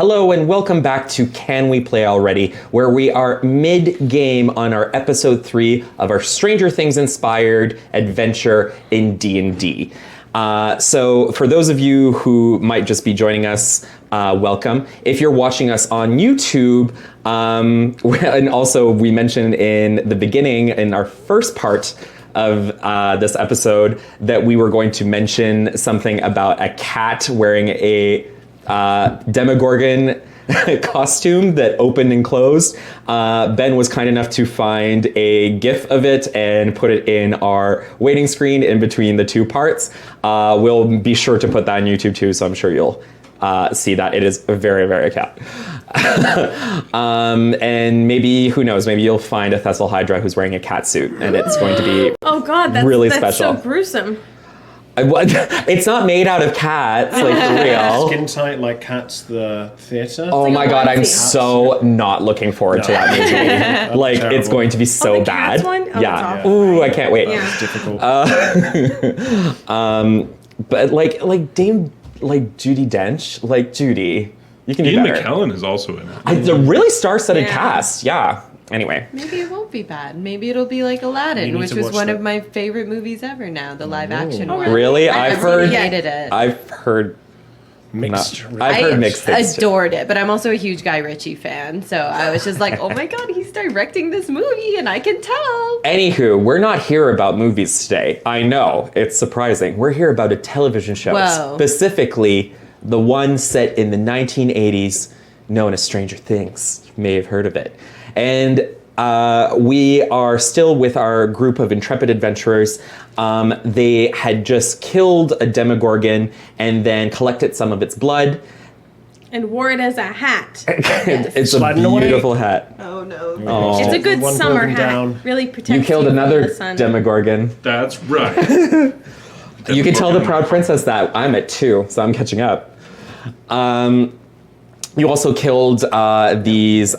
Hello and welcome back to Can We Play Already, where we are mid-game on our episode 3 of our Stranger Things inspired adventure in D&D. So for those of you who might just be joining us, welcome. If you're watching us on YouTube, and also we mentioned in the beginning, in our first part of this episode, that we were going to mention something about a cat wearing a Demogorgon costume that opened and closed. Ben was kind enough to find a GIF of it and put it in our waiting screen in between the two parts. We'll be sure to put that on YouTube too, so I'm sure you'll see that. It is very, very cat. And maybe, who knows, maybe you'll find a Thessalhydra who's wearing a cat suit, and it's going to be really special. That's so gruesome. It's not made out of cats, like for real. Skin tight like Cats the theater. Oh like my god, I'm so not looking forward to that movie. Like, terrible. It's going to be so the bad. Cats one? Oh, Yeah. that's awful. Ooh, I can't wait. Yeah. It's difficult. But like Dame, like Judi Dench, like Judy, you can do Ian better. McKellen is also in it. It's a really star-studded Yeah. cast. Yeah. Anyway. Maybe it won't be bad. Maybe it'll be like You Aladdin, need which to was watch one that. of my favorite movies ever now, the live action Oh, one. Really? I I've really heard. hated it. I've heard. Mixed. I've I heard mixed things. too. adored it, but I'm also a huge Guy Ritchie fan, so I was just like, oh my god, he's directing this movie, and I can tell. Anywho, we're not here about movies today. I know, it's surprising. We're here about a television show, Whoa. specifically the one set in the 1980s, known as Stranger Things. You may have heard of it. And we are still with our group of intrepid adventurers. They had just killed a Demogorgon and then collected some of its blood. And wore it as a hat. It's a Sliding away. beautiful hat. Oh no. Oh. It's a good One summer building hat. down. Really protects You killed from another the sun. Demogorgon. That's right. You can tell the Proud Princess that. I'm at 2, so I'm catching up. You also killed these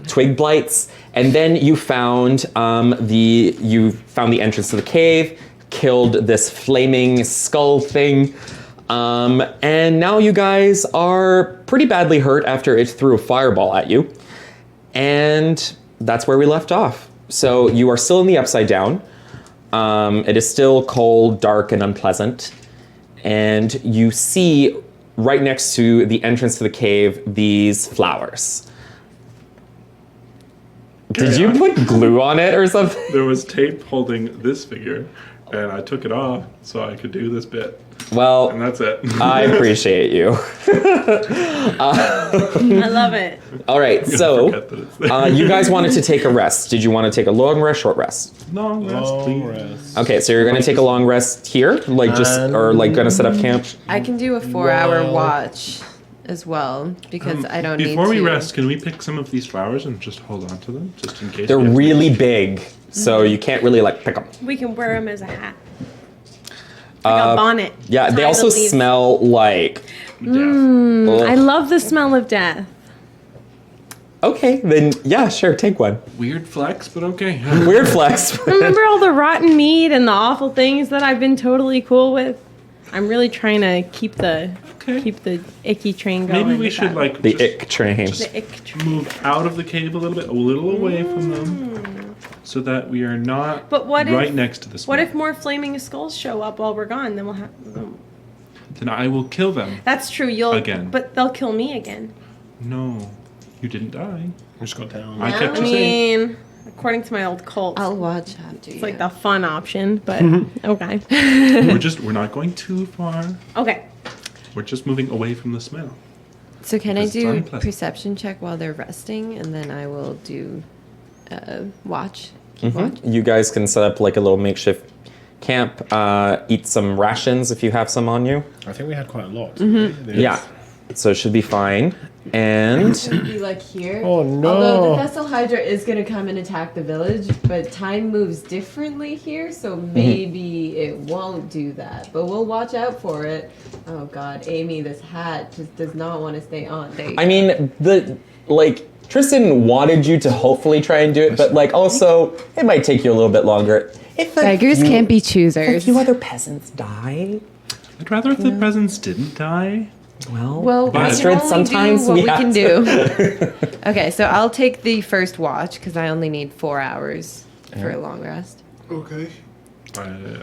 twig blights, and then you found the entrance to the cave, killed this flaming skull thing, and now you guys are pretty badly hurt after it threw a fireball at you, and that's where we left off. So you are still in the Upside Down. It is still cold, dark, and unpleasant, and you see right next to the entrance to the cave these flowers. Did you put glue on it or something? There was tape holding this figure, and I took it off so I could do this bit. And Well, that's it. I appreciate you. I love it. All right, so Forget that it's there. you guys wanted to take a rest. Did you want to take a long rest, short rest? Long rest, Long please. rest. Okay, so you're going to take a long rest here, like or like going to set up camp. I can do a 4-hour Well- watch as well, because I don't need to. Before we rest, can we pick some of these flowers and just hold on to them, just in case? They're we have to- really big, so you can't really like pick them. We can wear them as a hat. Like a bonnet. Yeah, they Tie also the leaves. smell like. Death. I Ugh. love the smell of death. Okay, then yeah, sure, take one. Weird flex, but okay. Weird flex. Remember all the rotten meat and the awful things that I've been totally cool with? I'm really trying to keep the icky train going. Maybe we with should that. like The just ick train. The ick train. move out of the cave a little bit, a little away from them, so that we are not But what right if- next to the What smell. if more flaming skulls show up while we're gone? Then we'll have. Then I will kill them. That's true. You'll Again. but they'll kill me again. No, you didn't die. I just got down. I kept I you safe. mean, according to my old cult, I'll watch after you. it's like the fun option. But okay, We're not going too far. okay. We're just moving away from the smell. So can I Because it's do unpleasant. perception check while they're resting, and then I will do watch. Keep watch. You guys can set up like a little makeshift camp, eat some rations if you have some on you. I think we had quite a lot. Yeah, so it should be fine. And Be like here. Oh, no. Although the Thessalhydra is gonna come and attack the village, but time moves differently here, so maybe it won't do that. But we'll watch out for it. Oh God, Amy, this hat just does not want to stay on. There you I mean, Tristan wanted you to hopefully try and do it, but like also it might take you a little bit longer. If a Beggars few- can't be if a choosers. few other peasants die. I'd rather if the presents didn't die. Well, we can Astrid, only sometimes do what we have can to- do. Okay, so I'll take the first watch because I only need 4 hours for a long rest. Okay.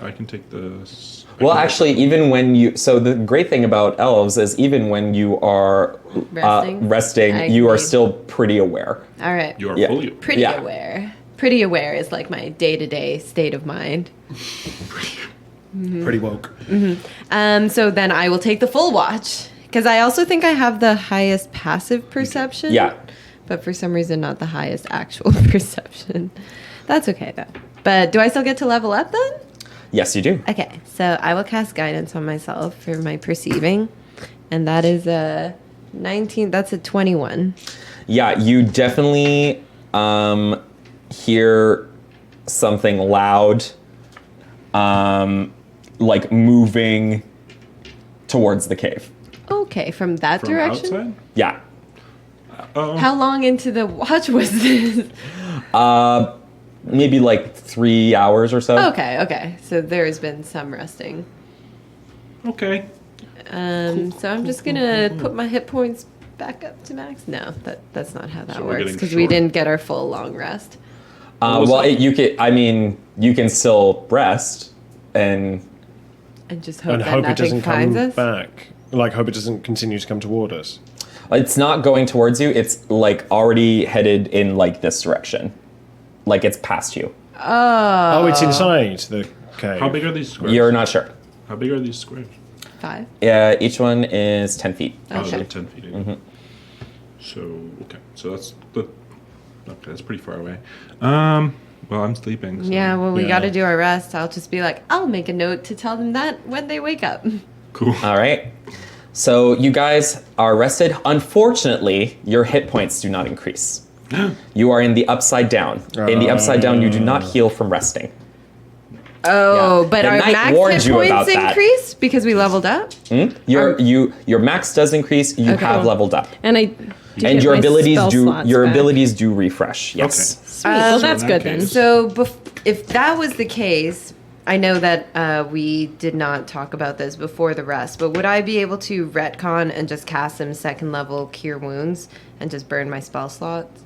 I can take this. Well, actually, even when you... So the great thing about elves is even when you are resting, I you are need- still pretty aware. All right. You are Yeah. fully. Pretty Yeah. aware. Pretty aware is like my day-to-day state of mind. Pretty woke. So then I will take the full watch because I also think I have the highest passive perception. Yeah. But for some reason, not the highest actual perception. That's okay though. But do I still get to level up then? Yes, you do. Okay, so I will cast guidance on myself for my perceiving, and that is a 19. That's a 21. Yeah, you definitely hear something loud, like moving towards the cave. Okay, from that From direction. outside? Yeah. How long into the watch was this? Maybe like 3 hours or so. Okay. So there's been some resting. Okay. So I'm just gonna put my hit points back up to max. No, that's not how that So we're works getting because we short. didn't get our full long rest. You can still rest and And just hope And that hope it nothing doesn't finds come us. back. Like, hope it doesn't continue to come toward us. it's not going towards you. It's like already headed in like this direction. Like it's past you. Oh, it's inside the cave. How big are these squares? You're not sure. How big are these squares? 5. Each one is 10 feet. Oh, Okay. they're 10 feet. So, okay. So that's pretty far away. Well, I'm sleeping. So. Yeah, well, we Yeah. got to do our rest. I'll just be like, I'll make a note to tell them that when they wake up. Cool. All right. So you guys are rested. Unfortunately, your hit points do not increase. You are in the upside down. In the upside down, you do not heal from resting. Oh, Yeah. but The our knight max warned hit you about points that. increased because we leveled up? Your max does increase. You Okay. have leveled up, And and get your my abilities spell do slots your back. abilities do refresh. Yes. Okay. Sweet. Well, that's in that good then. case- So if that was the case, I know that we did not talk about this before the rest, but would I be able to retcon and just cast some second level Cure Wounds and just burn my spell slots?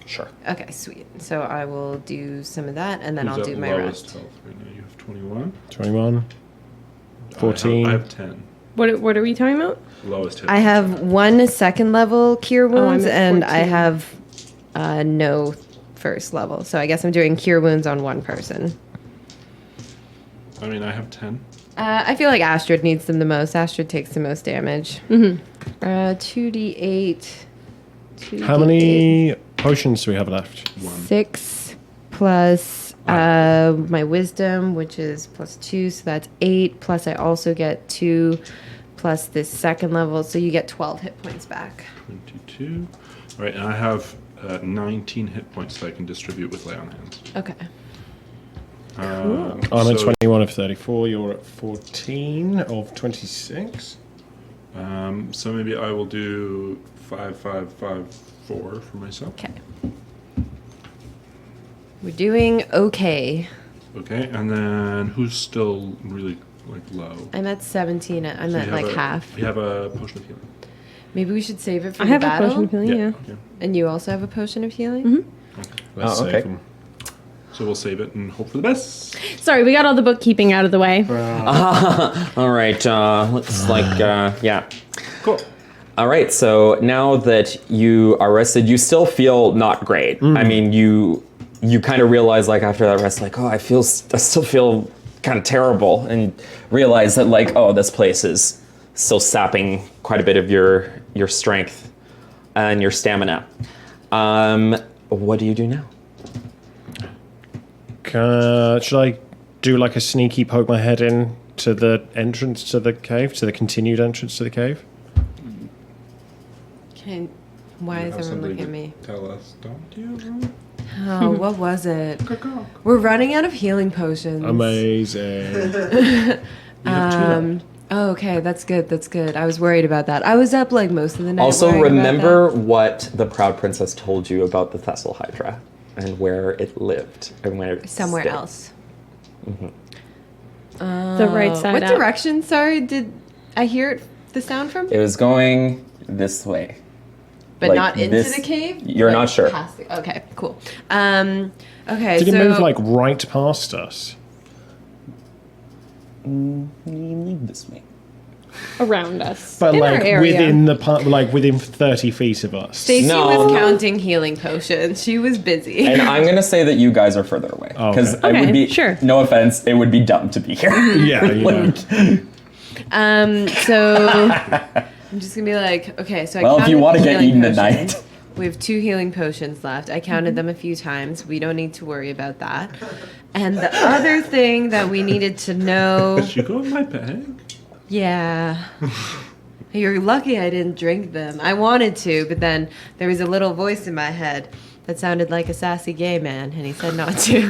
Sure. Okay, sweet. So I will do some of that, and then Who's I'll at do my lowest rest. health right now? You have 21. 21, 14. I have 10. What are we talking about? Lowest hit. I have 1 second level Cure I'm Wounds, at and I 14. have no first level. So I guess I'm doing Cure Wounds on one person. I mean, I have 10. I feel like Astrid needs them the most. Astrid takes the most damage. 2d8. How many potions do we have left? 6 plus my wisdom, which is +2, so that's 8. Plus I also get 2 plus this second level, so you get 12 hit points back. 22. All right, and I have 19 hit points that I can distribute with lay on hands. Okay. I'm at 21 of 34. You're at 14 of 26. So maybe I will do 5, 5, 5, 4 for myself. Okay. We're doing okay. Okay, and then who's still really like low? I'm at 17. I'm So at you like have half. You have a potion of healing. Maybe we should save it for I the have a battle. potion of healing, yeah. And you also have a potion of healing? Mm-hmm. Let's Oh, save okay. them. So we'll save it and hope for the best. Sorry, we got all the bookkeeping out of the way. All right. Looks like yeah. Cool. All right. So now that you are rested, you still feel not great. I mean, you kind of realize like after that rest, like, oh, I still feel kind of terrible, and realize that like, oh, this place is still sapping quite a bit of your strength and your stamina. What do you do now? Should I do like a sneaky poke my head in to the entrance to the cave, to the continued entrance to the cave? Why You is have everyone something looking at to me? Tell us, don't you? Oh, what was it? We're running out of healing potions. Amazing. You have 2 left. Oh, okay, that's good. That's good. I was worried about that. I was up like most of the night. Also, worrying about remember what the Proud Princess told you about the Thessalhydra and where it lived and where it that. Somewhere stayed. else. The right side What out. direction? Sorry, did I hear it the sound from? It was going this way. But like not into this- the cave? You're not sure. Past the- okay, cool. Okay, Did so... it move like right past us? This way. Around us. But in like our area. within the like within 30 feet of us. Stacey No. was counting healing potions. She was busy. And I'm gonna say that you guys are further away Oh, because okay. it would Okay, be sure. no offense, it would be dumb to be here. Yeah, yeah. So I'm just gonna be like, okay, so I Well, if you counted want to the get healing eaten potions. tonight, We have 2 healing potions left. I counted them a few times. We don't need to worry about that. And the other thing that we needed to know, Did you go in my bag? yeah. You're lucky I didn't drink them. I wanted to, but then there was a little voice in my head that sounded like a sassy gay man, and he said not to.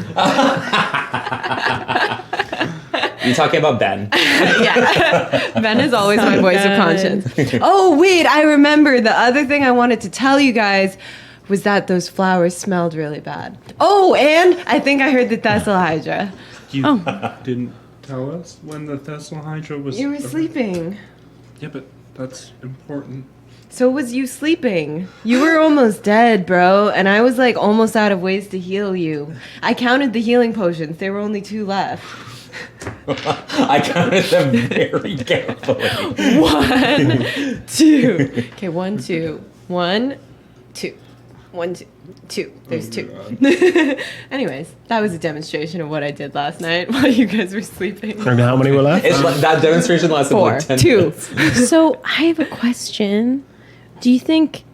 you talking about Ben? Yeah. Ben is always my So voice of good. conscience. Oh, wait, I remember the other thing I wanted to tell you guys was that those flowers smelled really bad. Oh, and I think I heard the Thessalhydra. You didn't tell us when the Thessalhydra was. You were sleeping. Yeah, but that's important. So was you sleeping. You were almost dead, bro, and I was like almost out of ways to heal you. I counted the healing potions. There were only 2 left. I counted them very carefully. 1, 2. Okay, 1, 2. 1, 2. 1, 2. 2. There's 2. Anyways, that was a demonstration of what I did last night while you guys were sleeping. And how many were left? It's like, that demonstration lasted 4. like 10 2. minutes. So I have a question. Do you think,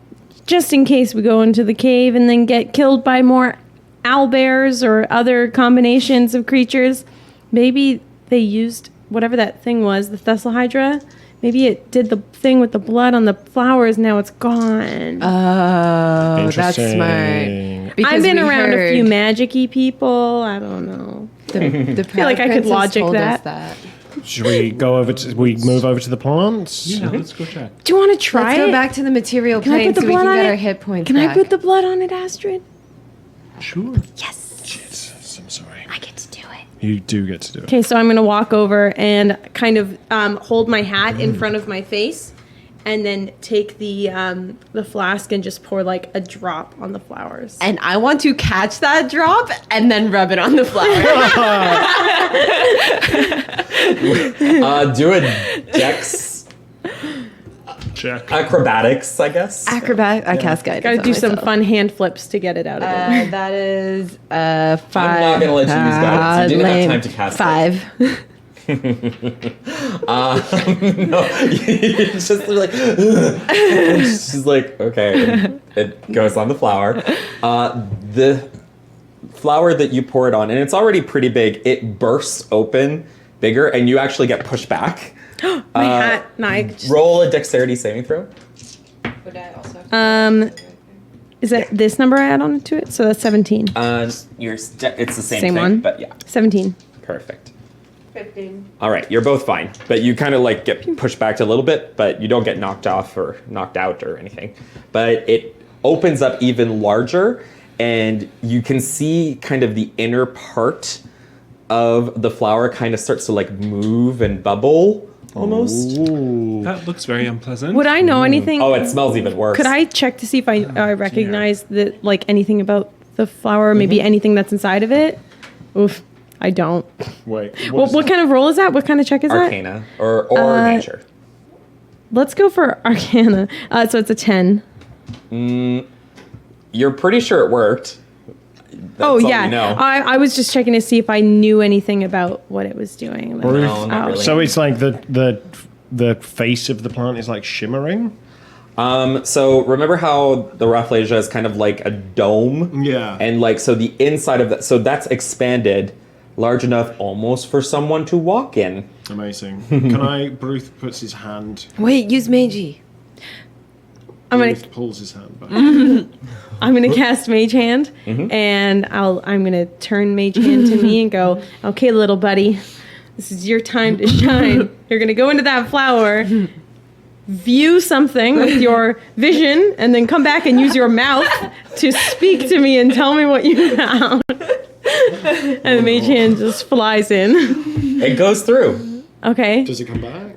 just in case we go into the cave and then get killed by more owlbears or other combinations of creatures, maybe they used whatever that thing was, the Thessalhydra? Maybe it did the thing with the blood on the flowers. Now it's gone. Oh, that's Interesting. smart. Because I've been we around a few heard magic-y people. I don't know. The feel like I could Princess logic told us that. Should we go over to we move over to the plants? Yeah, let's go check. Do you want to try Let's it? go back to the material Can I plane put the so we blood can on get it? our hit points Can back. I put the blood on it, Astrid? Sure. Jesus, I'm sorry. I get to do it. You do get to do it. Okay, so I'm going to walk over and kind of hold my hat in front of my face and then take the flask and just pour like a drop on the flowers. And I want to catch that drop and then rub it on the flower. Do a dex Check. acrobatics, I guess. Acrobat. I cast guidance. Got to on do some myself. fun hand flips to get it out of there. That is 5. I'm not gonna let you use guidance. You didn't have time to cast it. 5. No, it's just like she's like, okay. It goes on the flower. The flower that you pour it on, and it's already pretty big. It bursts open bigger, and you actually get pushed back. My hat. No, I just, Roll a dexterity saving throw. is that this number I add on to it? So that's 17. It's the same thing, one? but yeah, 17. perfect. 15. All right, you're both fine, but you kind of like get pushed back a little bit, but you don't get knocked off or knocked out or anything. But it opens up even larger, and you can see kind of the inner part of the flower kind of starts to like move and bubble almost. Ooh. That looks very unpleasant. Would I know anything? Oh, it smells even worse. Could I check to see if I recognize that, like anything about the flower, or maybe anything that's inside of it? Oof, I don't. Wait. What kind of roll is that? What kind of check is that? Arcana or nature? Let's go for Arcana. So it's a 10. You're pretty sure it worked. That's all yeah. you know. I was just checking to see if I knew anything about what it was doing. No, not really. So it's like the face of the plant is like shimmering? So remember how the Rafflesia is kind of like a dome? Yeah. And like, so the inside of that, so that's expanded large enough almost for someone to walk in. Amazing. Can I Bruce puts his hand Wait, use Meiji. Bruce pulls his hand back. I'm gonna cast Mage Hand, and I'm gonna turn Mage Hand to me and go, "Okay, little buddy, this is your time to shine. You're gonna go into that flower, view something with your vision, and then come back and use your mouth to speak to me and tell me what you found." And the Mage Hand just flies in. It goes through. Okay. Does it come back?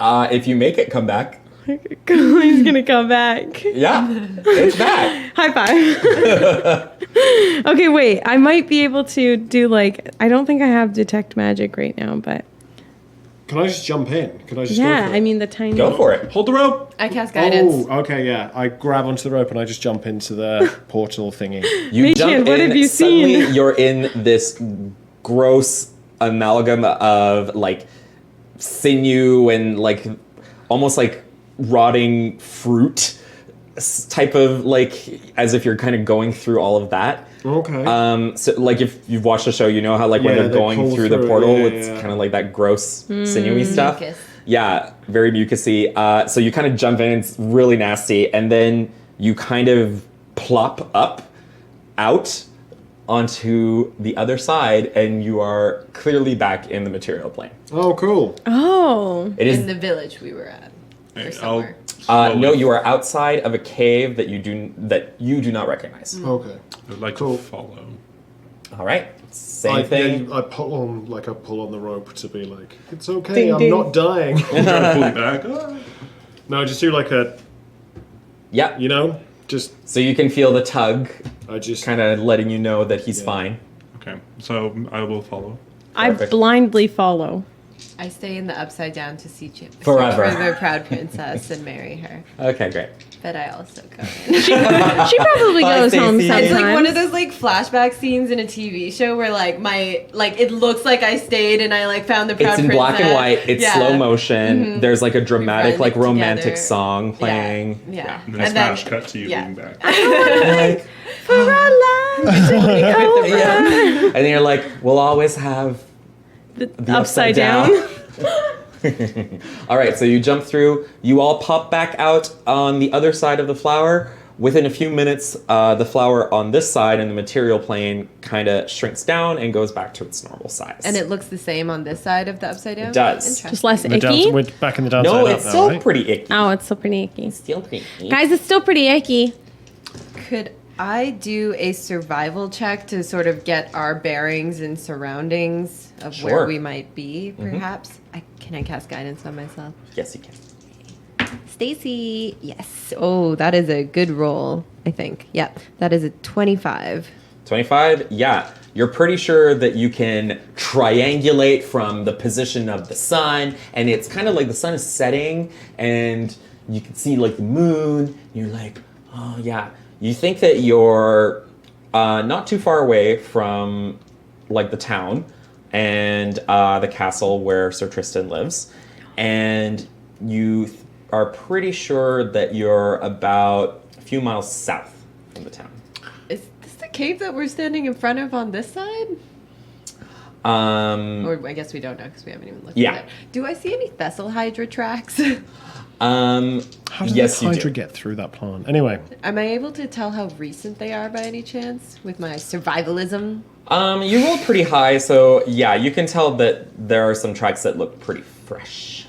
If you make it come back, He's gonna come back. yeah, it's back. High five. Okay, wait. I might be able to do like. I don't think I have detect magic right now, but Can I just jump in? Can I just go yeah. for it? I mean the tiny. Go for it. Hold the rope. I cast guidance. Oh, okay, yeah. I grab onto the rope and I just jump into the portal thingy. You Mei-chan, jump what in. have you Suddenly, seen? you're in this gross amalgam of like sinew and like almost like rotting fruit type of like as if you're kind of going through all of that. Okay. So like if you've watched the show, you know how like when Yeah, they're they going pull through the through it, portal, yeah, it's yeah. kind of like that gross sinewy stuff. Mucus. Yeah, very mucusy. So you kind of jump in, it's really nasty, and then you kind of plop up out onto the other side, and you are clearly back in the material plane. Oh, cool. Oh. It is In the village we were at. Or I'll somewhere. no, you are outside of a cave that you do not recognize. Okay. I'd like Cool. to follow. All right, same thing. I pull on the rope to be like, it's okay, Ding, I'm ding. not dying. Try to pull you back. Ah. No, just do like a, Yeah. you know, just So you can feel the tug, I just kind of letting you know that he's Yeah. fine. Okay, so I will follow. I Perfect. blindly follow. I stay in the upside down to see Chip Forever. for the proud princess and marry her. Okay, great. But I also go in. She probably Bye, goes home Stacey. sometimes. It's like one of those like flashback scenes in a TV show where like it looks like I stayed and I like found the proud It's in princess. black and white. It's Yeah. slow motion. Mhm. There's like a dramatic, run like it romantic together. song playing. Yeah. And then smash cut to you yeah. leaning back. Like, For our lives, take me over. yeah. And then you're like, we'll always have the Upside down. All right, so you jump through. You all pop back out on the other side of the flower. Within a few minutes, the flower on this side in the material plane kind of shrinks down and goes back to its normal size. And it looks the same on this side of the upside down? It does. Interesting. Just less the icky. we're back in the downside no, up it's now, still right? pretty icky. Oh, it's still pretty icky. Still pretty icky. Guys, it's still pretty icky. Could I do a survival check to sort of get our bearings and surroundings of Sure. where we might be, perhaps? Can I cast guidance on myself? Yes, you can. Stacy, yes. Oh, that is a good roll, I think. Yeah, that is a 25. 25? Yeah. You're pretty sure that you can triangulate from the position of the sun, and it's kind of like the sun is setting, and you can see like the moon. And you're like, oh yeah. You think that you're not too far away from like the town and the castle where Sir Tristan lives, and you are pretty sure that you're about a few miles south from the town. Is this the cave that we're standing in front of on this side? Um, Or I guess we don't know because we haven't even looked Yeah. at it. Do I see any Thessalhydra tracks? How does yes, the you Hydra do. get through that plant? Anyway, Am I able to tell how recent they are by any chance with my survivalism? You rolled pretty high, so yeah, you can tell that there are some tracks that look pretty fresh.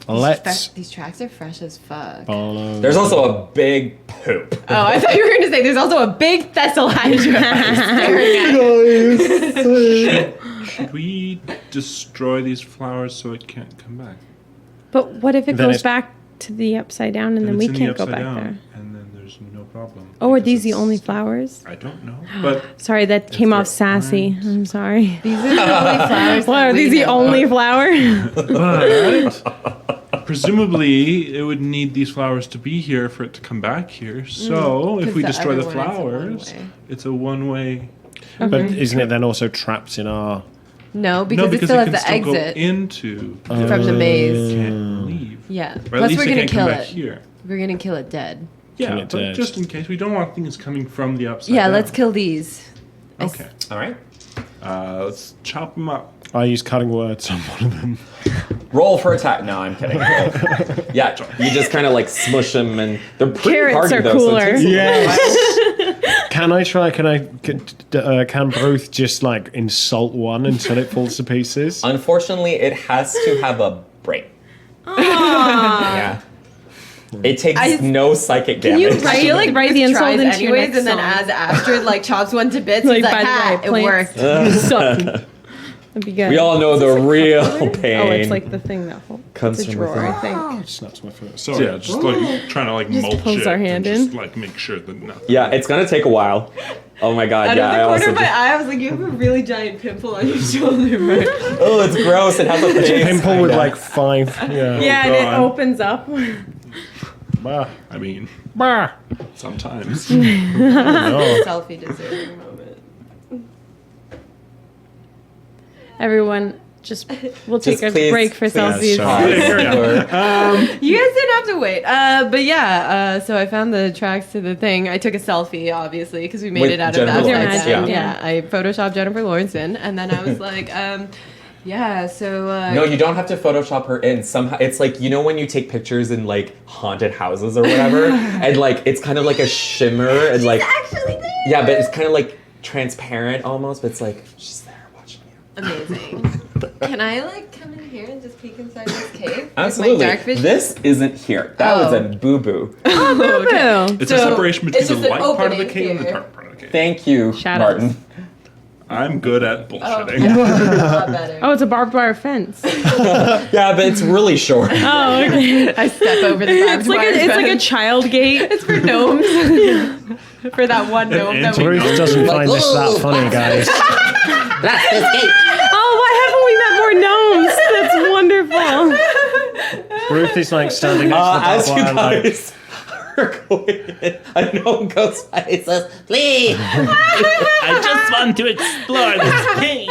let's These tracks are fresh as fuck. follow. There's also a big poop. Oh, I thought you were going to say there's also a big Thessalhydra staring at Should we destroy these flowers so it can't come back? But what if it Then goes it's- back to the upside down and then it's we in the can't go upside back down, there? and then there's no problem. Oh, are because these the it's- only flowers? I don't know, but Sorry, that came they're off sassy. orange. I'm sorry. These are the only flowers. What, that are we these the know only of. flower? but presumably it would need these flowers to be here for it to come back here. So if 'Cause we the destroy the other one is a flowers, one-way. it's a one-way. But isn't it then also trapped in our? No, No, because it because still it has can the still exit go into from the maze. can't leave. Yeah. Or at Plus, least we're it going can't to kill come back it. here. We're going to kill it dead. Yeah, it but dead. just in case, we don't want things coming from the upside Yeah, down. let's kill these. I s- Okay, All right. let's chop them up. I use cutting words on one of them. Roll for attack. No, I'm kidding. Roll. Yeah, you just kind of like smush them, and they're pretty Carrots hardy are though. So cooler. it takes a little while. Can I try? Can Bruce just like insult one until it falls to pieces? Unfortunately, it has to have a break. Yeah. It takes no psychic Can you damage. I feel like write the Bruce insult tries into your anyways, next and then song. as Astrid like chops one to bits, Like, he's like, by the ha, way, it plants worked. suck. That'd be good. We all know the real pain. Oh, it's like the thing that Comes it's a from drawer, within. I think. Oh, it snaps my foot. So Sorry. yeah, just like trying to like Just mulch pulls it our hand and just in. like make sure that nothing. Yeah, it's gonna take a while. Oh my god, Out yeah. I of the also corner of my just, eye, I was like, you have a really giant pimple on your shoulder, right? oh, it's gross. It has a face. Pimple with kinda. like 5. Yeah. Yeah, and it God. opens up. Bah. I mean, Bah. sometimes. No. Selfie deserving moment. Everyone, we'll take Just a please, break for please. Celsius. sorry. You guys didn't have to wait. But yeah, so I found the tracks to the thing. I took a selfie, obviously, because we made With it out Jennifer of that. Lawrence, second. yeah. I photoshopped Jennifer Lawrence in, and then I was like, yeah, so... No, you don't have to Photoshop her in. Somehow, it's like, you know when you take pictures in like haunted houses or whatever, and like it's kind of like a shimmer and like actually there! yeah, but it's kind of like transparent almost. But it's like she's there watching you. Amazing. Can I, like, come in here and just peek inside this cave? Absolutely. With my dark vision? This isn't here. That was a boo boo. Boo. It's So, a separation it's between the just an light part of the opening cave and the here. dark part of the cave. Thank you, Shadows. Martin. I'm good at Oh, bullshitting. a lot better. Oh, it's a barbed wire fence. Yeah, but it's really short. Oh, okay. I step over the barbed It's like wire it's like a fence. child gate. It's for gnomes. For that one gnome that we anti- Ruth doesn't find this that funny, guys. That's this gate. Oh, why haven't we met more gnomes? That's wonderful. Ruth is like standing next As to you the barbed wire, like, guys are going in, a gnome goes by and says, "Please." I just want to explore this cave.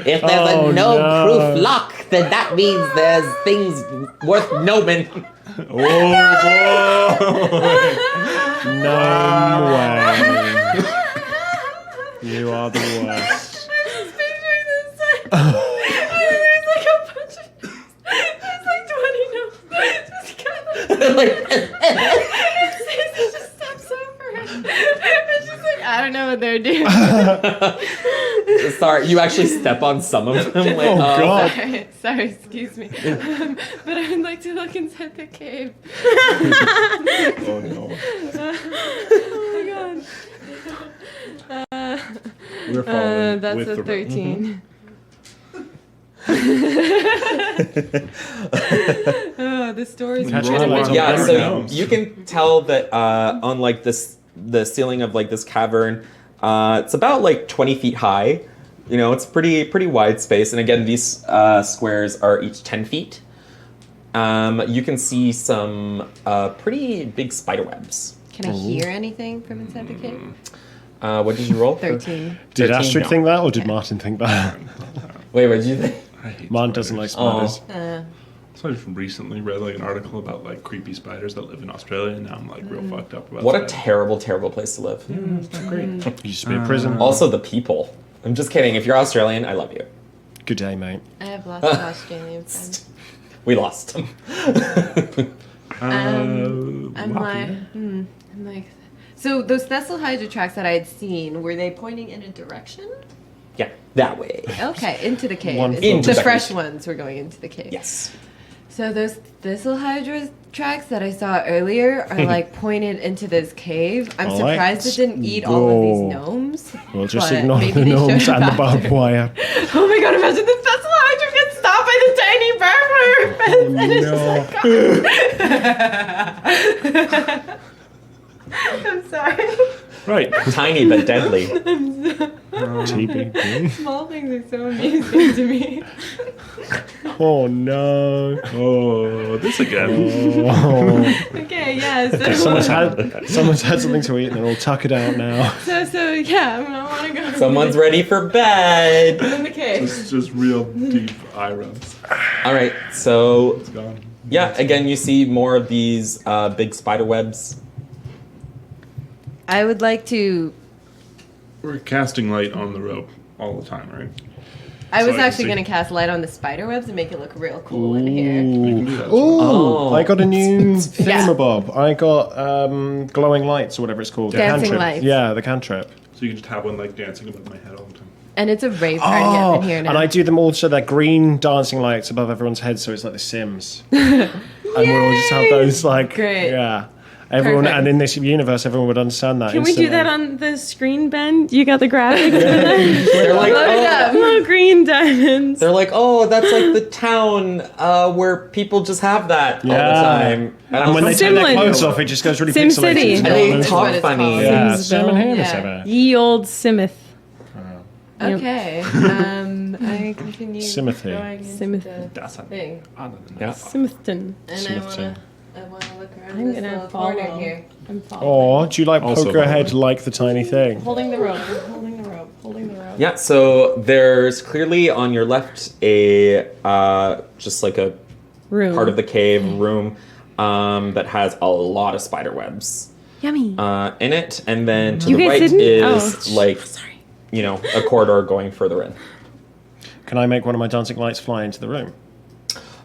If there's Oh, a gnome-proof no. lock, then that means there's things worth gnoming. Oh boy! No way. You are the worst. There's like a bunch of there's like 20 gnomes just kind of Like, Stacey just steps over it. It's just like I don't know what they're doing. sorry, you actually step on some of them. Like, Oh, God. Sorry, excuse me. But I would like to look inside the cave. Oh no! Oh my god. We're falling That's with a the 13. Oh, the story's Catch roll it on like the yeah, Better so gnomes. you can tell that on like the ceiling of like this cavern, it's about like 20 feet high. You know, it's pretty wide space. And again, these squares are each 10 feet. You can see some pretty big spider webs. Can I hear anything from inside the cave? What did you roll? 13. Did 13? Astrid No. think that, or did Martin think that? Wait, what did you think? I hate Martin doesn't like spiders. spiders. So I just recently read like an article about like creepy spiders that live in Australia, and now I'm like real fucked up about What a spiders. terrible, terrible place to live. It's not great. You used to be in prison. Also, the people. I'm just kidding. If you're Australian, I love you. Good day, mate. I have lots of Australian friends. We lost them. I'm like, so those Thessalhydra tracks that I had seen, were they pointing in a direction? Yeah, that way. Okay, into the cave. One Into The the fresh cave. ones were going into the cave. Yes. So those Thessalhydra tracks that I saw earlier are like pointed into this cave. I'm surprised it didn't eat all of these go. gnomes. We'll just but ignore maybe the they gnomes showed and the up barbed after. wire. Oh my god, imagine the Thessalhydra gets stopped by the tiny barbed wire fence and it's just like, I'm sorry. Right. Tiny but deadly. TBD. Small things are so amusing to me. Oh no. Oh, this again. Oh. Okay, yeah, Someone's had something to eat and they're all tuckered out now. so yeah, I want to go Someone's ready for bed. in the cave. It's just real deep eye rubs. All right, so It's gone. yeah, again, you see more of these big spider webs. I would like to. We're casting light on the rope all the time, right? I So was I can actually see. going to cast light on the spider webs and make it look real cool in here. We can do that. Ooh, Oh. I got a new Yeah. thingamabob. I got glowing lights or whatever it's called. The Dancing cantrip. lights. Yeah, the cantrip. So you can just have one like dancing above my head all the time. And it's a rave party Oh, up in here now. and I do them all so they're green dancing lights above everyone's head, so it's like The Sims. And we'll just have those like Great. yeah. Everyone, Perfect. and in this universe, everyone would understand that. Can we do that on the screen, Ben? You got the graphics for that? They're like, Load it up. Little green diamonds. they're like, oh, that's like the town where people just have that all the time. And when they take their Simland. clothes off, it just goes really Sim pixelated. City. And And they That's what talk it's funny. called. Yeah, Simsville. Sim and Ham is Yeah. ever. Ye old Simoth. Yep. Okay. I continue Simothy. going into Simoth. That's a thing. Yeah. Simithton. And Simothy. I wanna look around I'm this gonna little follow. corner here. I'm following. Or do you like Also poke her follow. head like the tiny thing? Holding the rope. Holding the rope. Holding the rope. Yeah, so there's clearly on your left a just like a Room. part of the cave room that has a lot of spider webs Yummy. in it, and then to You the guys right didn't? is Oh. like Sorry. a corridor going further in. Can I make one of my dancing lights fly into the room?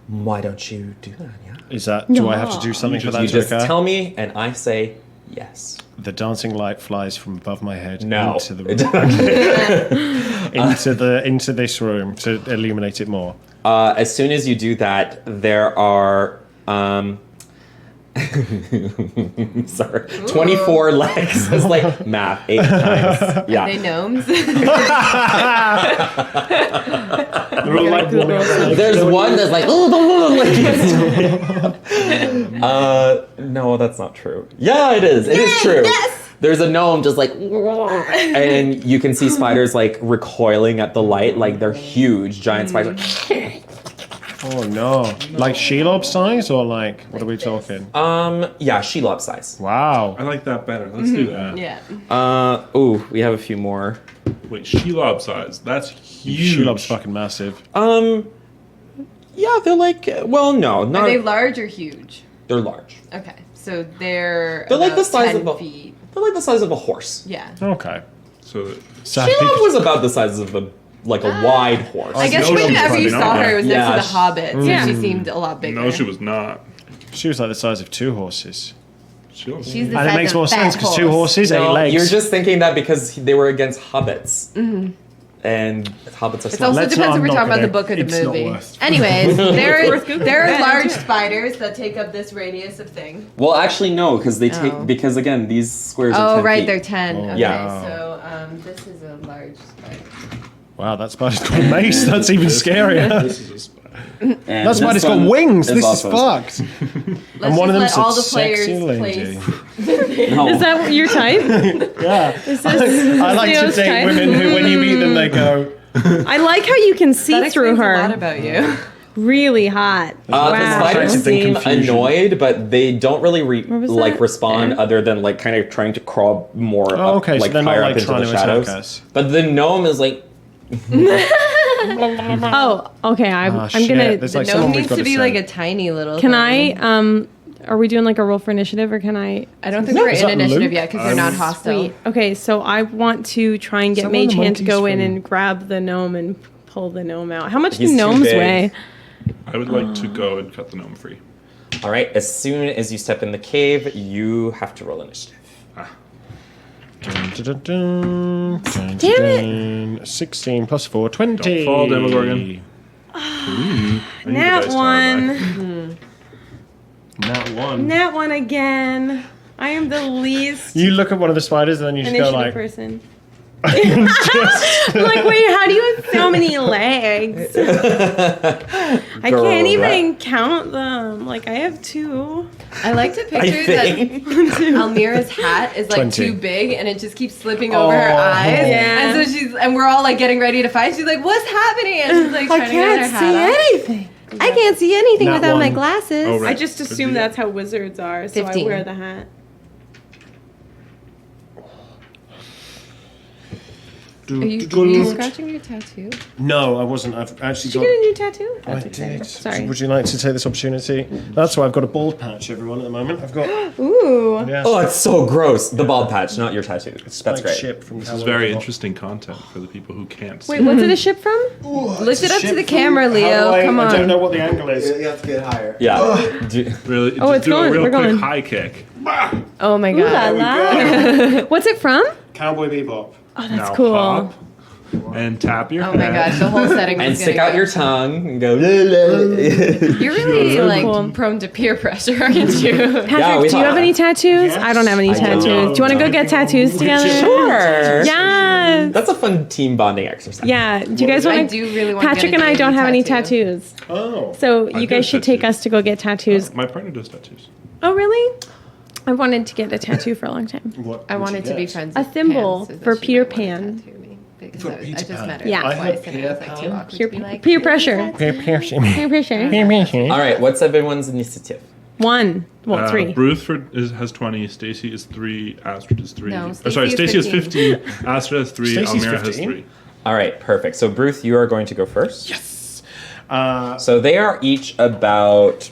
Why don't you do that? Yeah, Is that, do I have to do something for that you to just occur? tell me, and I say yes. The dancing light flies from above my head No. into the room, into this room to illuminate it more. As soon as you do that, there are sorry, 24 legs. It's like math 8 times. Yeah. They gnomes. They're all like walking around. There's one that's like, no, that's not true. Yeah, it is. It is true. yes! There's a gnome just like, and you can see spiders like recoiling at the light, like they're huge, giant spiders. Oh no! Like Shelob size or like what are we talking? Yeah, Shelob size. Wow! I like that better. Let's do that. Yeah. Ooh, we have a few more. Wait, Shelob size. That's huge. Shelob's fucking massive. Yeah, they're like, well, no, Are not. they large or huge? They're large. Okay. So they're They're like about the size 10 of a. feet. They're like the size of a horse. Yeah. Okay. So So Shelob was about the size of a wide horse. I guess no, she was whenever you probably saw not. her, it was Yeah, next to the Hobbit, so Yeah. she seemed a lot bigger. no, she was not. she was like the size of 2 horses. Shelob. She's the And it size makes of more a fat sense because 2 horse. horses, 8 No, legs. you're just thinking that because they were against hobbits. And hobbits are It small. also Let's depends not- if we're I'm talking not about the gonna- book or the it's not movie. worth- Anyways, there are Ben. large spiders that take up this radius of thing. Well, actually, no, because they take Oh. because again, these squares are 10 Oh, right, feet. they're 10. Oh, Okay, yeah. so this is a large spider. Wow, that spider's got a mace. That's even scarier. This is a spider. And That this spider's got one wings. is This is also- fucked. Let's one of just them's let all a the sexy players lady. place. No. Is that your type? Yeah. Is this I like to Leo's date type? women who, when you meet them, they go. I like how you can see That through explains a lot her. about you. Really hot. The Wow. spiders Attracted than seem confusion. annoyed, but they don't really was like that? respond There? other than like kind of trying to crawl more Oh, up, okay, so like they're not, higher like, up into trying the to attack shadows. us. But the gnome is like, Oh, okay. I'm shit, gonna. there's The like someone gnome we've needs got to be say. like a tiny little Can thing. I? Are we doing like a roll for initiative, or can I? I don't think No, we're is in that initiative Luke? yet because they're not hostile. Sweet. Okay, so I want to try and get Someone Mage the Hand to go monkeys in from- and grab the gnome and pull the gnome out. How much He's do too gnomes big. weigh? I would like to go and cut the gnome free. all right. As soon as you step in the cave, you have to roll initiative. Dun, dun, dun, dun, Damn dun. 16 plus 4, 20. Don't fall, Demogorgon. Nat one. Nat 1. Nat one again. I am the least You look at one of the spiders and then you just go initiative like. person. I'm like, wait, how do you have so many legs? I Girl, can't even right? count them. Like, I have 2. I like to I picture that think. Almira's hat is like 20. too big and it just keeps slipping over her Oh. eyes. Yeah. And so we're all like getting ready to fight. She's like, "What's happening?" And she's like I trying to get her can't hat see off. anything. I can't see anything Nat without my one. glasses. Oh, right. I just Could assume be. that's how wizards are, so 15. I wear the hat. Are you scratching your tattoo? No, I wasn't. I've actually Did you got. get a new tattoo? I That's did. exciting. Sorry. Would you like to take this opportunity? That's why I've got a bald patch, everyone, at the moment. I've got. Ooh. Yeah. Oh, it's so gross. The bald patch, not your tattoo. That's like great. Ship from This is very interesting content for the people who can't see. Wait, what's it a ship from? Lift it up to the camera, Leo. Come I don't on. know what the angle is. You have to get higher. Yeah. Really, Oh, just it's do going. a real We're quick going. high kick. Oh my Ooh la god. la. What's it from? Cowboy Bebop. Oh, that's Now cool. hop. and tap your Oh my head. gosh, the whole setting. And is stick gonna out go. your tongue and go. "La, la." You're really So like cool. prone to peer pressure, aren't you? Patrick, Yeah, we do you have thought- any tattoos? I don't have any I don't. tattoos. Do you want to go get tattoos together? Sure. Yes. That's a fun team bonding exercise. Yeah. Do you guys I want to? do really want. Patrick to and I don't have any tattoo. tattoos, Oh. so I you do guys have should take tattoos. us to go get tattoos. My partner does tattoos. Oh, really? I wanted to get a tattoo for a long time. What I would wanted you to be get? friends. A with thimble Pam, so that for she Peter might wanna Pan. tattoo me, because For I Peter just Pan. met her Yeah. I twice, heard and it was Peter like too Pan. awkward to be like Peer pressure. Peer pressure. Peer pressure. Peer pressure. All right, what's everyone's initiative? 1. Well, 3. Bruford has 20. Stacy is 3. Astrid is 3. No, Sorry, Stacey Stacy is is 15. Astrid has 3. Stacey's Almira has 15? 3. All right, perfect. So, Bruce, you are going to go first. Yes. So they are each about,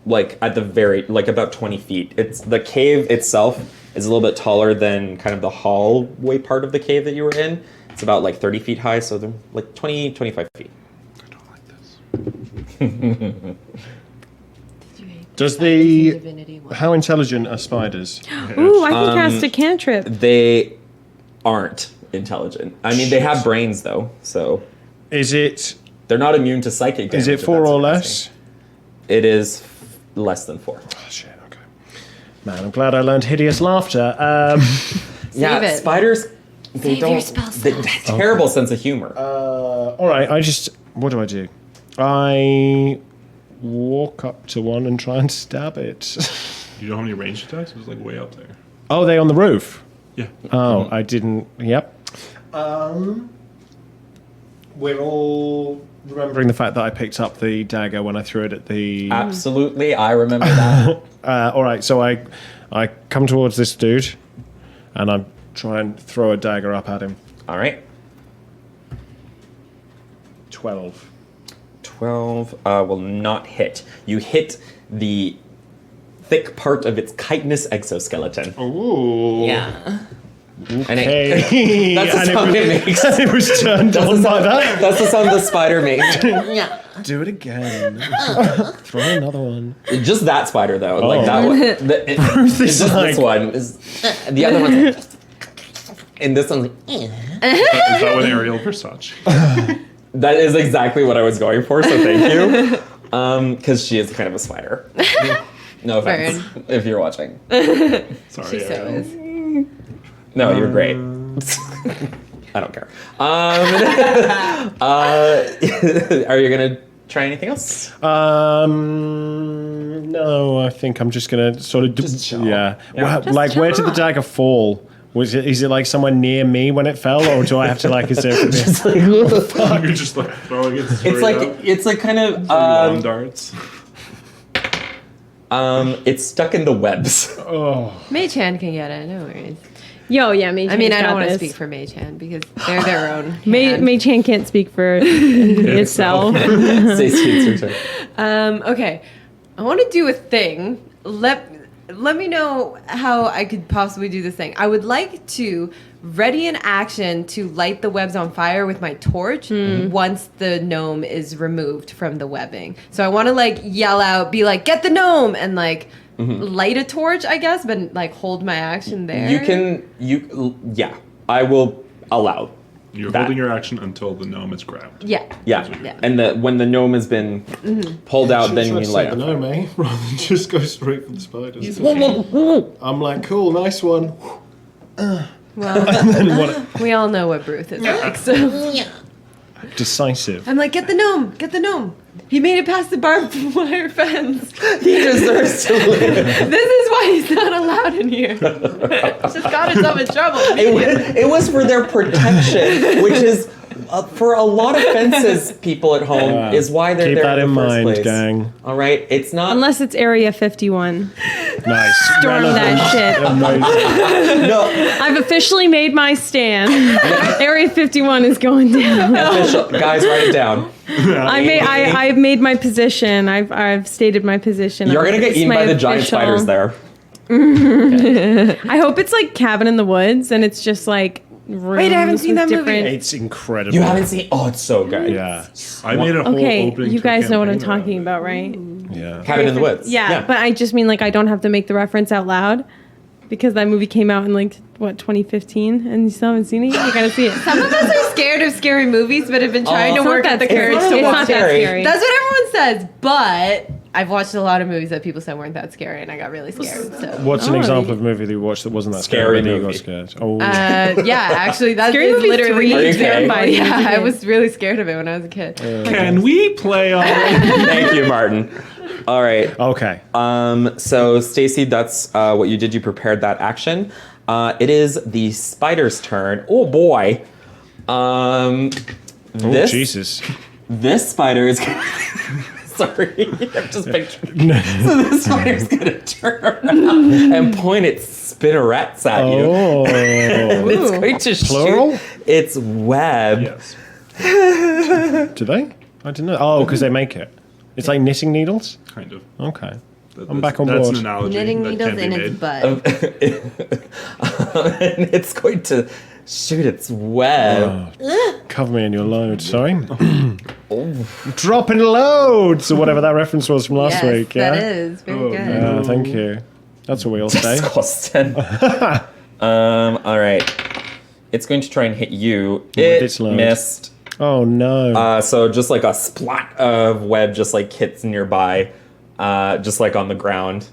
like, at the very, like, about 20 feet. It's the cave itself is a little bit taller than kind of the hallway part of the cave that you were in. It's about like 30 feet high, so they're like 20, 25 feet. I don't like this. Does Divinity one. how intelligent are spiders? Ooh, I can cast a cantrip. They aren't intelligent. I mean, they have brains though, so Is it they're not immune to psychic damage. is it if 4 that's or what you're less? asking. It is less than 4. Oh shit. Okay. Man, I'm glad I learned hideous laughter. Yeah, it. spiders. They Save your don't. spell They, terrible sense of humor. All right. What do? I walk up to one and try and stab it. You know how many ranged attacks? It was like way up there. Oh, they on the roof. Yeah. Oh, I didn't. Yep. We're all remembering the fact that I picked up the dagger when I threw it at the. Absolutely, I remember that. All right, so I come towards this dude, and I try and throw a dagger up at him. All right. 12. 12 will not hit. You hit the thick part of its chitinous exoskeleton. Ooh. Yeah. And Hey. that's the And sound it makes. it was turned on by that. That's the sound the spider made. Do it again. Throw another one. Just that spider, though. Like Oh. that one. It's is just like- this one. The other one's and this one's Is that what Ariel Versace? That is exactly what I was going for, so thank you. Because she is kind of a spider. No offense, if you're watching. Sorry, She so Ariel. is. No, you're great. I don't care. Are you gonna try anything else? No, I think I'm just gonna sort of Just chill. yeah. Yeah. Well, Just like, where did the dagger fall? Is it like somewhere near me when it fell, or do I have to like? Is there? It's like, what the fuck? You're just like throwing it straight It's like up. kind of Lawn darts. it's stuck in the webs. Oh, Mage Hand can get it. No worries. Yo, yeah, Mage I mean, I Hand's don't got want to this. speak for Mage Hand because they're their own. hand. Mage Hand can't speak for itself. Stacey, it's your turn. Okay, I want to do a thing. Let me know how I could possibly do this thing. I would like to ready an action to light the webs on fire with my torch once the gnome is removed from the webbing. So I want to like yell out, be like, "Get the gnome!" and like light a torch, I guess, but like hold my action there. Yeah, I will allow. You're that. holding your action until the gnome is grabbed. Yeah. Yeah, Yeah. and when the gnome has been pulled out, then you light the it. gnome, eh? Rather than just go straight for the spiders. I'm like, cool, nice one. Well, And what? we all know what Bruce is like, so Decisive. I'm like, get the gnome, get the gnome. He made it past the barbed wire fence. He deserves to live. This is why he's not allowed in here. Just got himself in trouble. It was for their protection, which is for a lot of fences. People at home is why they're Keep there that in in the first mind, place. gang. All right, it's not. Unless it's Area 51. Nice. Storm that shit. Amazing. no I've officially made my stand. Area 51 is going down. official. Guys, write it down. I've made my position. I've stated my position. You're gonna get It's eaten my by the giant official- spiders there. I hope it's like Cabin in the Woods and it's just like rooms. Wait, I haven't seen with that movie. different- It's incredible. You haven't seen? Oh, it's so good. Yeah. I made a whole Okay, opening. you to a guys know what I'm campaign around talking it. about, right? Yeah. Cabin in the Woods. Yeah, but I just mean like I don't have to make the reference out loud because that movie came out in like what 2015 and you still haven't seen it. You gotta see it. Some of us are scared of scary movies, but have been trying to It's not work that up the scary. courage It's to not watch that it. scary. That's what everyone says, but I've watched a lot of movies that people said weren't that scary, and I got really scared. So. What's an Oh, example of a movie that you watched that wasn't that Scary scary? But you movie. got scared. Oh, Yeah, actually, that Scary is Movie literally 3 Are you okay? terrifying. Yeah, I was really scared of it when I was a kid. Can we play already? Thank you, Martin. All right. okay. So, Stacy, that's what you did. You prepared that action. It is the spider's turn. Oh boy. Oh, This Jesus. this spider is. Sorry, I'm just picturing. So this spider's gonna turn around and point its spinnerets at you. Oh. And it's going to Plural? shoot its web. Yes. Do they? I don't know. Oh, because they make it. It's like knitting needles? Kind of. Okay. That- I'm that's- back on That's board. an analogy Knitting that needles can be in made. its butt. And it's going to shoot its web. Cover me in your load. Sorry. Dropping loads, or whatever that reference was from last yes, week. Yeah. that is very Oh, good. no. Thank you. That's what we all say. Disgusting. All right. It's going to try and hit you. With It its load. missed. Oh no. So just like a splat of web just like hits nearby, just like on the ground.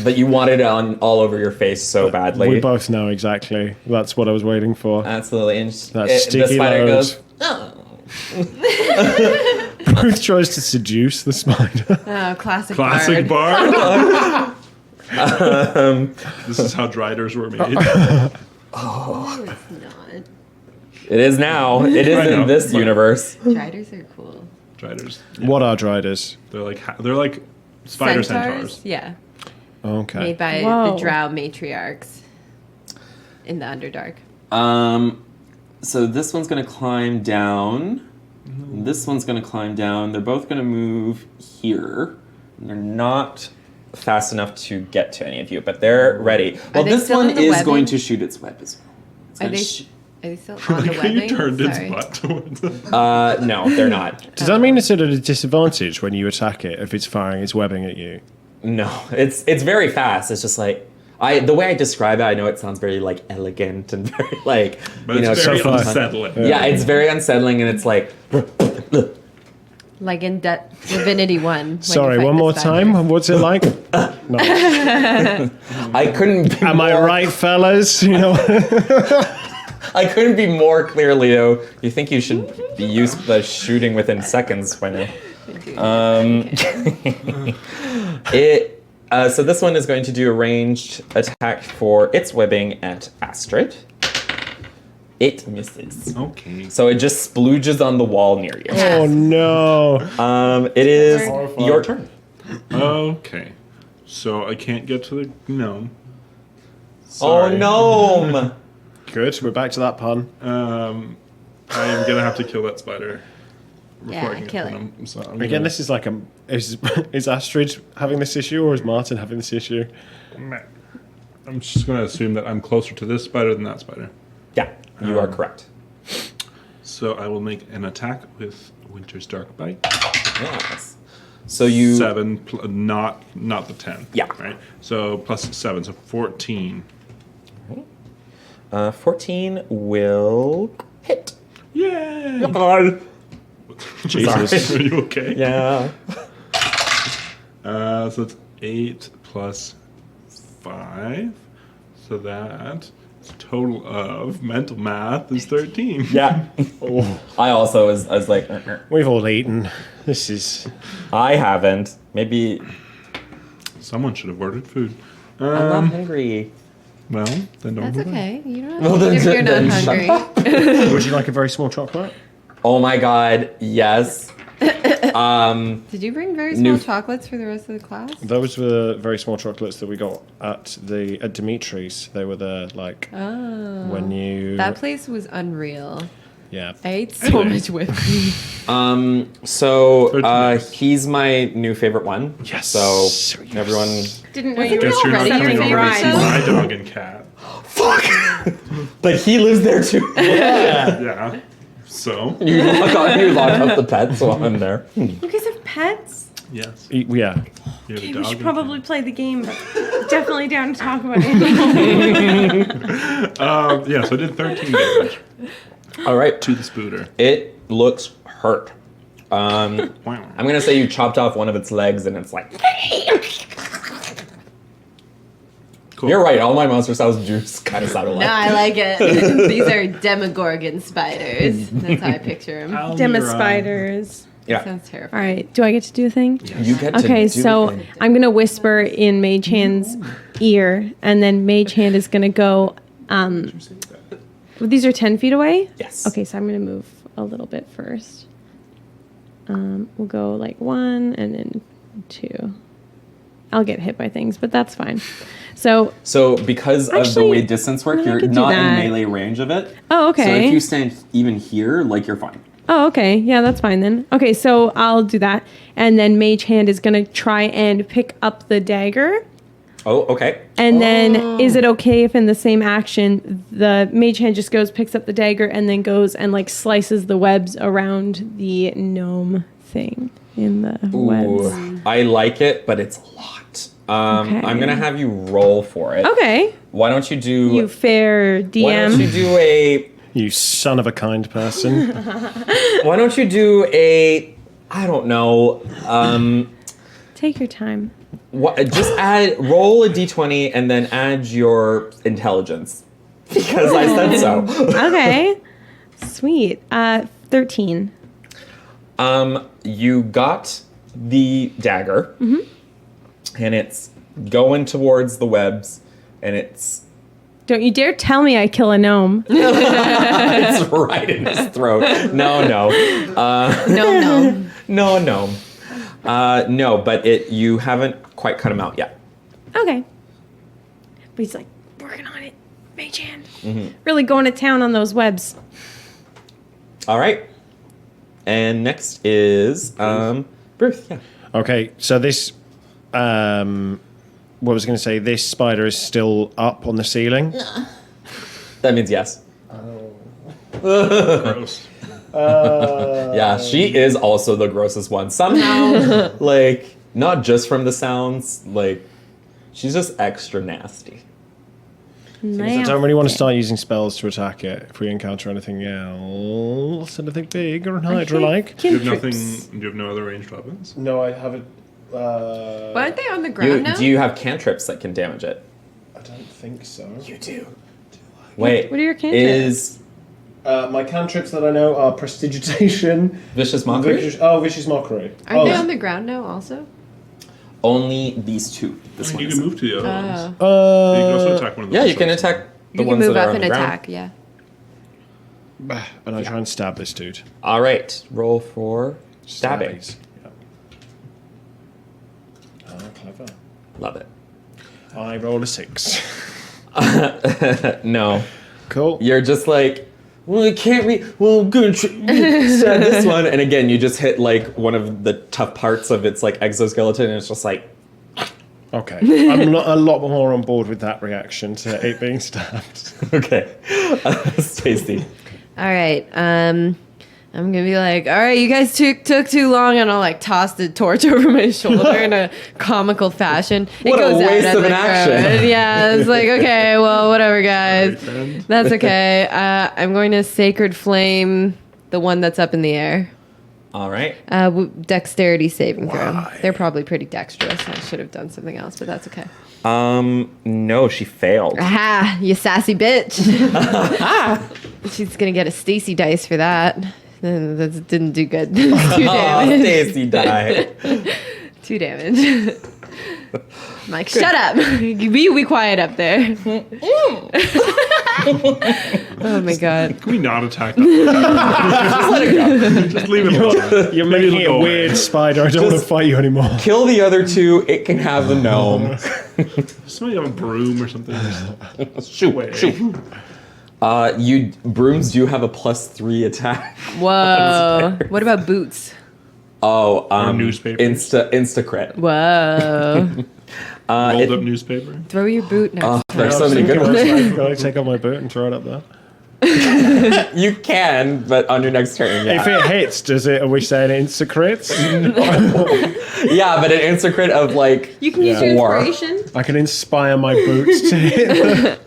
But you wanted it on all over your face so badly. we both know exactly. That's what I was waiting for. Absolutely. And That the sticky spider load. goes, oh. Ruth tries to seduce the spider. Oh, classic Classic bard. bar. This is how driders were made. No, it's not. It is now. It is I know, in this but- universe. Driders are cool. Driders. What are driders? They're like spider centaurs. Yeah. Okay. Made by Whoa. the drow matriarchs in the Underdark. So this one's going to climb down. This one's going to climb down. They're both going to move here. They're not fast enough to get to any of you, but they're ready. Well, they this still one in the is webbing? going to shoot its web as well. It's Are gonna they, are they still on the You webbing? turned its Sorry. butt towards it. no, they're not. Does that mean it's at a disadvantage when you attack it if it's firing its webbing at you? No, it's very fast. It's just like the way I describe it. I know it sounds very like elegant and very like But you know. it's very so far. unsettling. yeah, it's very unsettling, and it's like Like in Divinity 1. when you Sorry, fight one the more spiders. time. What's it like? No. I couldn't. Be Am I more- right, fellas? You know. I couldn't be more clear, Leo. You think you should be used to shooting within seconds by now. So this one is going to do a ranged attack for its webbing at Astrid. It misses. Okay. So it just splooges on the wall near you. Oh no. It is Horrifying. your turn. Okay. So I can't get to the gnome. Sorry. Oh, gnome! Good. We're back to that pun. I am gonna have to kill that spider. Before Yeah, I can get kill to it. him. So I'm Again, gonna- this is like is Astrid having this issue or is Martin having this issue? I'm just gonna assume that I'm closer to this spider than that spider. Yeah, you are correct. So I will make an attack with Winter's Dark Bite. Yes. So you 7, not the 10. Yeah. Right. So plus 7, so 14. 14 will hit. Yay! God. Jesus. Are you okay? Yeah. So it's 8 plus 5. So that is a total of mental math is 13. Yeah. I also was like, We've all eaten. This is. I haven't. Maybe Someone should have ordered food. I'm not hungry. Well, then don't That's go back. okay. You don't Well, have to then- eat if you're not then shut hungry. Would you like a very small chocolate? Oh my god, yes. Did you bring very New- small chocolates for the rest of the class? Those were very small chocolates that we got at Dimitri's. They were the like Oh. when you. That place was unreal. Yeah. I ate so Anyway. much whipped cream. So 13 minutes. he's my new favorite one. Yes. So Yes. everyone Didn't know Was you it were Guess you're not already accepting coming your over to rides. favorite? see my dog and cat. But he lives there too. Yeah. So, you lock up the pets while I'm there. You guys have pets? yes. Yeah. You have a Okay, dog we should and probably play the game, but definitely down to talk about animals. cat. Yeah, so I did 13 damage. All right. To the spooter. It looks hurt. I'm gonna say you chopped off one of its legs, and it's like. Cool. You're right. All my monster sounds do kind of sound No, alike. I like it. These are Demogorgon spiders. That's how I picture them. Demo spiders. Yeah. Sounds All terrifying. right. Do I get to do a thing? You get to Okay, do so the thing. I'm gonna whisper in Mage Hand's ear, and then Mage Hand is gonna go. Well, these are 10 feet away. Yes. Okay, so I'm gonna move a little bit first. We'll go like 1 and then 2. I'll get hit by things, but that's fine. So because of the Actually, way distance work, I you're could do not in that. melee range of it. oh, okay. So if you stand even here, like you're fine. Oh, okay. Yeah, that's fine then. Okay, so I'll do that. And then Mage Hand is going to try and pick up the dagger. Oh, okay. And then is it okay if in the same action the Mage Hand just goes, picks up the dagger, and then goes and like slices the webs around the gnome thing in the webs? Ooh, I like it, but it's a lot. Okay. I'm gonna have you roll for it. Okay. Why don't you do? You fair Why don't you DM. do a? You son of a kind person. Why don't you do a? I don't know. Take your time. Just roll a d20 and then add your intelligence because I said so. Okay. Sweet. 13. You got the dagger, Mm-hmm. and it's going towards the webs, and it's Don't you dare tell me I kill a gnome. it's right in his throat. No. No, but you haven't quite cut him out yet. Okay. But he's like, working on it. Mage Hand. Really going to town on those webs. All right. And next is Bruce. Yeah. Okay, so this, what I was going to say, this spider is still up on the ceiling. That means yes. Gross. Yeah, she is also the grossest one. Somehow, like, not just from the sounds, like, she's just extra nasty. I don't really want to start using spells to attack it if we encounter anything else. Anything big or Hydra-like. Do you have nothing? Do you have no other ranged weapons? No, I haven't. Why aren't they on the ground now? Do you have cantrips that can damage it? I don't think so. You do. Wait. What are your cantrips? Is My cantrips that I know are Prestidigitation. Vicious Mockery? Vicious Mockery. Aren't they on the ground now also? Only these two. This one You is. can move to the other ones. You can Oh. also attack one of the Yeah, ones you can that's- attack the You can ones move that are up on and the ground. attack, yeah. And I try and stab this dude. All right, roll for stabbing. Stabbies. Yep. Oh, clever. Love it. I roll a 6. No, Cool. you're just like, well, it can't be. Well, I'm gonna stab this one, and again, you just hit like one of the tough parts of its like exoskeleton, and it's just like, Okay. I'm a lot more on board with that reaction to it being stabbed. okay, Stacy. All right. I'm gonna be like, all right, you guys took too long, and I'll like toss the torch over my shoulder in a comical fashion. It What a goes out waste at of the an action. crowd. Yeah, it's like, okay, well, whatever, guys. Friend. That's okay. I'm going to sacred flame the one that's up in the air. All right. Dexterity saving throw. They're probably pretty dexterous. I should have done something else, but that's okay. No, she failed. Aha, you sassy bitch. She's gonna get a Stacy dice for that. That didn't do good. 2 Oh, damage. Stacy died. 2 damage. I'm like, shut up. Be quiet up there. Oh my god. Can we not attack that? Just let it go. Just leave it alone. You're Maybe making it it'll a go weird away. spider. I don't want to fight you anymore. Kill the other two. It can have the gnome. Somebody have a broom or something. Shoot. You brooms do have a +3 attack. Whoa. What about boots? Oh, newspapers. Insta crit. Whoa. Rolled up newspaper. Throw your boot next. There's so many good ones. Can I take off my boot and throw it up there? You can, but on your next turn, If yeah. it hits, are we saying insta crits? Yeah, but an insta crit of like You can use your Four. inspiration. I can inspire my boots to hit.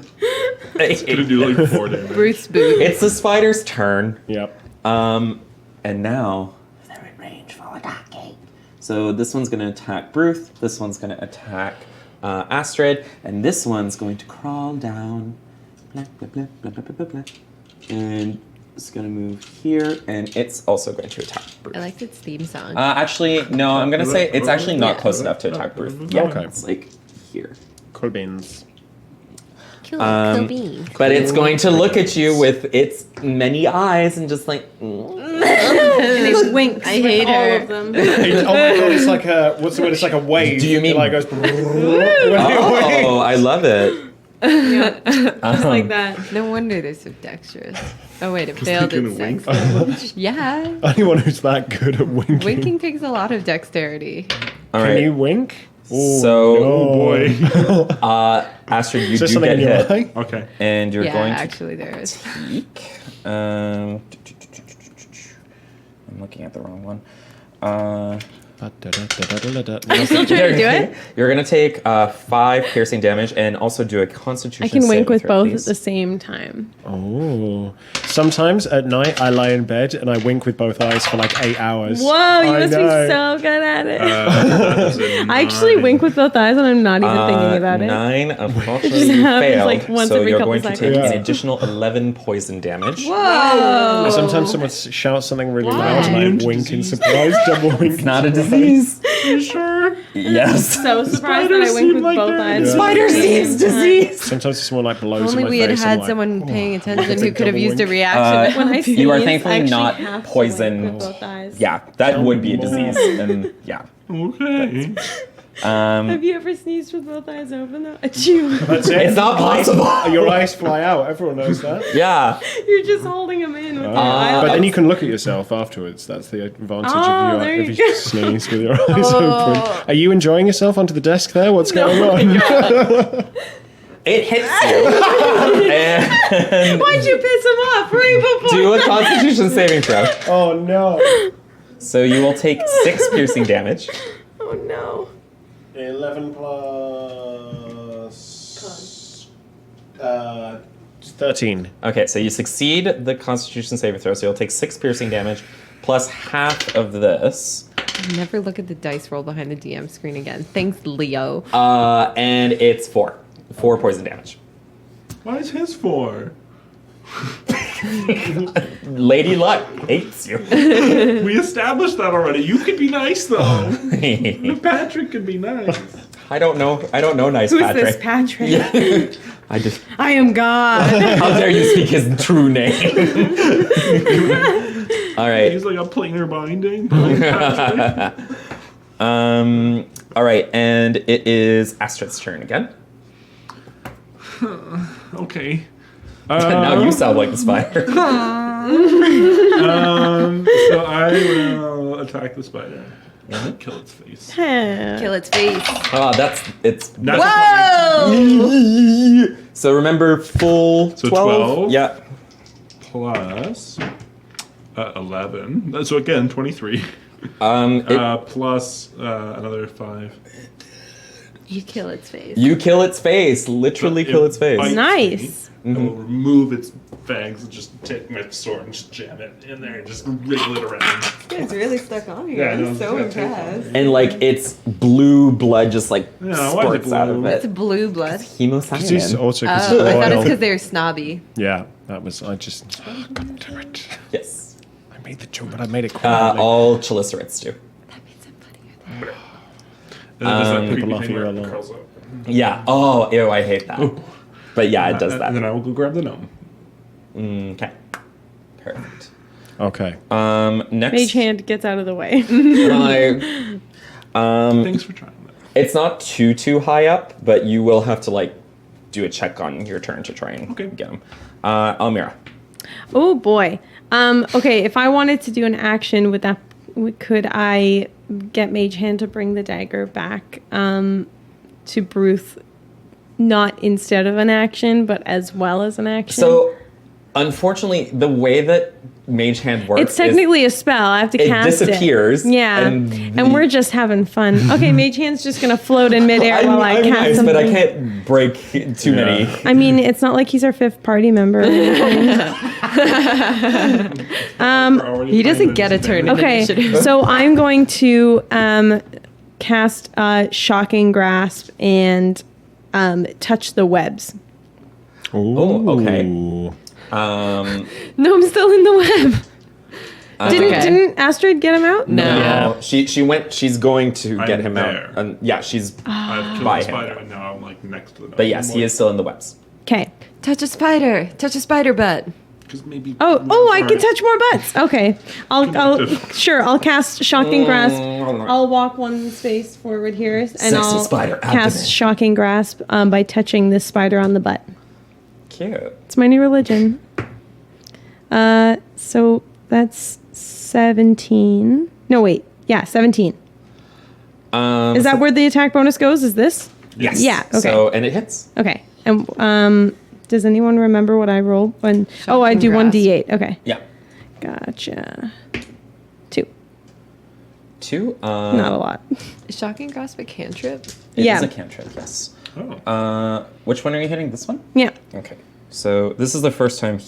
It's gonna do like 4 damage. Bruce boot. It's the spider's turn. Yep. And now they're in range for attacking. So this one's gonna attack Bruce. This one's gonna attack Astrid, and this one's going to crawl down. Blah, blah, blah, blah, blah, blah, blah. And it's gonna move here, and it's also going to attack Bruce. I liked its theme song. Actually, no, I'm gonna say it's actually not close enough to attack Bruce. Yeah, Okay. it's like here. Cool beans. Cool, But it's going to look at you with its many eyes and just like. And it winks. I hate with her. all of them. Oh my god, it's like a, what's the word? It's like a wave. Do you mean- It like goes. Oh, I love it. Just like that. No wonder they're so dexterous. Oh wait, it failed thinking its of wink. sex. Yeah. Anyone who's that good at winking. Winking takes a lot of dexterity. All Can right. you wink? So- no. Oh boy. Astrid, you Is there do something get in your hit, eye? Okay. and you're Yeah, going to actually there is. peek. I'm looking at the wrong one. I'm still trying to do it. You're gonna take 5 piercing damage and also do a Constitution. I can wink saving with throw, both please. at the same time. Oh. Sometimes at night I lie in bed and I wink with both eyes for like 8 hours. Whoa, you I must be know. so good at it. That is a I actually 9. wink with both eyes and I'm not even thinking about it. 9. Unfortunately, just you happens, failed. like, once so every you're couple going to take seconds. an additional 11 poison damage. Whoa! Sometimes someone shouts something really Why? loud and I wink in surprise, double wink. It's not a disease. Sure. Yes. So surprised that I wink with both eyes. Yeah. Spider seems disease. Sometimes if someone like blows Only in my we had face, I'm had like, someone paying attention It's who a could have double used a wink. reaction. When I You are sneeze, thankfully I actually not have to wink poisoned. with both eyes. Yeah, that would be a disease. And yeah. Okay. Have you ever sneezed with both eyes open though? Achoo. That's it. It's not possible. Your eyes fly out. Everyone knows that. Yeah. You're just holding them in with your eyes. But then you can look at yourself afterwards. That's the advantage Oh, of there your you if go. you sneeze with your eyes open. Are you enjoying yourself onto the desk there? What's going on? It hits you. And Why'd you piss him off right before? do a Constitution saving throw. Oh no. So you will take 6 piercing damage. Oh no. 11 plus 13. Okay, so you succeed the Constitution saving throw, so you'll take 6 piercing damage plus half of this. Never look at the dice roll behind the DM screen again. Thanks, Leo. And it's 4 poison damage. Why is his 4? Lady Luck hates you. We established that already. You could be nice though. Patrick could be nice. I don't know nice Who's Patrick. this Patrick? I just I am God. how dare you speak his true name. All right. He's like a planar binding. Patrick. All right, and it is Astrid's turn again. Okay. Now you sound like the spider. So I will attack the spider. Kill its face. Kill its face. Oh, it's. That's Whoa! So remember full So 12? 12? Yeah. plus 11. So again, 23. Plus another 5. You kill its face. You kill its face. Literally kill its face. bites Nice. me. I will remove its fangs and just take my sword and just jam it in there and just wriggle it around. It's really stuck on you. Yeah, I know, I'm so it's got tape on impressed. it. And like its blue blood just like Yeah, why is it spurts out of blue? It's it. blue blood. This Hemocyanin. also Oh, I because thought it's because they're snobby. Yeah, that was. I just. Oh, God damn it. Yes. I made the joke, but I made it quietly. All chelicerates do. That means I'm funnier. And then there's that People creepy laugh thing at you where a it lot. curls up. Yeah. Oh, ew, I hate that. But yeah, it does And then that. I will go grab the gnome. Okay. Perfect. Okay. Next. Mage hand gets out of the way. Thanks for trying that. It's not too high up, but you will have to like do a check on your turn to try and get him. Almira. Oh boy. Okay, if I wanted to do an action with that, could I get Mage Hand to bring the dagger back to Bruce, not instead of an action, but as well as an action? So, unfortunately, the way that Mage Hand works. It's technically a spell. I have to it cast disappears. it. Yeah. And we're just having fun. Okay, Mage Hand's just going to float in midair I'm, while I I'm cast nice, something. but I can't break too many. I mean, it's not like he's our 5th party member. He doesn't get a turn. in Okay, initiative. so I'm going to cast Shocking Grasp and touch the webs. Oh, okay. Ooh. No, I'm still in the web. Didn't Astrid get him out? No. Yeah. She went. She's going to get I'm him there. out. And yeah, she's. I've killed By the him. spider and now I'm like next to the. But yes, he is still in the webs. Okay. Touch a spider. Touch a spider butt. Because maybe. Oh, I can touch more butts. Okay. I'll cast Shocking Grasp. I'll walk one space forward here and Sexy I'll spider abdomen. cast Shocking Grasp by touching this spider on the butt. Cute. It's my new religion. So that's 17. No, wait. Yeah, 17. Is that where the attack bonus goes? Is this? Yes. Yeah, okay. So and it hits. Okay. And does anyone remember what I rolled when? I do Grasp. 1d8. Okay. Yeah. Gotcha. 2. 2. Not a lot. Is Shocking Grasp a cantrip? It Yeah. is a cantrip. Yes. Oh. Which one are you hitting? This one. Yeah. Okay. So this is the first time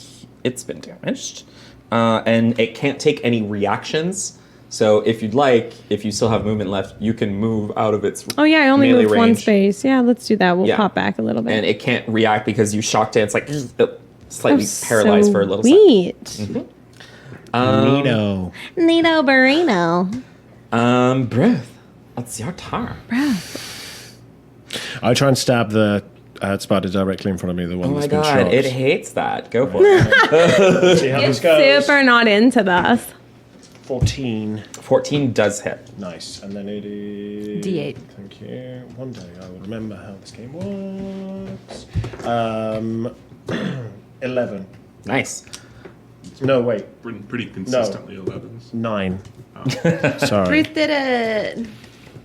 it's been damaged, and it can't take any reactions. So if you'd like, if you still have movement left, you can move out of its. Oh yeah, I only melee moved one range. space. Yeah, let's do that. We'll Yeah. pop back a little bit. And it can't react because you shocked it. It's like slightly Oh, paralyzed so for a little second. sweet. Neato. Nito burrito. Bruce, it's your turn. I try and stab the spider directly in front of me, the one Oh my that's been god, shot. it hates that. Go for it. See how It's this goes. super not into this. 14. 14 does hit. Nice. And then it is... D8. Thank you. One day I will remember how this game works. 11. Nice. No, wait. Pretty consistently 11s. 9. Sorry. Ruth did it.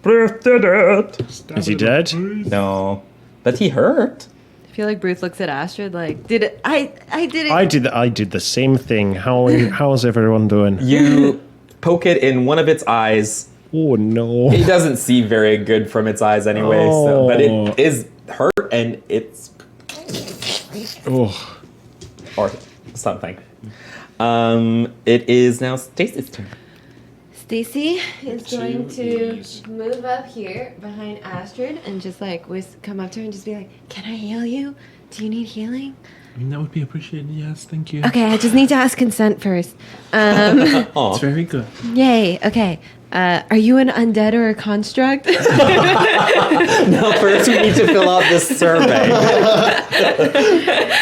Bruce did it. Is he dead? No, but he hurt. I feel like Bruce looks at Astrid like, did it? I did it. I did the same thing. How's everyone doing? You poke it in one of its eyes. Oh no. It doesn't see very good from its eyes anyway, but it is hurt and it's Oh. or something. It is now Stacy's turn. Stacy is going to Jeez. move up here behind Astrid and just like come up to her and just be like, "Can I heal you? Do you need healing?" I mean, that would be appreciated. Yes, thank you. Okay, I just need to ask consent first. It's very good. Yay. Okay. Are you an undead or a construct? Now first we need to fill out this survey.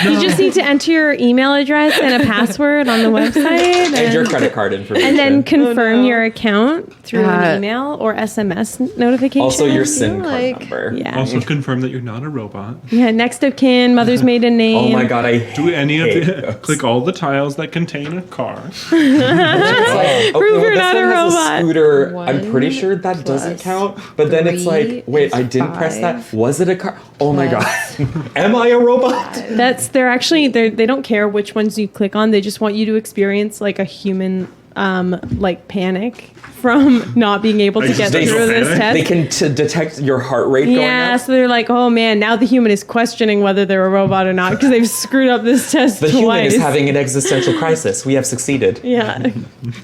You just need to enter your email address and a password on the website. And your credit card information. And then confirm your account through Uh, an email or SMS notification. also your feel SIM card like- number. Yeah. Also confirm that you're not a robot. Yeah, next of kin, mother's maiden name. Oh my god, I Do any of hate the those. click all the tiles that contain a car. It's like, Prove you're this not one a has robot. scooter. I'm pretty 1 sure that doesn't plus count. But then it's 3 like, wait, I is didn't press that. 5 Was it a car? Oh my god. plus Am I a robot? They don't care which ones you click on. They just want you to experience like a human like panic from not being able to get Existential through this panic? test. They can detect your heart rate going Yeah, up. so they're like, oh man, now the human is questioning whether they're a robot or not because they've screwed up this test The twice. human is having an existential crisis. We have succeeded. Yeah,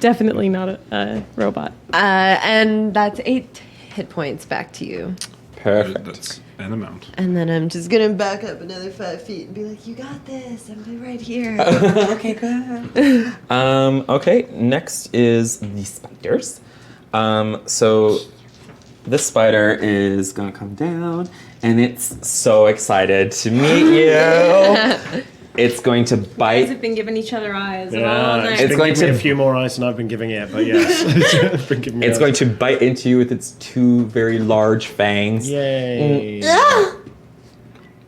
definitely not a robot. and that's 8 hit points back to you. Perfect. That's an amount. And then I'm just gonna back up another 5 feet and be like, "You got this. I'm right here." Okay, good. Okay, next is the spiders. So this spider is gonna come down, and it's so excited to meet you. It's going to bite. been giving each other eyes Yeah, It's been going giving me to- a few more eyes than I've been giving it, but yes. It's been giving me It's eyes. going to bite into you with its 2 very large fangs. Yay.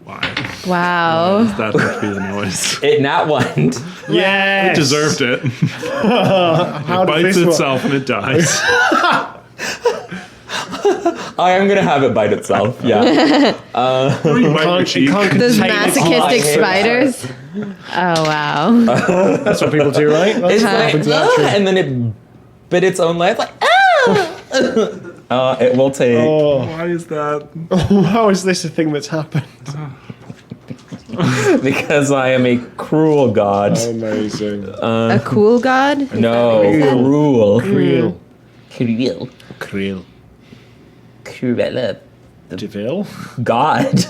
Why? Wow. That must be the noise. It nat one. Yes. It deserved it. How It did bites this work? itself and it dies. I am gonna have it bite itself. Yeah. When you wipe your cheek. Those contain its- masochistic Oh, spiders. Oh wow. That's what people do, right? That's It's what like, happens naturally. and then it bit its own leg. Like, it will take. Oh, Why is that? how is this a thing that's happened? Because I am a cruel god. Amazing. A cool god? Is No, that what you said? cruel. Creel. Cruel. Creel. Cruel. Deville? God.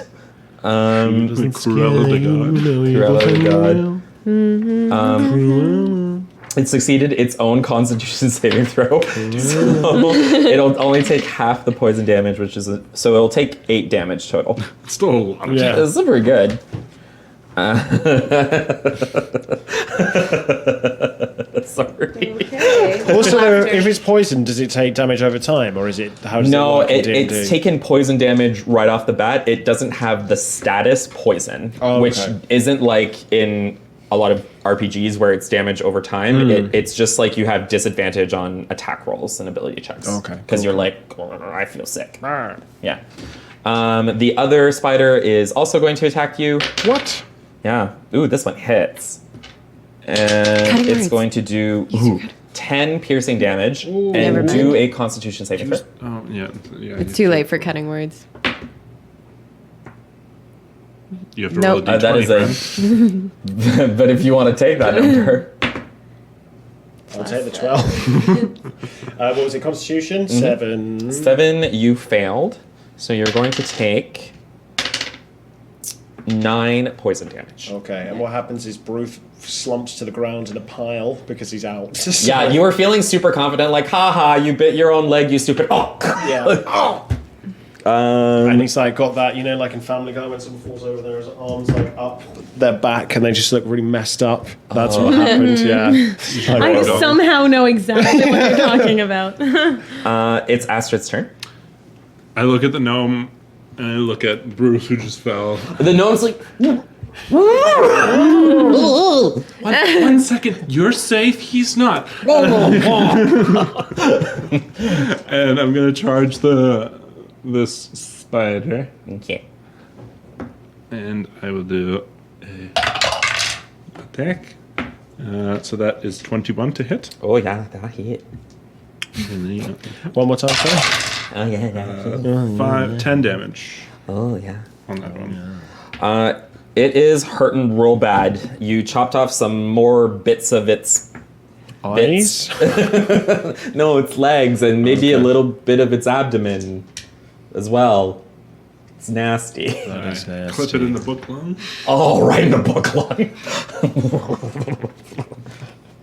Cruella de God. Cruella the god. It succeeded its own Constitution saving throw, so it'll only take half the poison damage, which is so it'll take 8 damage total. It's still a lot of Yeah. This is pretty good. Sorry. Also, if it's poisoned, does it take damage over time, or is it how does No, it work in D&D? it's taken poison damage right off the bat. It doesn't have the status poison, Oh, which okay. isn't like in a lot of RPGs where it's damage over time. It's just like you have disadvantage on attack rolls and ability checks. Okay, Because you're like, "Oh, I feel sick. Yeah. The other spider is also going to attack you. What? Yeah. Ooh, this one hits. And Cutting it's words. going to do 10 piercing damage Never and mind. do a Constitution saving throw. Oh, yeah. It's too late for cutting words. You have to Nope. roll a d20, That is friend. but if you want to take that number, I'll take the 12. What was it? Constitution? 7. 7, you failed. So you're going to take 9 poison damage. Okay, and what happens is Bruce slumps to the ground in a pile because he's out. So- Yeah, you were feeling super confident, like, haha, you bit your own leg, you stupid. Oh! Yeah. And he's like got that, like in Family Guy when someone falls over there, his arms like up their back and they just look really messed up. That's what happened, yeah. I somehow know exactly what you're talking about. It's Astrid's turn. I look at the gnome and I look at Bruce who just fell. The gnome's like, 1 second, you're safe, he's not. And I'm gonna charge this spider. okay. And I will do a attack. So that is 21 to hit. Oh, yeah, that hit. And then, One more time, sorry. Oh, yeah, that hit. 10 damage Oh, yeah. on that one. It is hurting real bad. You chopped off some more bits of its Eyes? no, its legs and maybe a little bit of its abdomen as well. It's nasty. That's nasty. Put it in the book lung. Oh, right in the book line.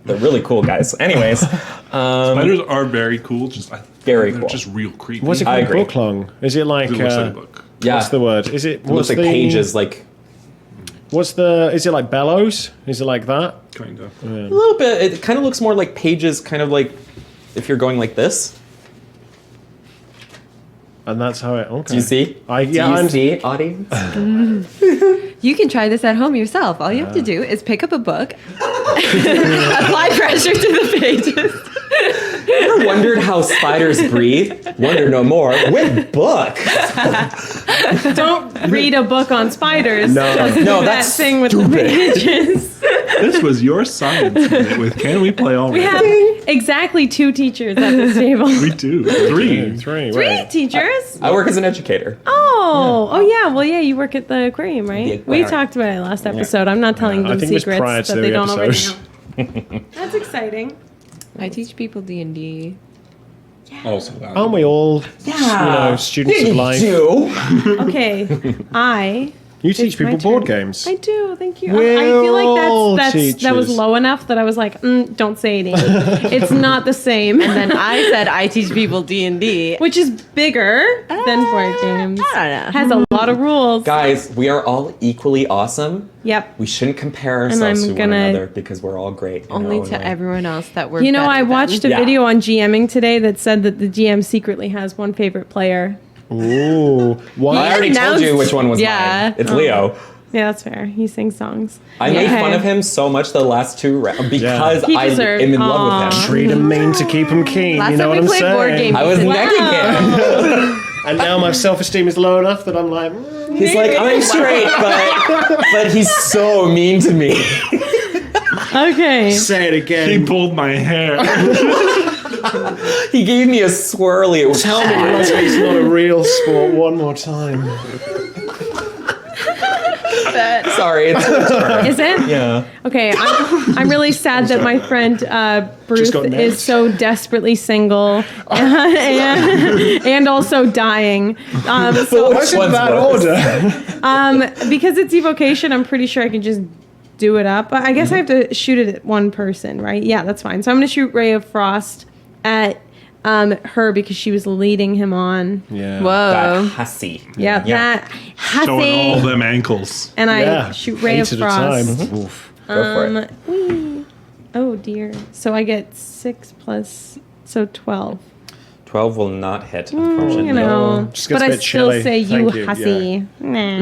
They're really cool guys. Anyways, Spiders are very cool. Very they're cool. just real creepy. What's it I called? agree. Book long? Is it like It looks like a book. yeah, what's the word? Is it it looks like pages, like is it like bellows? Is it like that? Kind of. a little bit. It kind of looks more like pages, kind of like if you're going like this. And that's how it okay. Do you see? I Do you see, audience? You can try this at home yourself. All you have to do is pick up a book, apply pressure to the pages. Ever wondered how spiders breathe? Wonder no more with book. Don't read a book on spiders. No. Just No, do that's that thing with the pages. This was your science minute with Can We Play Already? We have exactly 2 teachers at this table. We do. 3. 3. 3 Wait. teachers? I work as an educator. Oh yeah. Well, yeah, you work at the aquarium, right? The We aquarium. talked about it last episode. I'm not telling I them think it was prior secrets to that the they don't already episode. know. That's exciting. I teach people D&D. Also that. Aren't we all students of life? Okay, You teach my people turn. board games. I do. Thank you. We're I feel all like that was teachers. low enough that I was like, don't say it. Amy. It's not the same. And then I said I teach people D&D. Which is bigger than board games. I don't know. Has a lot of rules. Guys, we are all equally awesome. Yep. We shouldn't compare I'm ourselves to one gonna- another because we're all great. in our Only own to way. everyone else that we're You know, better I than. watched a Yeah. video on GMing today that said that the GM secretly has one favorite player. Ooh. I Why? already told you which one was Yeah. mine. It's Leo. Yeah, that's fair. He sings songs. I made Okay. fun of him so much the last 2 rounds because He I deserved- am in love with Aw. him. Treat him mean to keep him keen. Last you know time what we I'm played saying? board games. I was Wow. necking him. And now my self-esteem is low enough that I'm like, He's like, I'm straight, but he's so mean to me. Okay. say it He again. pulled my hair. He gave me a swirly. It was Tell me rugby's not a real sport one more time. Sorry, it's your turn. Is it? Yeah. Okay, I'm really sad that my friend Bruce got is next. so desperately single and also dying. So Which What's in one's that worse? order? because it's evocation, I'm pretty sure I can just do it up. But I guess I have to shoot it at one person, right? Yeah, that's fine. So I'm gonna shoot Ray of Frost at her because she was leading him on. Yeah. Whoa. That hussy. Yeah, that Showing all hussy. them ankles. And I Yeah. shoot Ray of 8 at a time. Frost. Oof. Go for it. Whee. Oh dear. So I get 6 plus, so 12. 12 will not hit, unfortunately. You know, Just gets but a I bit still chilly. say you Thank you, hussy. Nah.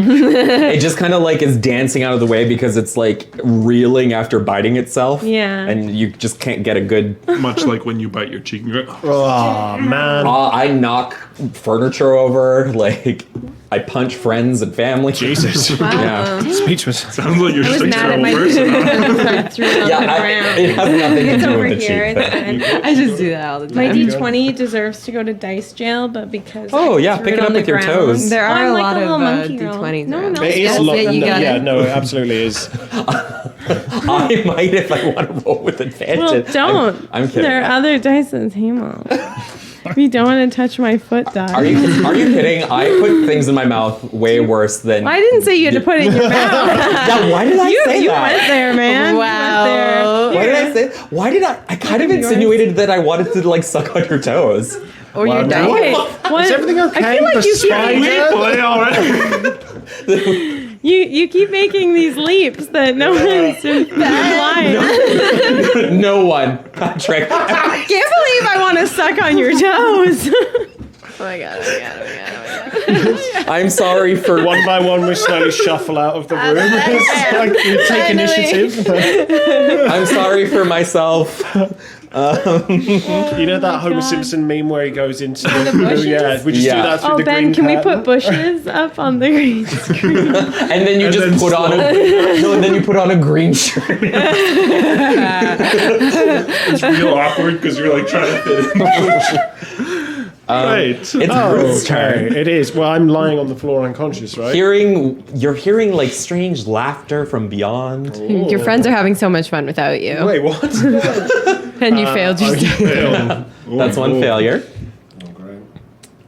It just kind of like is dancing out of the way because it's like reeling after biting itself. Yeah. And you just can't get a good. Much like when you bite your cheek and you're like, Oh, man. I knock furniture over. Like I punch friends and family. Jesus. Yeah. Speechless. sounds like you're I was mad at 6-year-old my person. I threw it on Yeah, the ground. it has nothing to It's do over with the here. cheek. It's fine. I just do that all the time. My D20 deserves to go to dice jail, but because Oh, I yeah, threw pick it on up the with your ground- toes. There Oh, are I'm a like lot a little of monkey girl. D20s No, around. no, It is Yes, a lot. yeah, you got yeah, it. no, it absolutely is. I might if I want to roll with Well, advantage. don't. I'm kidding. There are other dice on the table. If you don't want to touch my foot, die. Are you kidding? I put things in my mouth way worse than. I didn't say you had to put it in your mouth. Yeah, why did I say You that? went there, man. Wow. You Why went did I there. say? Why did I kind of insinuated that I wanted to like suck on your toes. Or your no. dice. Okay, what? Is everything okay? I feel like The you keep, spider? Play already. you keep making these leaps that no one's flying. No one, Patrick. I can't believe I want to suck on your toes. Oh my god, oh my god, oh my god, oh my god. I'm sorry for One by one, we slowly shuffle out of the room. It's like you take Finally. initiative. I'm sorry for myself. You know that Homer Simpson meme where he goes into the bushes? Yeah, we just Yeah. do that through Oh, the Ben, green can we curtain. put bushes up on the green screen? And then you And just then put on a no, and then you put on a green shirt. It's real awkward because you're like trying to fit in. Right. It's Ruth's turn. Okay, it is. Well, I'm lying on the floor unconscious, right? You're hearing like strange laughter from beyond. Your friends are having so much fun without you. Wait, what? And you failed your That's one failure.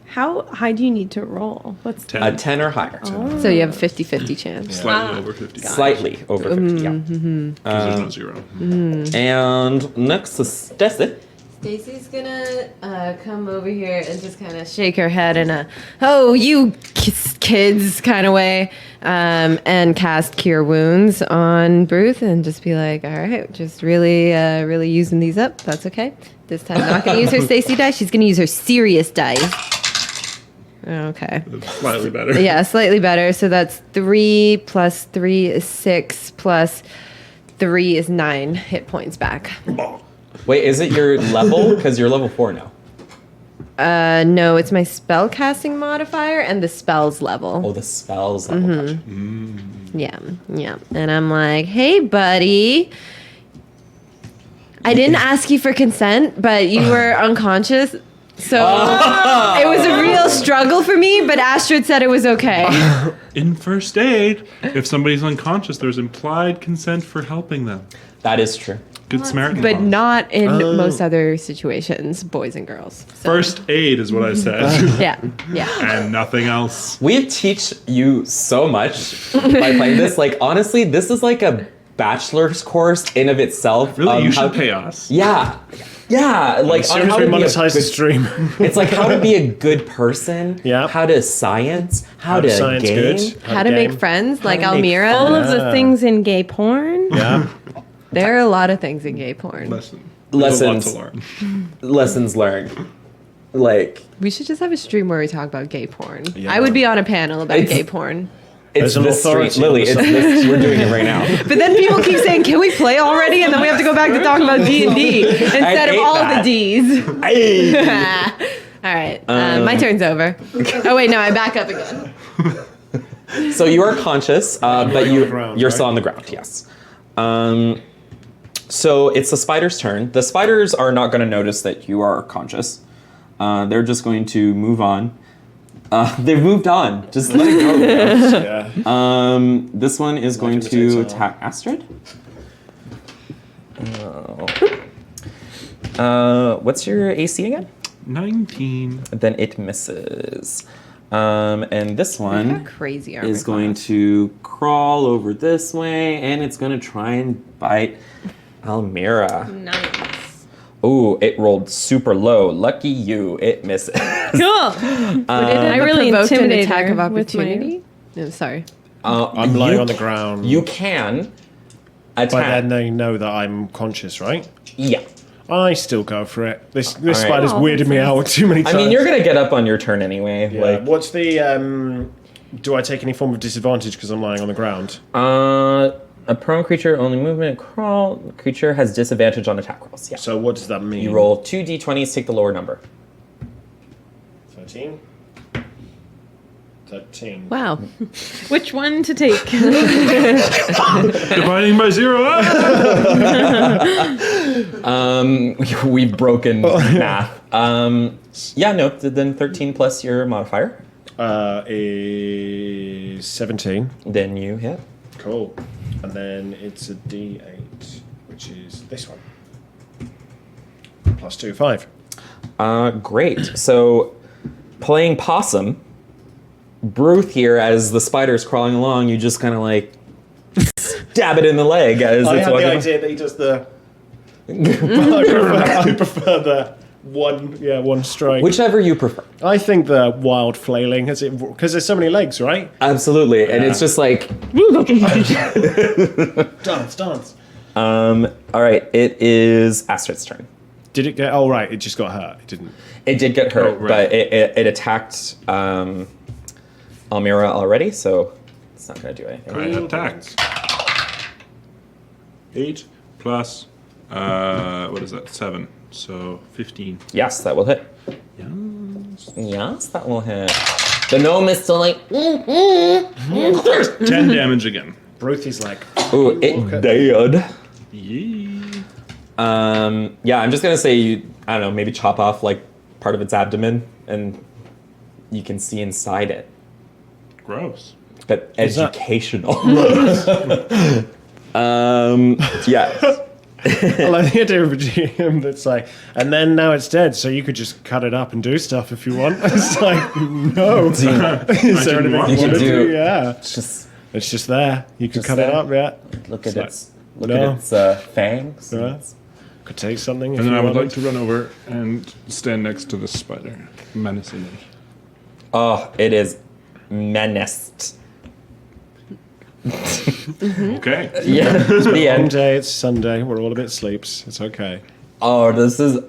How high do you need to roll? What's 10. A 10 or higher. So you have a 50-50 chance. Slightly over 50. Slightly over 50, yeah. Because there's no zero. And next is Stacy. Stacy's gonna come over here and just kind of shake her head in a "oh, you kids" kind of way, and cast Cure Wounds on Bruce and just be like, "all right, just really using these up. That's okay. This time, not gonna use her Stacy dice. She's gonna use her serious dice." Okay. Slightly better. Yeah, slightly better. So that's 3 plus 3 is 6 plus 3 is 9 hit points back. Wait, is it your level? Because you're level 4 now. No, it's my spell casting modifier and the spells level. Oh, the spells level. Gotcha. Yeah. And I'm like, hey, buddy. I didn't ask you for consent, but you were unconscious. So it was a real struggle for me, but Astrid said it was okay. In first aid, if somebody's unconscious, there's implied consent for helping them. That is true. Good Samaritan. But laws. not in most other situations, boys and girls. So, First aid is what I said, yeah. and nothing else. We teach you so much by playing this. Like, honestly, this is like a bachelor's course in of itself. Really, you how- should pay us. Yeah. Like, As on soon as how we to be a monetize the good- stream. It's like how to be a good person. Yeah. How to science. How to science game. good. How to make friends, like to make Almira. all of the things in gay porn? Yeah. There are a lot of things in gay porn. There's a lot Lessons. to learn. Lessons learned. Like, We should just have a stream where we talk about gay porn. Yeah. I would be on a panel about It's- gay porn. it's There's an this stream. authority Lily, on it's the this. We're doing it right now. But then people keep saying, "Can we play already?" And then we have to go back to talking about D&D instead of hate all that. the Ds. Hey. All right. My turn's over. Oh, wait, no, I back up again. So you are conscious, but on the ground, you're right? still on the ground, yes. So it's the spider's turn. The spiders are not going to notice that you are conscious. They're just going to move on. They've moved on. Just let it go. Yeah. This one is going it to takes attack Astrid. What's your AC again? 19. Then it misses. And this one How crazy are is going to crawl over this way, and it's going to try and bite Almira. Nice. Ooh, it rolled super low. Lucky you, it misses. Cool. I really provoked an intimidated attack of her with my- opportunity? No, sorry. I'm lying on the ground. You can attack. But then they know that I'm conscious, right? Yeah. I still go for it. This right. spider's Oh, weirded me out too many I times. mean, you're going to get up on your turn anyway. Yeah. Like, What's the... do I take any form of disadvantage because I'm lying on the ground? a prone creature, only movement, crawl. Creature has disadvantage on attack rolls. Yeah. So what does that mean? You roll 2 d20s, take the lower number. 13. 13. Wow. Which one to take? Dividing by 0. We've broken math. Yeah, no, then 13 plus your modifier. Is 17. Then you hit. Cool. And then it's a D8, which is this one. Plus 2, 5. Great. So, playing possum, Bruth here, as the spider's crawling along, you just kind of like stab it in the leg as I it's had walking. the idea that he does the... I prefer the one strike. Whichever you prefer. I think the wild flailing, because there's so many legs, right? Absolutely. And it's just like, Dance. all right, it is Astrid's turn. Did it get... Oh, right, it just got hurt. It didn't... It did get hurt, Oh, right. but it attacked Almira already, so it's not going to do anything. I attacked. 8 plus, what is that? 7. So 15. Yes, that will hit. Yes. Yes, that will hit. The gnome is still like, 10 damage again. Ruthie's like... ooh, it died. Yeah. Yeah, I'm just gonna say I don't know, maybe chop off like part of its abdomen, and you can see inside it. Gross. But Is that- educational. Yeah. I like the idea of a GM that's like, and then now it's dead, so you could just cut it up and do stuff if you want. It's like, no. Is there anything you You want can to do- do? Yeah. It's just It's just there. You can Just cut it there? up, yeah. look It's at like, its no. fangs. Yeah. Could take something if And then you I would wanted. like to run over and stand next to the spider, menacingly. Oh, it is menaced. Okay. Yeah. The Long end. day, it's Sunday, we're all a bit sleeps. It's okay. Oh, this is.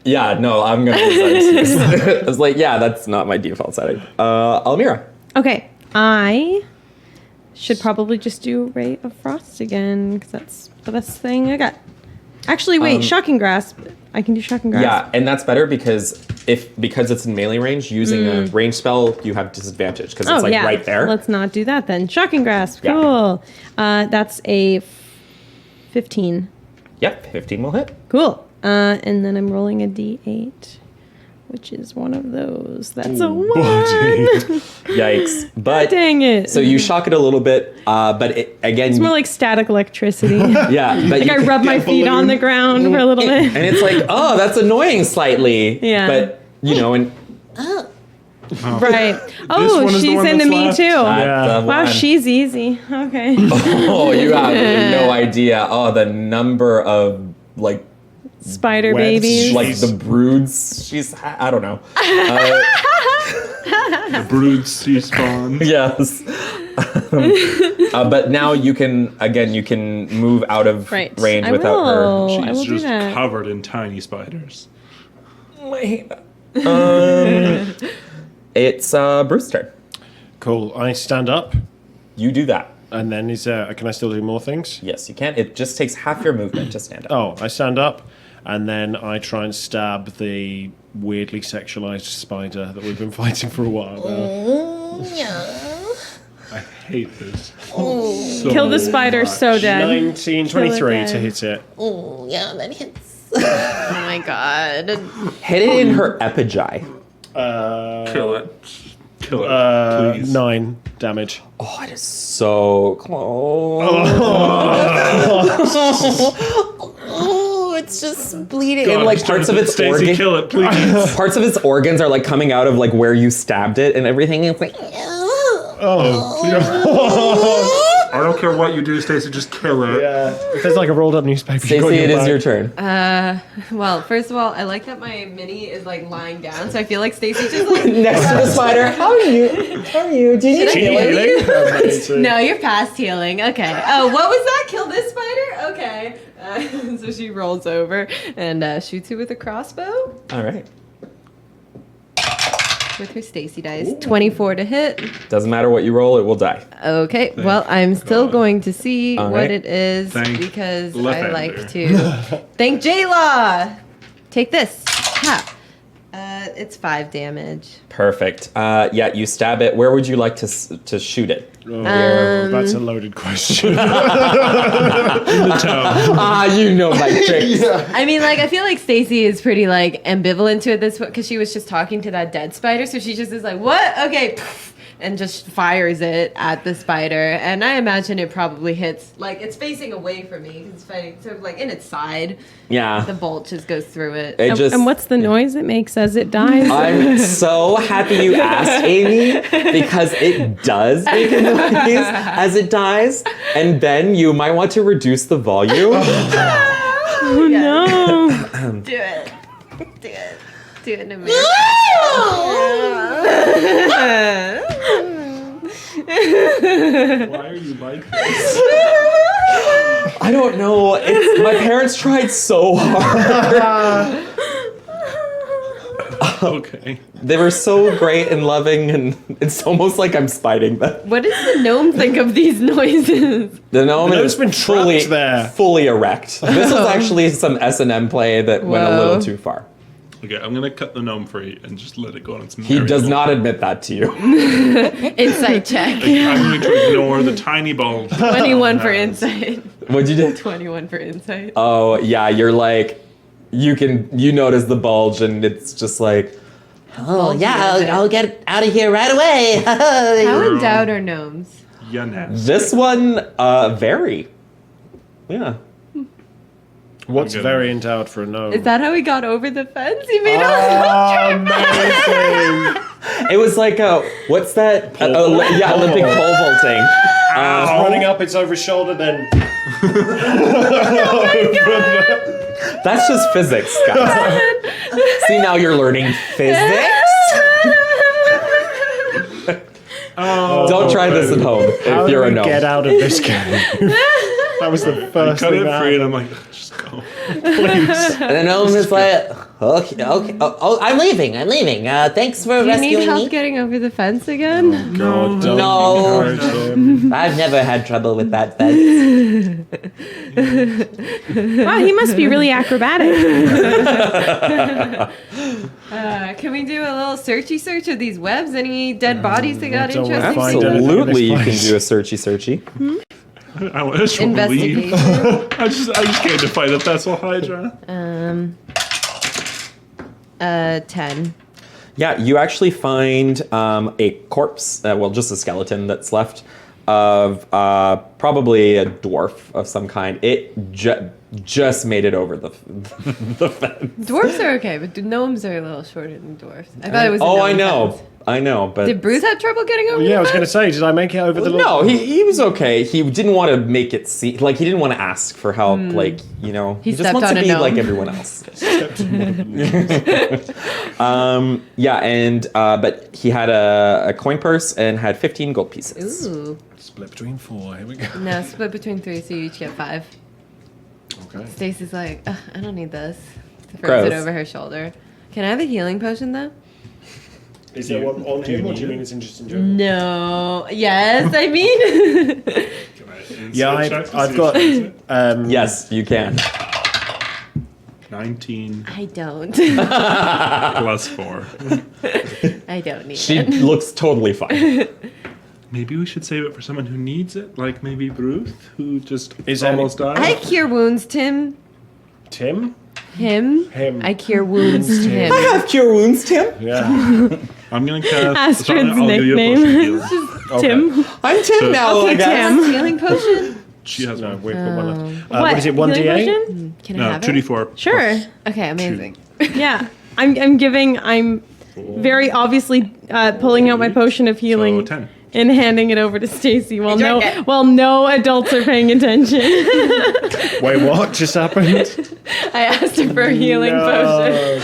Yeah, no, I'm gonna use that. It's like, yeah, that's not my default setting. Almira. Okay, I should probably just do Ray of Frost again because that's the best thing I got. Actually, wait, Shocking Grasp. I can do Shocking Grasp. Yeah, and that's better because it's in melee range. Using a range spell, you have disadvantage because it's like right there. Let's not do that then. Shocking Grasp. Yeah. Cool. That's a 15. Yep, 15 will hit. Cool. And then I'm rolling a d8, which is one of those. That's a 1. Yikes! But Dang it. so you shock it a little bit, but it, again, It's more like static electricity. yeah. But Like you I can- rub my feet on the ground for a little bit. and it's like, oh, that's annoying slightly. Yeah. But you know, and Right. Oh, one is the she's one into that's me left. too. Yeah. Wow, one. she's easy. Okay. Oh, you have no idea. Oh, the number of like Spider Webs. babies. like the broods. I don't know. The brood sea spawn. Yes. But now you can move out of Right. range I without her. will. I She's will do just that. covered in tiny spiders. It's Bruce's turn. Cool. I stand up, You do that. and then can I still do more things? Yes, you can. It just takes half your movement to stand up. Oh, I stand up, and then I try and stab the weirdly sexualized spider that we've been fighting for a while now. I hate this. Kill the spider so dead. 1923 to hit it. Oh my god. Hit it in her epigei. Kill it. Kill it, please. 9 damage. Oh, it is so close. Oh, it's just bleeding. God, And like I'm starting parts of to- its Stacey, organs, kill it, please. parts of its organs are like coming out of like where you stabbed it and everything. It's like, I don't care what you do, Stacey, just kill it. Yeah. If there's like a rolled up newspaper, you got Stacey, your it is back. your turn. Well, first of all, I like that my mini is like lying down, so I feel like Stacey just like. Next to the spider. How are you? How are you? Do you need healing? Amazing. No, you're past healing. Okay. Oh, what was that? Kill this spider? Okay. So she rolls over and shoots it with a crossbow All right. with her Stacey dice. 24 to hit. Doesn't matter what you roll, it will die. Okay. Well, I'm still God. going to see All what right. it is Thank because I Lathander. like to. Thank J-Law! Take this. Ha. It's 5 damage. Perfect. Yeah, you stab it. Where would you like to shoot it? Oh, that's a loaded question. You know my tricks. I mean, like, I feel like Stacey is pretty, like, ambivalent to it this because she was just talking to that dead spider, so she just is like, what? Okay, and just fires it at the spider, and I imagine it probably hits, like, it's facing away from me, 'cause it's fighting, so, like, in its side, Yeah. the bolt just goes through it. It just. And what's the noise it makes as it dies? I'm so happy you asked, Amy, because it does make a noise as it dies. And Ben, you might want to reduce the volume. Oh no! Do it. Do it. Do it to me. Why are you like this? I don't know. My parents tried so hard. Okay. They were so great and loving, and it's almost like I'm spiting them. What does the gnome think of these noises? The gnome gnome's is been fully, trapped there. fully erect. This was actually some S&M play that went a little Whoa. too far. Okay, I'm gonna cut the gnome free and just let it go on its He merry does little- not admit that to you. Insight check. I'm going to ignore the tiny bulb. 21 for insight. What'd you do? 21 for insight. Oh, yeah, you're like, you notice the bulge, and it's just like, Oh, yeah, I'll get out of here right away. How endowed are gnomes? Yeah, nasty. this one, very. Yeah. What's I'm good. very endowed for a gnome? Is that how he got over the fence? He made Amazing. It was like what's that? Yeah, Olympic pole vaulting. Running up, it's over his shoulder, then. That's just physics, guys. See, now you're learning physics. Don't try this at home How if do you're a we gnome. get out of this game? That was the first Cut thing it that free, and happened. I'm like, just go. Please. And the gnome is like, okay. Oh, I'm leaving. Thanks for Do you need rescuing help me. getting over the fence again? God, don't No. encourage him. I've never had trouble with that fence. Wow, he must be really acrobatic. Can we do a little searchy search of these webs? Any dead bodies that got don't interesting? find anything in Absolutely, you this can place. do a searchy. I just want to leave. Investigation. I just came to fight a Thessalhydra. 10. Yeah, you actually find a corpse, just a skeleton that's left of probably a dwarf of some kind. It just made it over the fence. Dwarfs are okay, but gnomes are a little shorter than dwarfs. I thought it was a Oh, gnome I know. fence. I know, but Did Bruce have trouble getting over Yeah, I the was going to fence? say, did I make it over the no, little... he was okay. He didn't want to make it seem like he didn't want to ask for help. Like he He just stepped wants on to a be gnome. like everyone else. Yeah, and but he had a coin purse and had 15 gold pieces. Ooh. Split between 4, here we go. No, split between 3, so you each get 5. Okay. Stacy's like, ugh, I don't need this. Throws it Gross. over her shoulder. Can I have a healing potion, though? Is there one on him, or do you mean it's interesting general? No. Yes, I mean. Yeah, I've got... Yes, you can. 19 I don't. plus 4. I don't need She it. looks totally fine. Maybe we should save it for someone who needs it, like maybe Ruth, who just Is almost died. I cure wounds, Tim. Tim? Him? Him. I cure wounds, Tim. I have cure wounds, Tim. Yeah. I'm gonna cast. Astrid's I'll give you a nickname. potion of healing. Tim. I'm Tim So- now, Okay, I guess. Tim. Healing potion? She has No, one. we've got one left. What? What is it, Healing 1d8? potion? Can I No, have 2d4. it? Sure. Okay, amazing. Yeah. I'm very obviously pulling out my potion of healing. So 10. And handing it over to Stacy while drink it. no adults are paying attention. Wait, what just happened? I asked her for a healing No. potion.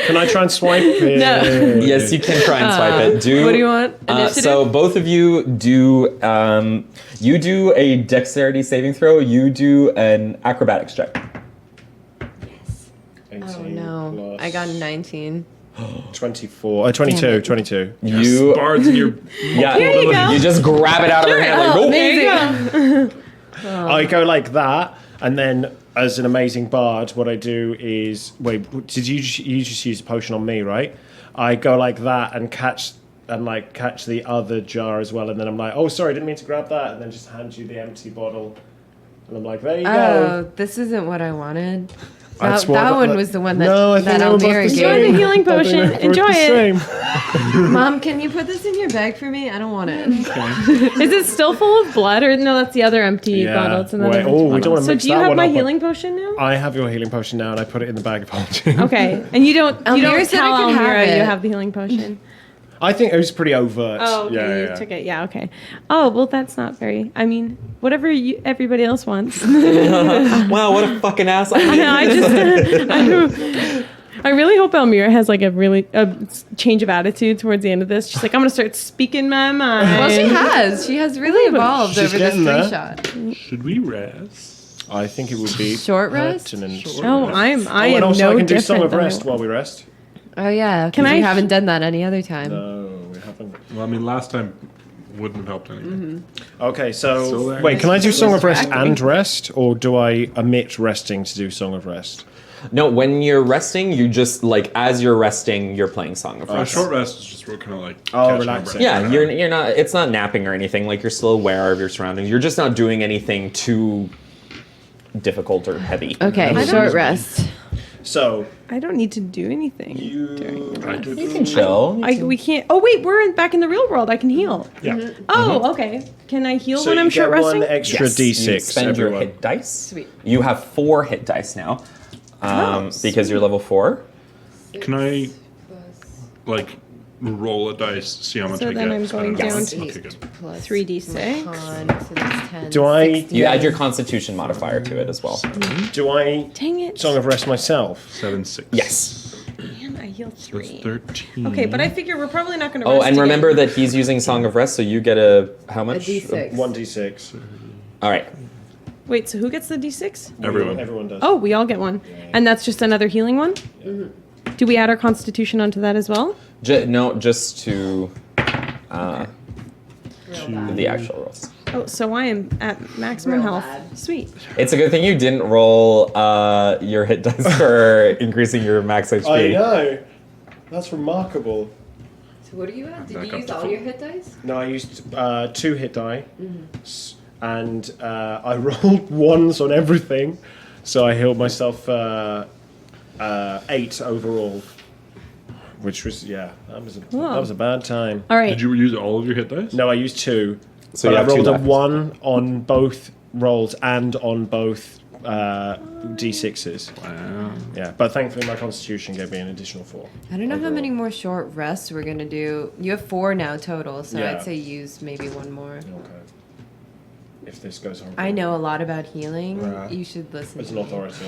Can I try and swipe it? No. Yes, you can try and swipe it. Do What do you want? Initiative? so both of you do. You do a dexterity saving throw. You do an acrobatics check. Oh no. I got 19. 24. 22. 22. You Bards in your. yeah. Here you go. You just grab it out of her hand like, Oh, "Whoa." amazing. I go like that, and then as an amazing bard, what I do is did you just use a potion on me, right? I go like that and catch the other jar as well, and then I'm like, oh sorry, didn't mean to grab that, and then just hand you the empty bottle, and I'm like, there you go. Oh, this isn't what I wanted. That's That, what- that one was the one that, No, I that think they were both Almira the Enjoy same. the healing I think potion. they're both Enjoy the it. same. Mom, can you put this in your bag for me? I don't want it. Is it still full of blood, or no? That's the other empty Yeah. bottle. It's another Wait, empty we bottle. don't wanna So mix do you that have one my up. healing potion now? I have your healing potion now, and I put it in the bag of holding. Okay, and you don't Almira said tell I could have Almira you it. have the healing potion. I think it was pretty overt. Oh, okay, yeah. you took it. Yeah, okay. Oh, well, that's not very. I mean, whatever everybody else wants. Wow, what a fucking ass! I really hope Almira has like a change of attitude towards the end of this. She's like, I'm gonna start speaking my mind. Well, she has. She has really evolved She's over this getting there. 3-shot. Should we rest? I think it would be Short rest? pertinent. Oh, I and am also no I can do different Song of than I Rest was. while we rest. Oh, yeah. Can Can I- You haven't done that any other time. No, we haven't. Well, I mean, last time wouldn't have helped anything. Okay, Still so there. wait, can I do Song of Rest Distracting. and rest, or do I omit resting to do Song of Rest? No, when you're resting, you just like as you're resting, you're playing Song of A Rest. short rest is just real kind of like. Oh, catching relaxing. our breath. Yeah, you're not. It's not napping or anything. Like you're still aware of your surroundings. You're just not doing anything too difficult or heavy. Okay, short rest. So I don't need to do anything. You can chill. We can't. Oh wait, we're back in the real world. I can heal. yeah, Oh, okay. Can I heal so when you I'm get short resting? one extra Yes, D6. you spend your everyone. hit dice. Sweet. You have 4 hit dice now, because you're level 4. Can I, like, roll a dice, see how much So I then get? I'm going Spend it. down Yes. to Okay, good. 3d6. Con, so that's 10. Do I- 16. You add your Constitution modifier to it as well. Do I Dang it. Song of Rest myself? 7, 6. Yes. Man, I healed So it's 3. 13. Okay, but I figure we're probably not going to Oh, rest and remember again. that he's using Song of Rest, so you get a how A much? D6. 1d6. All right. Wait, so who gets the d6? Everyone. Everyone does. Oh, we all get one. And that's just another healing one? Do we add our constitution onto that as well? No, just to the actual rolls. Oh, so I am at maximum health. Sweet. It's a good thing you didn't roll your hit dice for increasing your max HP. I know. That's remarkable. So what do you have? Did Back you up use to all full. your hit dice? No, I used 2 hit die, and I rolled 1s on everything, so I healed myself 8 overall, which was that was a bad time. All right. Did you use all of your hit dice? No, I used 2, So but you I have 2 rolled a left. 1 on both rolls and on both d6s. Wow. Yeah, but thankfully my constitution gave me an additional 4. I don't know how overall. many more short rests we're going to do. You have 4 now total, so Yeah. I'd say use maybe 1 more. Okay. If this goes on. I know a lot about healing. Right. You should listen As to an me. authority.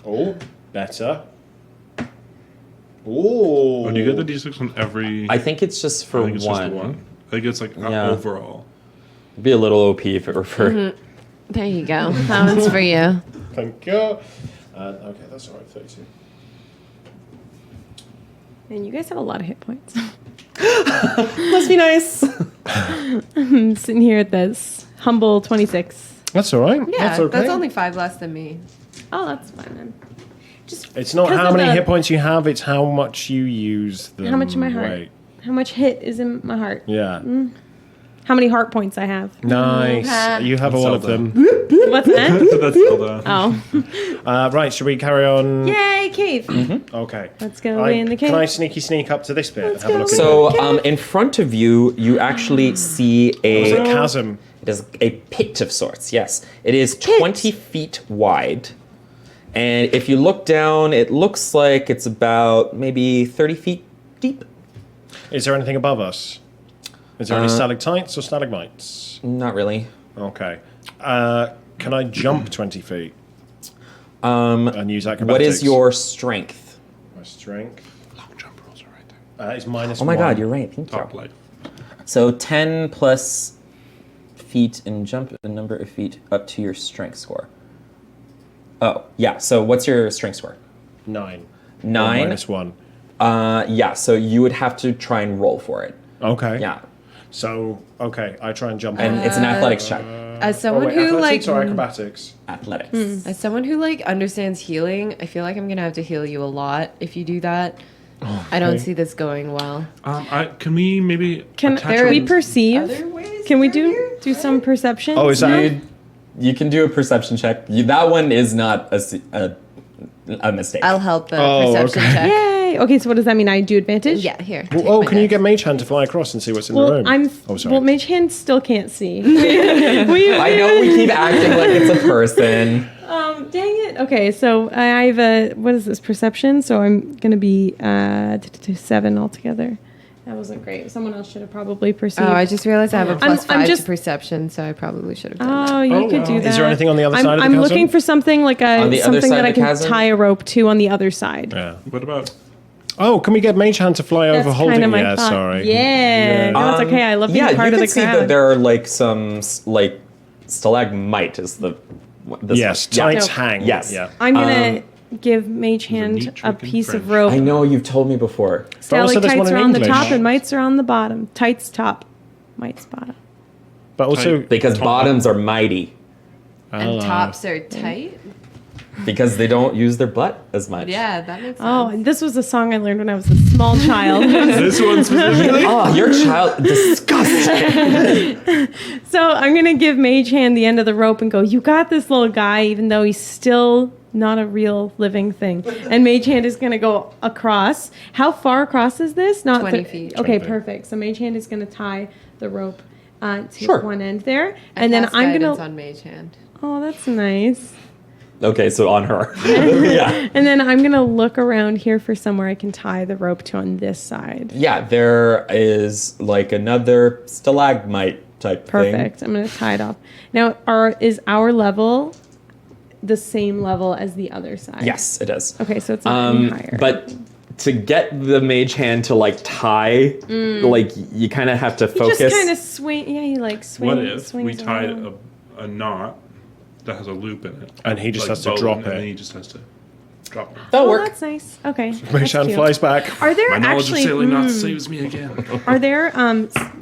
Oh, better. Oh. Oh, do you get the d6 on every? I think it's just for I think it's just the one. one. I think it's like Yeah. overall. It'd be a little OP if it were for. There you go. That one's for you. Thank you. Okay, that's all right. 32. Man, you guys have a lot of hit points. Must be nice. I'm sitting here at this humble 26. That's all right. Yeah, that's okay. that's only 5 less than me. Oh, that's fine then. Just It's not 'cause how of many the- hit points you have; it's how much you use them. How much in my heart? Wait. How much hit is in my heart? Yeah. How many heart points I have? Nice. You have all of Zelda. them. What's that? That's Zelda. Oh, Right. Should we carry on? yay, cave! Okay. Let's go in the cave. Can I sneak up to this bit? Let's and have a go. look at So in front of you, you actually see It's a a chasm. it is a pit of sorts. Yes, it is 20 feet wide, and if you look down, it looks like it's about maybe 30 feet deep. Is there anything above us? Is there any stalactites or stalagmites? Not really. Okay. Can I jump 20 feet? And use acrobatics? What is your strength? My strength? Long jump rolls are right there. It's minus Oh my 1. God, you're right. Thank Top you. life. So 10 plus feet and jump the number of feet up to your strength score. Oh, yeah. So what's your strength score? 9. 9? Minus 1. Yeah, so you would have to try and roll for it. Okay. Yeah. So, okay, I try and jump And it's an athletics check. As someone who athletics like or acrobatics? Athletics. As someone who like understands healing, I feel like I'm gonna have to heal you a lot if you do that. I don't see this going well. Can we maybe Can attach we a- perceive? ways Can we do some perception? Oh, is that... You can do a perception check. That one is not a mistake. I'll help the Oh, perception okay. check. Yay! Okay, so what does that mean? I do advantage? Yeah, here. Well, take oh, my can you dice. get Mage Hand to fly across and see what's in the Well, room? I'm. Oh, sorry. Well, Mage Hand still can't see. I know we keep acting like it's a person. Dang it. Okay, so I have a what is this perception? So I'm gonna be 7 altogether. That wasn't great. Someone else should have probably perceived. Oh, I just realized I have a plus I'm 5 just- to perception, so I probably should have done that. Oh, you could do that. Is there anything on the other I'm, side of the I'm chasm? looking for something like On the other something side that of I the can chasm? tie a rope to on the other side. Yeah. What about? Oh, can we get Mage Hand to fly over That's holding? kind of my Yeah, thought. sorry. Yeah, no, that's okay. I love being Yeah, part you of can the see crowd. that there are like some like stalagmite is the Yes, yeah. tights No. hang. Yes. Yeah. I'm gonna give Mage Hand neat a trick in piece of French. rope. I know you've told me before. also there's one Stalactites in are on the English. top and mites are on the bottom. Tights top, mites bottom. But also, Because bottoms are mighty. And tops are tight. Because they don't use their butt as much. Yeah, that makes sense. Oh, and this was a song I learned when I was a small child. This one specifically? Oh, your child disgusting. So I'm gonna give Mage Hand the end of the rope and go, "You got this, little guy," even though he's still not a real living thing. And Mage Hand is gonna go across. How far across is this? Not 20 feet. Okay, 20. perfect. So Mage Hand is gonna tie the rope to Sure. one end there, I and then cast I'm guidance gonna. on Mage Hand. Oh, that's nice. Okay, so on her. Yeah. And then I'm gonna look around here for somewhere I can tie the rope to on this side. Yeah, there is like another stalagmite type Perfect. thing. I'm gonna tie it off. Now, is our level the same level as the other side? Yes, it is. Okay, so it's not any higher. But to get the mage hand to like tie, like you kind of have to he focus. just kind of swing. Yeah, he like swings. What if we swings tied around. a knot that has a loop in it? And he just like has to bone, drop and it. then he just has to drop it. That'll Oh, work. that's nice. Okay. Mage that's Hand cute. flies back. Are there My knowledge actually? of sailing knots saves me again. Are there?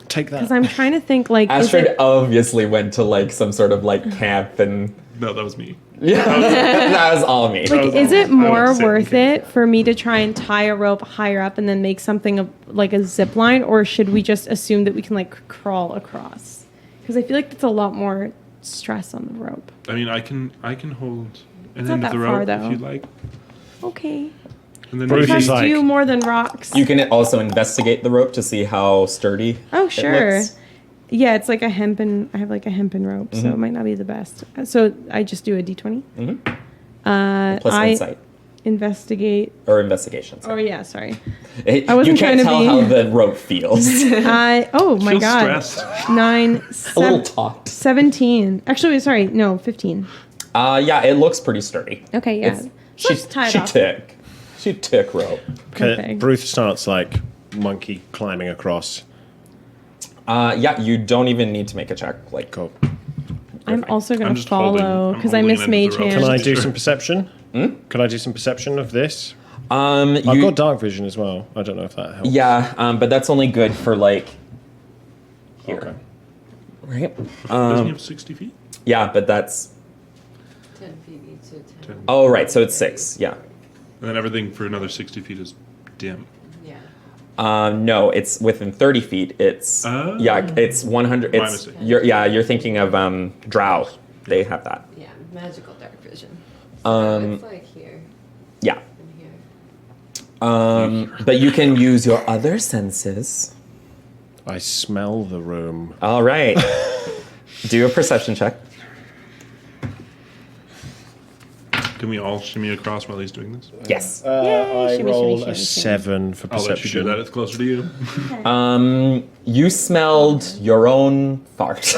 Take that. Because I'm trying to think. Like, is Astrid it, obviously went to like some sort of like camp and No, that was me. yeah, that was all me. like, was is all- it I more would say worth we can- it for me to try and tie a rope higher up and then make something of like a zip line, or should we just assume that we can like crawl across? Because I feel like that's a lot more stress on the rope. I mean, I can hold an not end of that the far, rope though. if you like, Okay. and then Bruce maybe is Trust like- you more than rocks. You can also investigate the rope to see how sturdy. Oh, it sure. looks. Yeah, it's like a hempen. I have like a hempen rope, so it might not be the best. So I just do a d20. Plus I insight investigate. or investigation. Oh Sorry. yeah, sorry. I wasn't you can't trying to tell be- how the rope feels. Oh my Feels god. stressed. 9, A little 7, taut. 17. Actually, sorry, no, 15. Yeah, it looks pretty sturdy. Okay, yeah. It's- So let's tie it she off. took. She took rope. Okay, Perfect. Bruce starts like monkey climbing across. Yeah, you don't even need to make a check. Like, Cool. I'm also I'm gonna just holding- follow I'm because I holding miss an end mage of the rope. hand. Can I Just do sure. some perception? Can I do some perception of this? I've you, got dark vision as well. I don't know if that helps. yeah, but that's only good for like here, Okay. right? doesn't he have 60 feet? Yeah, but that's... 10 feet each, so 10. Oh, right, so it's 6, yeah. And then everything for another 60 feet is dim. Yeah. No, it's within 30 feet. It's... Oh. Yeah, it's 100... My It's, mistake. you're thinking of Drow. They have that. Yeah, magical dark vision. So it's like here Yeah. and here. But you can use your other senses. I smell the room. All right. Do a perception check. Can we all shimmy across while he's doing this? Yes. I shimmy, roll shimmy, a shimmy. 7 for I'll let you do perception. that. It's closer to you. You smelled your own fart.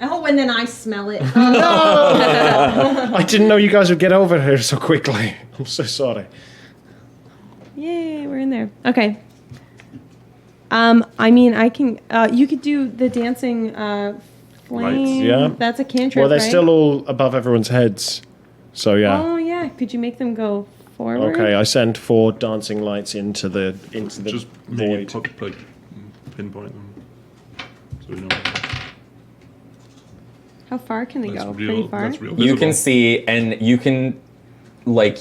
Oh, and then I smell it. I didn't know you guys would get over here so quickly. I'm so sorry. Yay, we're in there. Okay. I mean, I can. You could do the dancing flame. yeah. That's a cantrip. Well, they're right? still all above everyone's heads. So, yeah. Oh yeah. Could you make them go forward? Okay, I send 4 dancing lights into the Just maybe void. pinpoint them. So we know. How far can they That's go? real. Pretty far. That's real. You Visible. can see, and you can, like,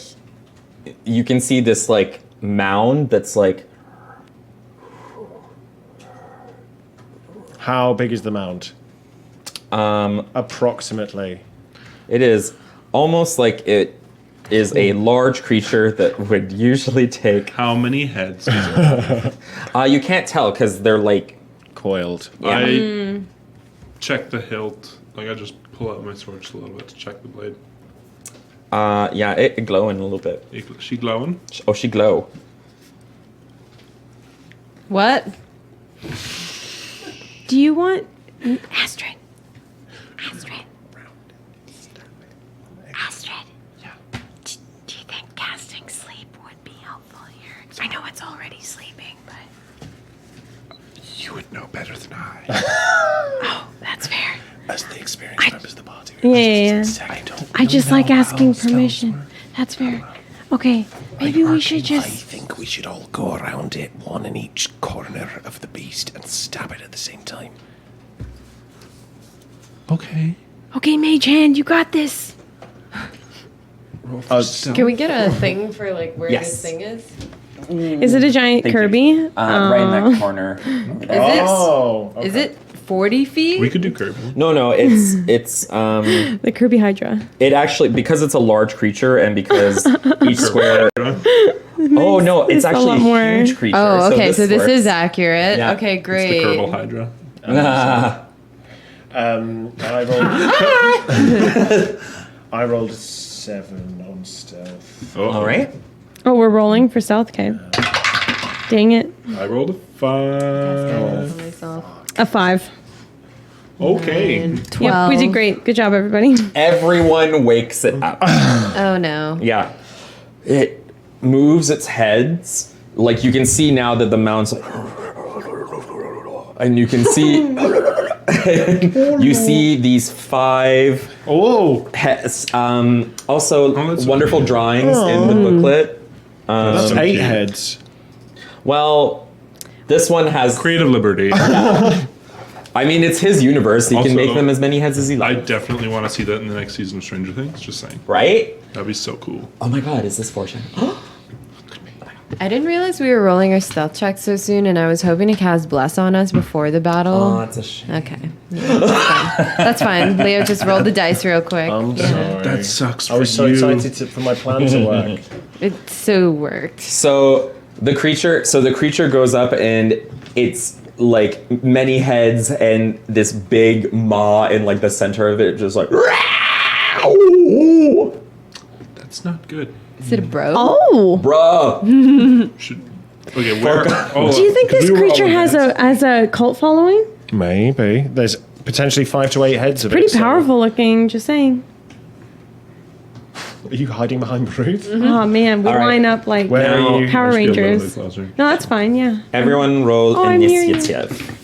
you can see this, like, mound that's, like, How big is the mound? Approximately. it is almost like it is a large creature that would usually take. How many heads? Is it? You can't tell because they're, like, Coiled. yeah. I check the hilt. Like I just pull out my sword just a little bit to check the blade. Yeah, it glowing a little bit. She glowing? Oh, she glow. What? Do you want Astrid? Astrid. Astrid. Yeah. Do you think casting sleep would be helpful here? I know it's already sleeping, but You would know better than I. oh, that's fair. As the experienced members of the party. Yeah. I just like asking spells permission. work. That's fair. Okay, maybe we should I just. think we should all go around it, one in each corner of the beast, and stab it at the same time. Okay. Okay, Mage Hand, you got this. Can we get a thing for like where Yes. this thing is? Is it a giant Thank you. Kirby? Right in that corner. Is okay. it 40 feet? We could do Kirby. No, it's The Kirby Hydra. it actually, because it's a large creature and because each square. Oh no, it's It's a actually lot a more. huge creature. Oh, okay. So this works. is accurate. Yeah. Okay, It's the great. Kerbal Hydra. I rolled a 7 on stealth. Oh, All right. Oh, we're rolling for South Cave. Dang it. I rolled a 5. Myself. A 5. Okay. 12. Yep, we did great. Good job, everybody. Everyone wakes it up. Oh no. Yeah. It moves its heads. Like you can see now that the mound's like, and you can see you see these 5 Oh, also that's wonderful drawings in the booklet. that's So 8 cute. heads. Well, this one has Creative liberty. I mean, it's his universe. He can Also, make them as many heads as he I likes. definitely want to see that in the next season of Stranger Things. Just saying. Right? That'd be so cool. Oh my god, is this fortune? I didn't realize we were rolling our stealth check so soon, and I was hoping to cast Bless on us before the battle. Oh, that's a shame. Okay. Yeah, that's fine. That's fine. Leo just rolled the dice real quick. I'm Yeah. sorry. That sucks I was so excited for my plan to work. It so worked. So the creature goes up and it's like many heads and this big maw in like the center of it, just like. That's not good. Is it a bro? Oh. Bruh. Should. Okay, where? Oh, Do you think 'cause this we were all creature has against- a cult following? Maybe. There's potentially 5 to 8 heads of Pretty it. so- powerful looking, just saying. Are you hiding behind the roof? Oh man, we All right. line up like Where Now- are you? Power Let's be a little Rangers. bit closer. No, that's fine, yeah. Everyone roll Oh, I'm hearing initiative.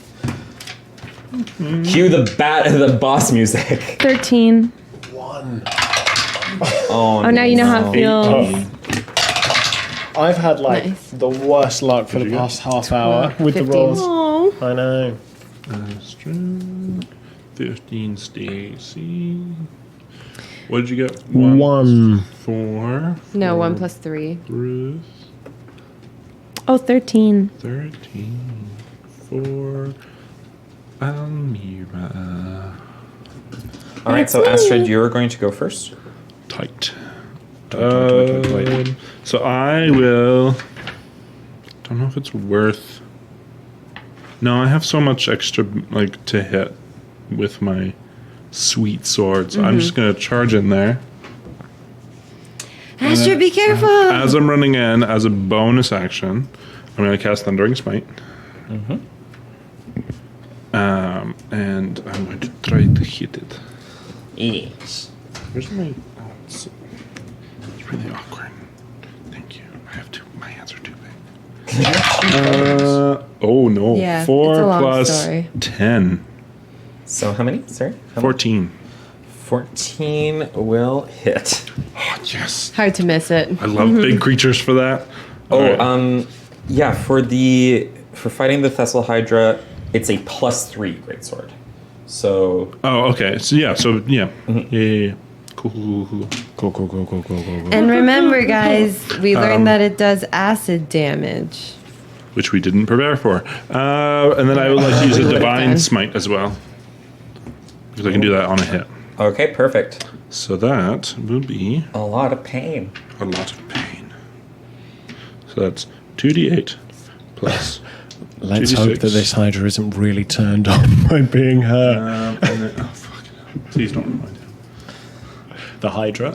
Cue the boss music. 13. 1. Oh, now you know how it feels. I've had like Nice. the worst luck for the past half hour with 15. the rolls. Oh. I know. 15 Stacy. What did you get? 1. 4. No, 1 plus 3. Ruth. Oh, 13. 13. 4. Almira. All right, so Astrid, you're going to go first. Tight. Tight. So I will. Don't know if it's worth. No, I have so much extra like to hit with my sweet sword, so I'm just gonna charge in there. Astrid, be careful! As I'm running in, as a bonus action, I'm gonna cast Thundering Smite. And I'm going to try to hit it. Yes. Where's my? Oh, it's really awkward. Thank you. I have two. My hands are too big. Oh no. Yeah, 4 it's a long plus story. 10. So how many? Sorry? How many? 14. 14 will hit. Oh, yes. Hard to miss it. I love big creatures for that. Oh, Alright. yeah, for fighting the Thessalhydra, it's a +3 greatsword. So Oh, okay. So yeah. Yeah. Yeah. Cool. And remember, guys, we learned that it does acid damage. Which we didn't prepare for. And then I would like to use a would've divine done. smite as well, because I can do that on a hit. okay, perfect. So that will be A lot of pain. a lot of pain. So that's 2d8 plus. Let's 2d6. hope that this Hydra isn't really turned on by being hurt. And then, oh fuck! Please don't remind him. The Hydra.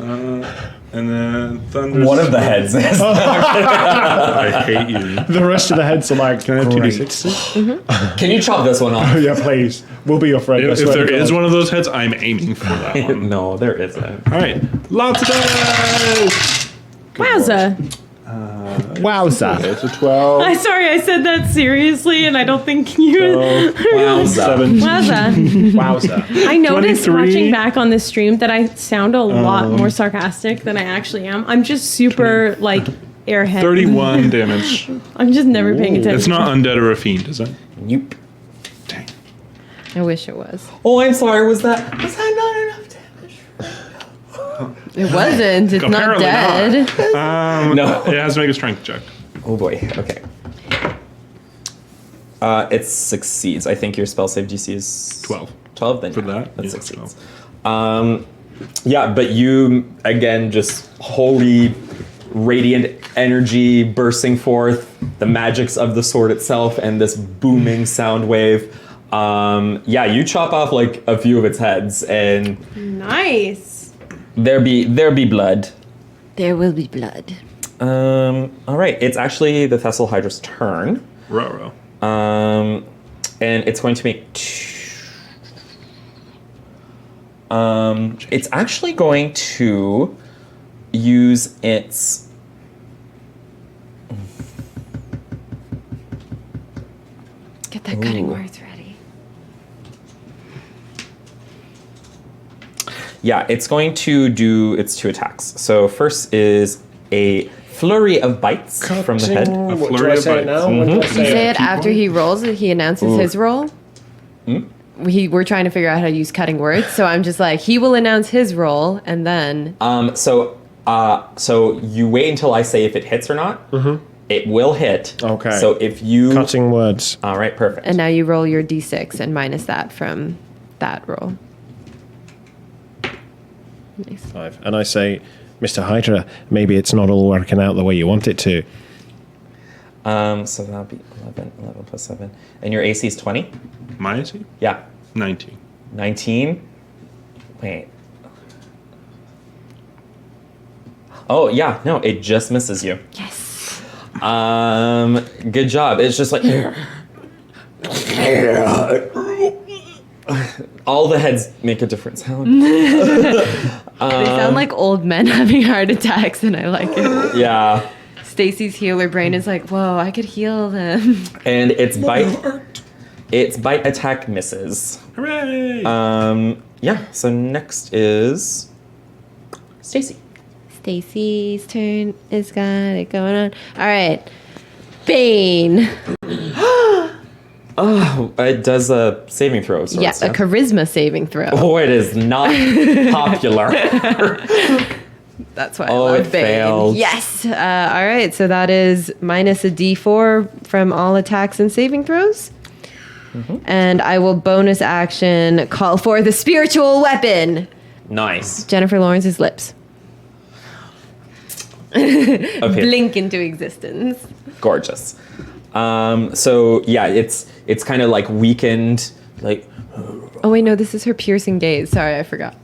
And then thunder. One of the heads is. I hate you. The rest of the heads are like, Can I have great. 2d6? Can you chop this one off? Yeah, please. We'll be your friend. I If swear there to is God. one of those heads, I'm aiming for that one. No, there isn't. All right, lots of dice. Wowza. Wowza. It's a 12. I'm sorry, I said that seriously, and I don't think you. Wowza. 7. Wowza. Wowza. I noticed 23. watching back on the stream that I sound a lot more sarcastic than I actually am. I'm just super like airhead. 31 damage. I'm just never paying attention. It's not undead or a fiend, is it? Nope. Dang. I wish it was. Oh, I'm sorry. Was that not enough damage? It wasn't. It's not Apparently dead. No. It has to make a strength check. Oh boy. Okay. It succeeds. I think your spell save DC is 12. 12. Then For yeah, that? that Yeah, succeeds. Yeah, but you again just holy radiant energy bursting forth, the magics of the sword itself, and this booming sound wave. Yeah, you chop off like a few of its heads, and nice. there be blood. There will be blood. All right, it's actually the Thessalhydra's turn. Ruh-roh. And it's going to make it's actually going to use its Get that cutting words ready. yeah, it's going to do its 2 attacks. So first is a flurry of bites from the head. What, do flurry I of say it bites. now? When do I You say it Keep after on? he rolls it. He announces his roll. We're trying to figure out how to use cutting words, so I'm just like, he will announce his roll, and then So you wait until I say if it hits or not. It will hit. Okay. So if you Cutting words. all right, perfect. and now you roll your d6 and minus that from that roll. Nice. 5. And I say, Mr. Hydra, maybe it's not all working out the way you want it to. So that'll be 11 plus 7. And your AC is 20? My AC? Yeah. 19. 19? Wait. Oh, yeah. No, it just misses you. Yes. Good job. It's just like... All the heads make a different sound. They sound like old men having heart attacks, and I like it. Yeah. Stacy's healer brain is like, whoa, I could heal them. And its bite attack misses. Hooray! Yeah, so next is Stacy. Stacy's turn is got it going on. All right. Bane. Oh, it does a saving throw of sorts. Yeah, a charisma saving throw. Oh, it is not popular. That's why Oh, I love it Bane. failed. Yes. All right. So that is minus a D4 from all attacks and saving throws. And I will bonus action call for the spiritual weapon. Nice. Jennifer Lawrence's lips. Okay. Blink into existence. Gorgeous. So yeah, it's kind of like weakened, like Oh wait, no, this is her piercing gaze. Sorry, I forgot.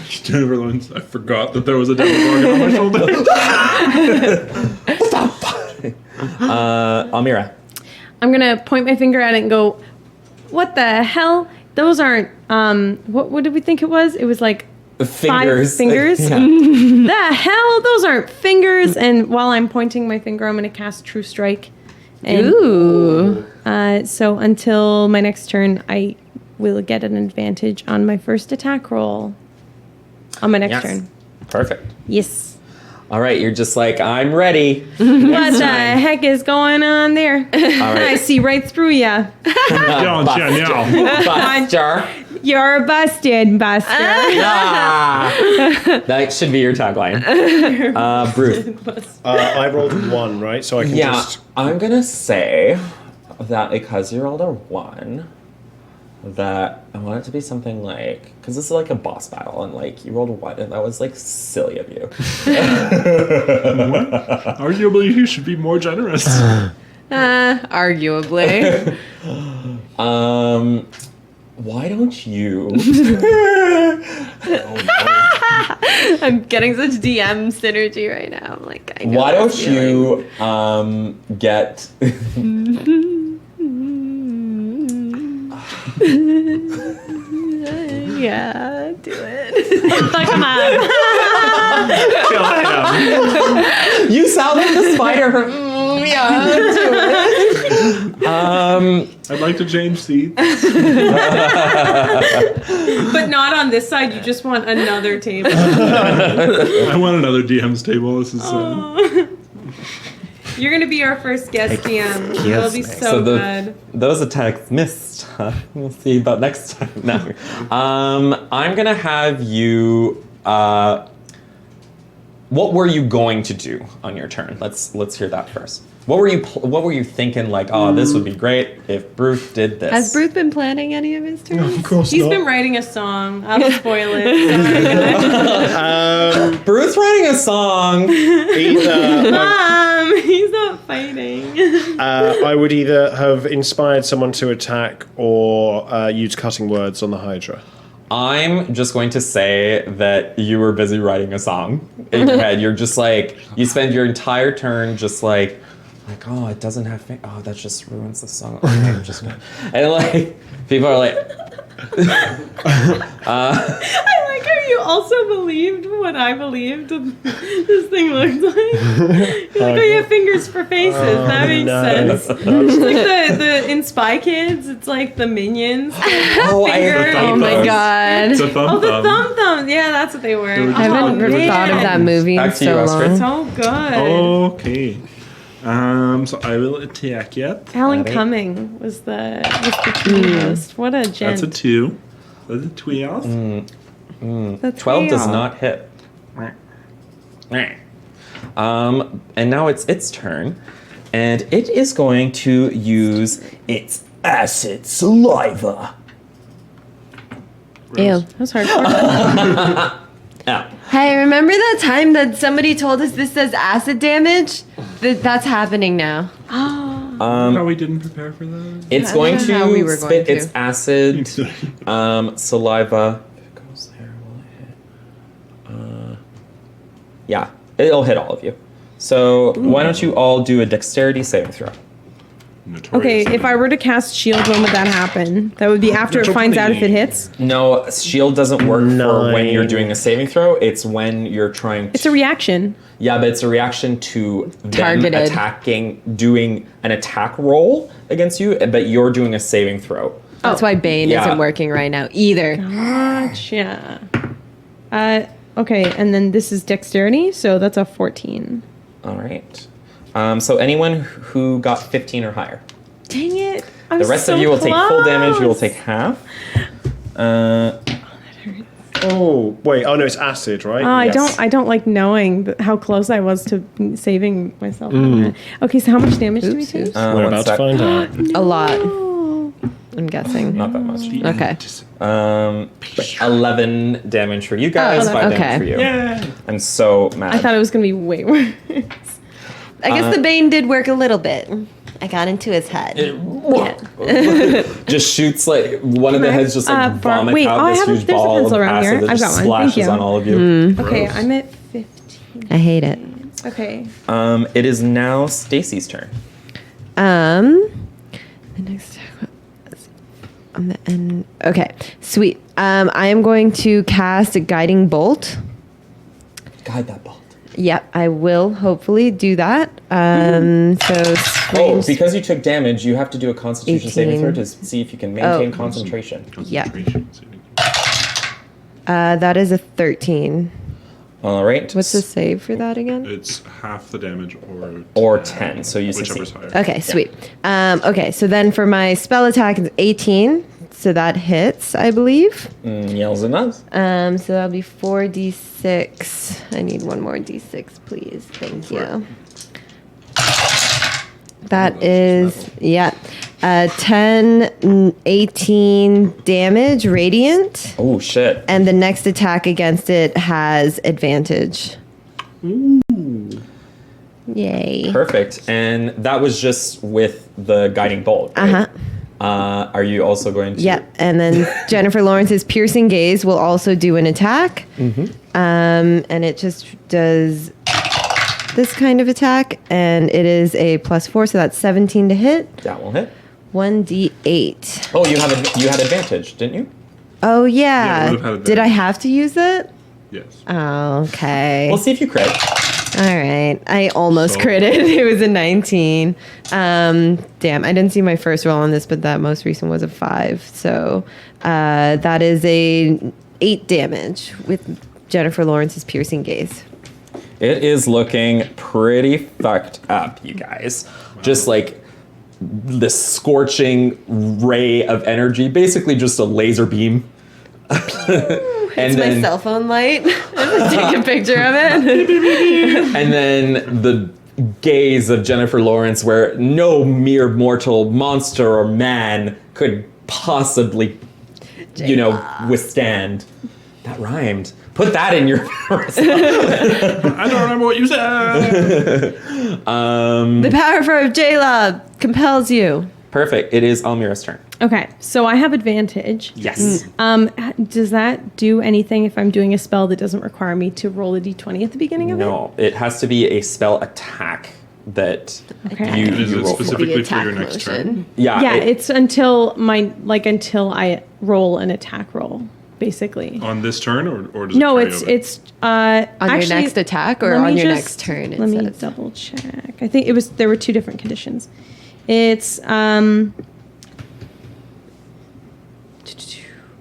Jennifer Lawrence, I forgot that there was a Demogorgon on my shoulder. Almira. I'm gonna point my finger at it and go, "What the hell? Those aren't. What did we think it was? It was like Fingers. 5 fingers. Yeah. The hell? Those aren't fingers." And while I'm pointing my finger, I'm gonna cast True Strike. And, Ooh. So until my next turn, I will get an advantage on my first attack roll. On my next Yes. turn. Perfect. Yes. All right, you're just like, I'm ready. What the heck is going on there? right. I see right through ya. Buster. You're busted, Buster. Ah. That should be your tagline. Bruce. I rolled a 1, right? So I can Yeah, just... I'm gonna say that because you rolled a 1, that I want it to be something like, because this is like a boss battle, and like you rolled a 1, and that was like silly of you. Arguably, you should be more generous. Arguably. Why don't you? I'm getting such DM synergy right now. I'm like, I know. Why that don't feeling. you get? Yeah, do it. Come on. You sound like the spider. Yeah. I'd like to change seats. But not on this side. You just want another table. I want another DM's table. This is You're going to be our first guest DM. That'll be so good. Those attacks missed. We'll see about next time. No. I'm gonna have you. What were you going to do on your turn? Let's hear that first. What were you thinking? Like, oh, this would be great if Bruce did this. Has Bruce been planning any of his turns? Of course He's not. been writing a song. I'll spoil it. Sorry. Bruce writing a song. Either He's not fighting. I would either have inspired someone to attack or use cutting words on the Hydra. I'm just going to say that you were busy writing a song in your head. You're just like, you spend your entire turn just like, oh, it doesn't have, oh, that just ruins the song. Okay, I'm just gonna, and like, people are like, I like how you also believed what I believed this thing looked like. You're like, oh, you have fingers for faces. That makes sense. It's like the in Spy Kids, it's like the minions. oh, Oh my god. It's a thumb Oh, the thumb. thumb. Yeah, that's what they were. were just I haven't man. thought of that movie Back in to so you, long. Astrid. So good. Okay. So I will attack it. Alan Ready? Cumming was the key host. What a gent. That's a 2. That's a 12. The 12 does trio. not hit. And now it's its turn, and it is going to use its acid saliva. Ew. That was hardcore. Yeah. Hey, remember that time that somebody told us this does acid damage? That's happening now. How we didn't prepare for that? It's I going don't know how we to were spit going to. its acid saliva. If it goes there, will it hit? Yeah, it'll hit all of you. So why don't you all do a dexterity saving throw? Okay, if I were to cast shield, when would that happen? That would be after it finds out if it hits? No, shield doesn't work for when you're 9. doing a saving throw. It's when you're trying to... It's a reaction. Yeah, but it's a reaction to them Targeted. attacking, doing an attack roll against you, but you're doing a saving throw. That's why Bane Yeah. isn't working right now either. Gotcha. Okay, and then this is dexterity, so that's a 14. All right. So anyone who got 15 or higher. Dang it. I The was rest so of you will take full damage. You will close. take half. Oh wait! Oh no, it's acid, right? Oh, I don't like knowing how close I was to saving myself. From that. Okay, so how much damage do we take? We're one about to sec. find out. A lot, Oh. I'm guessing. Not that much. Okay. 11 damage for you guys, 5 okay. damage for you. I'm so mad. I thought it was gonna be way worse. I guess the Bane did work a little bit. I got into his head. Just shoots like one of the heads just like vomits wait, out I this have huge there's a ball of pencil around acid here. that I've just got one. Thank splashes you. on all of you. Okay, I'm at 15. I hate it. Okay. It is now Stacy's turn. The next on the end. Okay, sweet. I am going to cast a guiding bolt. Guide that bolt. Yep, I will hopefully do that. So Oh, because you took damage, you have to do a Constitution saving 18. throw to see if you can maintain Oh. concentration. Yeah. Concentration. That is a 13. All right. What's the save for that again? It's half the damage Or 10, so you whichever's succeed. higher. Okay, sweet. Okay, so then for my spell attack, it's 18. So that hits, I believe. Yells and does. So that'll be 4d6. I need one more d6, please. Thank you. That is, 10, 18 damage, radiant. Oh, shit. And the next attack against it has advantage. Yay. Perfect. And that was just with the guiding bolt. Right? Are you also going to? Yep. And then Jennifer Lawrence's piercing gaze will also do an attack. And it just does this kind of attack. And it is a +4, so that's 17 to hit. That will hit. 1d8. Oh, you had advantage, didn't you? Oh, Yeah, yeah. we would've had Did I advantage. have to use it? Yes. Oh, okay. We'll see if you crit. All right. I almost So- critted. It was a 19. Damn, I didn't see my first roll on this, but that most recent was a 5. So that is a 8 damage with Jennifer Lawrence's piercing gaze. It is looking pretty fucked up, you guys. Just like this scorching ray of energy, basically just a laser beam. It's my cell phone light. I'm gonna take a picture of it. And then the gaze of Jennifer Lawrence, where no mere mortal monster or man could possibly, withstand. That rhymed. Put that in your. I don't remember what you said. The power of J-Lob compels you. Perfect. It is Almira's turn. Okay, so I have advantage. Yes. Does that do anything if I'm doing a spell that doesn't require me to roll a d20 at the beginning of it? No, it has to be a spell attack that Okay. you, Is you it roll for. specifically for your next turn? Yeah. Yeah, it's until I roll an attack roll, basically. On this turn, or does No, it it's carry over? it's On actually, your next attack or let me on your just- next turn? It Let me says. double check. I think there were two different conditions. It's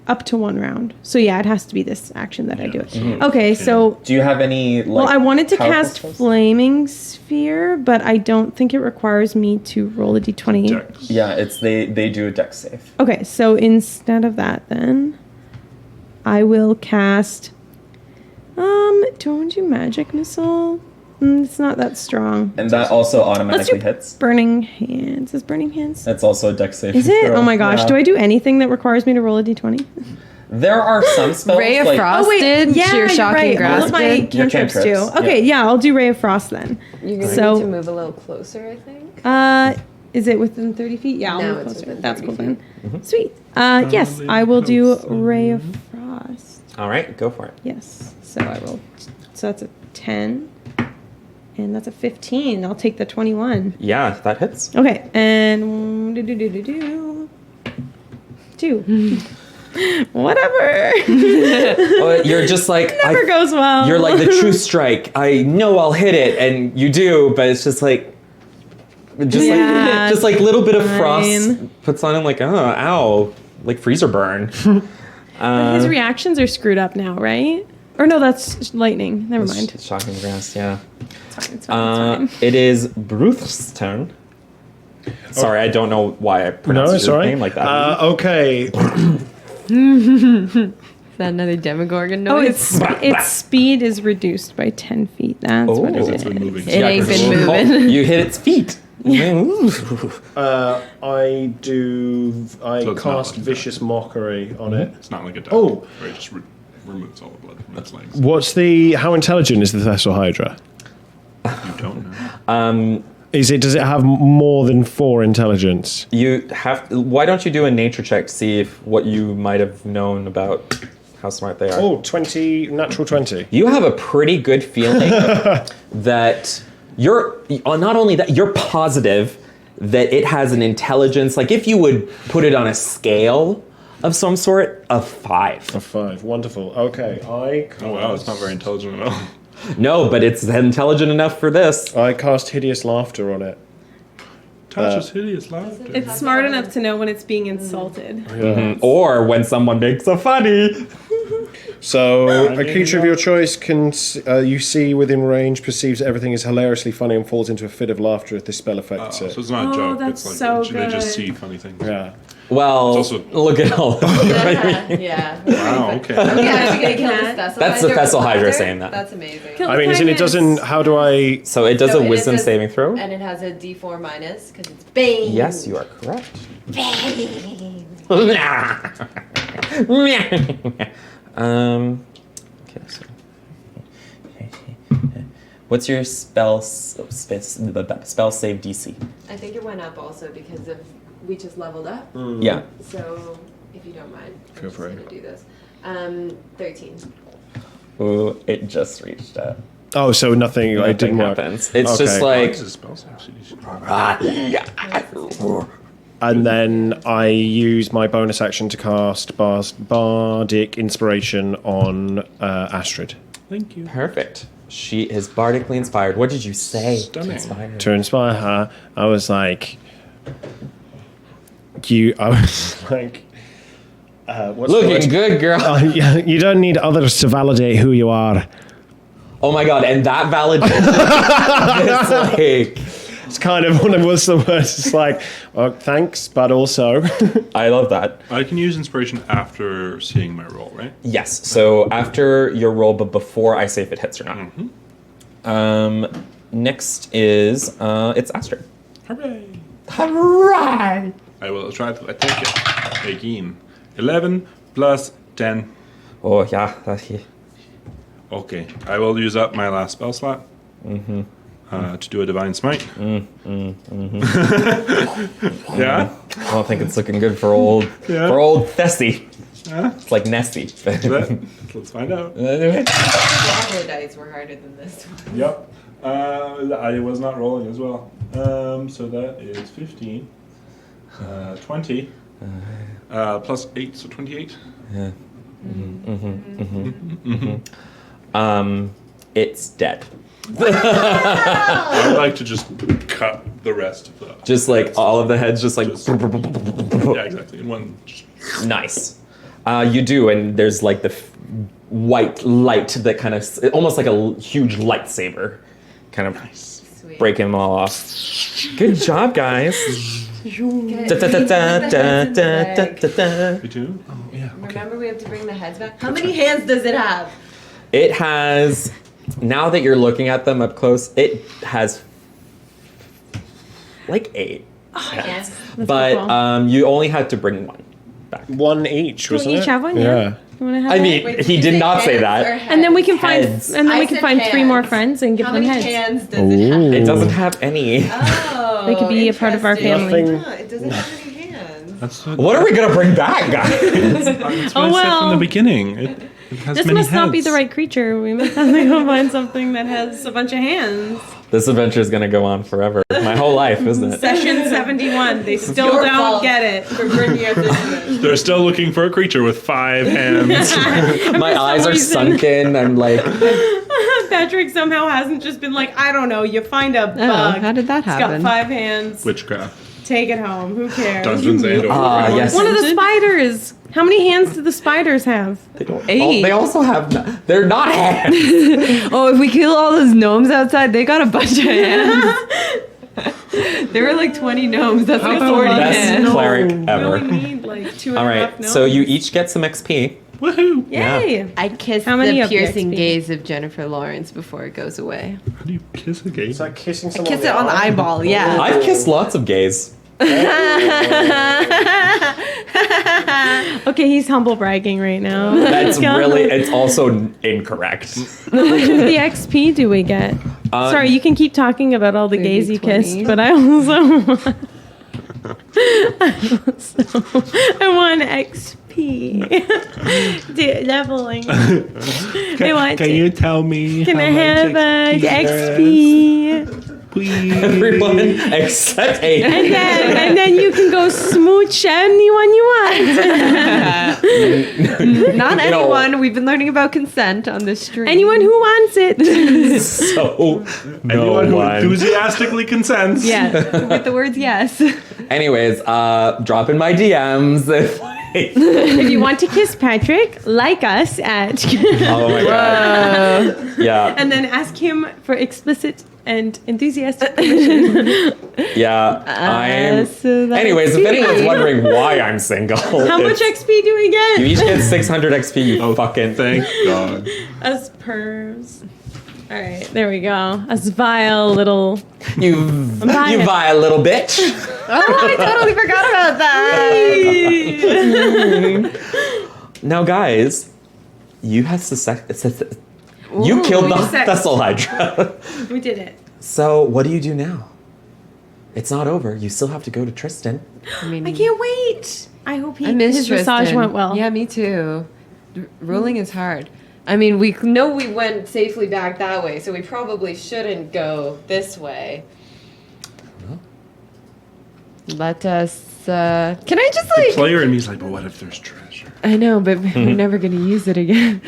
up to 1 round. So yeah, it has to be this action that I do it. Mm-hmm. Okay, so Do you have any? well, I wanted to powerful cast spells? Flaming Sphere, but I don't think it requires me to roll a d20. Dex. Yeah, it's they do a dex save. Okay, so instead of that, then I will cast. Do I want to do Magic Missile? It's not that strong. And that also Let's automatically do hits. Burning Hands. Is Burning Hands? That's also a dex save. Is it? throw. Oh my gosh! Yeah. Do I do anything that requires me to roll a d20? There are some spells Ray of like Frost did. yeah, your you're shocking right. grasp All of my did. Your cantrips do. cantrips, Okay, yeah. yeah, I'll do Ray of Frost then. You're gonna So- need to move a little closer, I think. Is it within 30 feet? Yeah, I'll No, move it's closer. within That's 30 cool then. Mm-hmm. Sweet. Yes, I will do Ray of Frost. All right, go for it. Yes. So I roll. So that's a 10. And that's a 15. I'll take the 21. Yeah, that hits. Okay. And 2. Whatever. You're just like Never goes well. You're like the true strike. I know I'll hit it, and you do, but it's just like, Yeah, just like little bit of frost fine. puts on him, like ow, like freezer burn. His reactions are screwed up now, right? Or no, that's lightning. Never mind. It's shocking grass, yeah. It's fine. It's fine. It's fine. It is Bruth's turn. Sorry, I don't know why I No, pronounced it's your all right. name like that. Okay. Is that another Demogorgon Oh, noise? its speed is reduced by 10 feet. That's what it Oh. is. It's been moving. It ain't 'cause been oh, moving. you hit its feet. I So it's cast not like Vicious Mockery on it. It's not like a dog. Oh. Where it just removes all the blood from its legs. How intelligent is the Thessalhydra? You don't know. Does it have more than 4 intelligence? Why don't you do a nature check to see if what you might have known about how smart they are? Oh, 20, natural 20. You have a pretty good feeling that not only that, you're positive that it has an intelligence, like if you would put it on a scale of some sort, a 5. A 5, wonderful. Okay, Oh wow, it's not very intelligent at all. No, but it's intelligent enough for this. I cast Hideous Laughter on it. Tasha's hideous laughter. It's smart enough to know when it's being insulted. Or when someone makes a funny. So, a creature of your choice can you see within range, perceives everything is hilariously funny and falls into a fit of laughter if this spell affects So it. it's not a Oh, joke. that's It's like so they just good. see funny things. Yeah. Well, It's also- look at all. Yeah. Wow. Okay. Are we actually gonna kill this Thessalhydra? That's the with Thessalhydra laughter? saying that. That's amazing. I mean, it doesn't. How do I? So it does So a it wisdom does- saving throw? And it has a D4 minus because it's Bane. Yes, you are correct. Okay, so. What's your spell save DC? I think it went up also because of we just leveled up. Yeah. So if you don't mind, I'm Go just for it. gonna do this. 13. Ooh, it just reached it. Oh, so nothing. It Nothing didn't work. happens. It's just Okay. like. What's his spell save? And then I use my bonus action to cast Bardic Inspiration on Astrid. Thank you. Perfect. She is bardically inspired. What did you say? Stunning. Inspired. To inspire her, I was like, what's the Looking word? good, girl. Yeah, you don't need others to validate who you are. Oh my god, and that validation. It's like. It's kind of one of what's the words. It's like, oh, thanks, but also. I love that. I can use inspiration after seeing my roll, right? Yes. So after your roll, but before I say if it hits or not. Next is it's Astrid. Hooray! Hooray! I will try to attack it again. 11 plus 10. Oh yeah. Okay, I will use up my last spell slot to do a divine smite. Yeah. I don't think it's looking good for old Thessie. It's like Nessie. Let's find out. Lava dice were harder than this one. Yep. I was not rolling as well. So that is 15. 20. Plus 8, so 28. It's dead. I would like to just cut the rest of the. Just like all of the heads, just like. Yeah, exactly. In one. Nice. You do, and there's like the white light that kind of, almost like a huge lightsaber, kind of Sweet. breaking them all off. Good job, guys. Good. Da, da, da, da, da, da, da, da. You too? Oh, yeah. Remember, we have to bring the heads back. How many hands does it have? It has, now that you're looking at them up close, it has like 8. Yes. But cool. you only had to bring one back. One each, Do wasn't we it? each have one? Yeah. You want to have I one? mean, Wait, he you did say not say heads that. or And then we can Heads. find, and then I we can said find 3 more hands. friends and give How them many heads. hands does it have? It doesn't have any. Oh, They could be a part of our interesting. family. Nothing. Huh, it doesn't have any hands. That's what, What are we gonna bring back, guys? that's what Oh, I said from well. the beginning. It has This many must not be heads. the right creature. We must have to go find something that has a bunch of hands. This adventure is gonna go on forever. My whole life, isn't it? Session 71. They still Your don't fault get it. for bringing us into this. They're still looking for a creature with 5 hands. My eyes are reason. sunken. I'm like, Patrick somehow hasn't just been like, I don't know, you find a bug. how did that It's got happen? 5 hands. Witchcraft. Take it home. Who cares? Dungeons and yes. One of the spiders. How many hands do the spiders have? They don't. 8. They also have. They're not hands. Oh, if we kill all those gnomes outside, they got a bunch of hands. There were like 20 gnomes. That's like about 40 Best hands. cleric We ever. only need like 2 All and a right, half so you gnomes. each get some XP. Woohoo! Yay! I kissed How many the of the piercing XP? gaze of Jennifer Lawrence before it goes away. How do you kiss a gay? It's like kissing someone. Kiss it on the eyeball, yeah. I've kissed lots of gays. Okay, he's humble bragging right now. That's Go. really, it's also incorrect. How much of the XP do we get? Sorry, you can keep talking about all the Maybe gays you 20. kissed, but I also want, I want XP. Leveling. I want Can you tell me? Can how I have much XP? Please. Everyone except Aiden. And then you can go smooch anyone you want. Not anyone. We've been learning about consent on this stream. Anyone who wants it. So, no Anyone who one. enthusiastically consents. Yeah. with the words yes. Anyways, drop in my DMs if If you want to kiss Patrick, like us at Oh my god. Yeah. and then ask him for explicit and enthusiastic permission. Yeah. I'm so that's Anyways, if anyone's wondering why I'm single. How much it's- XP do we get? You each get 600 XP, you fucking Thank God. Us pervs. All right, there we go. Us vile little. You vile little bitch. Oh, I totally forgot about that. Now, guys, you have you killed the Thessalhydra. We did it. So, what do you do now? It's not over. You still have to go to Tristan. I can't wait. I hope I miss his Tristan. massage went well. Yeah, me too. Ruling is hard. I mean, we know we went safely back that way, so we probably shouldn't go this way. Let us. Can I just like? Player in me's like, but what if there's treasure? I know, but we're never gonna use it again.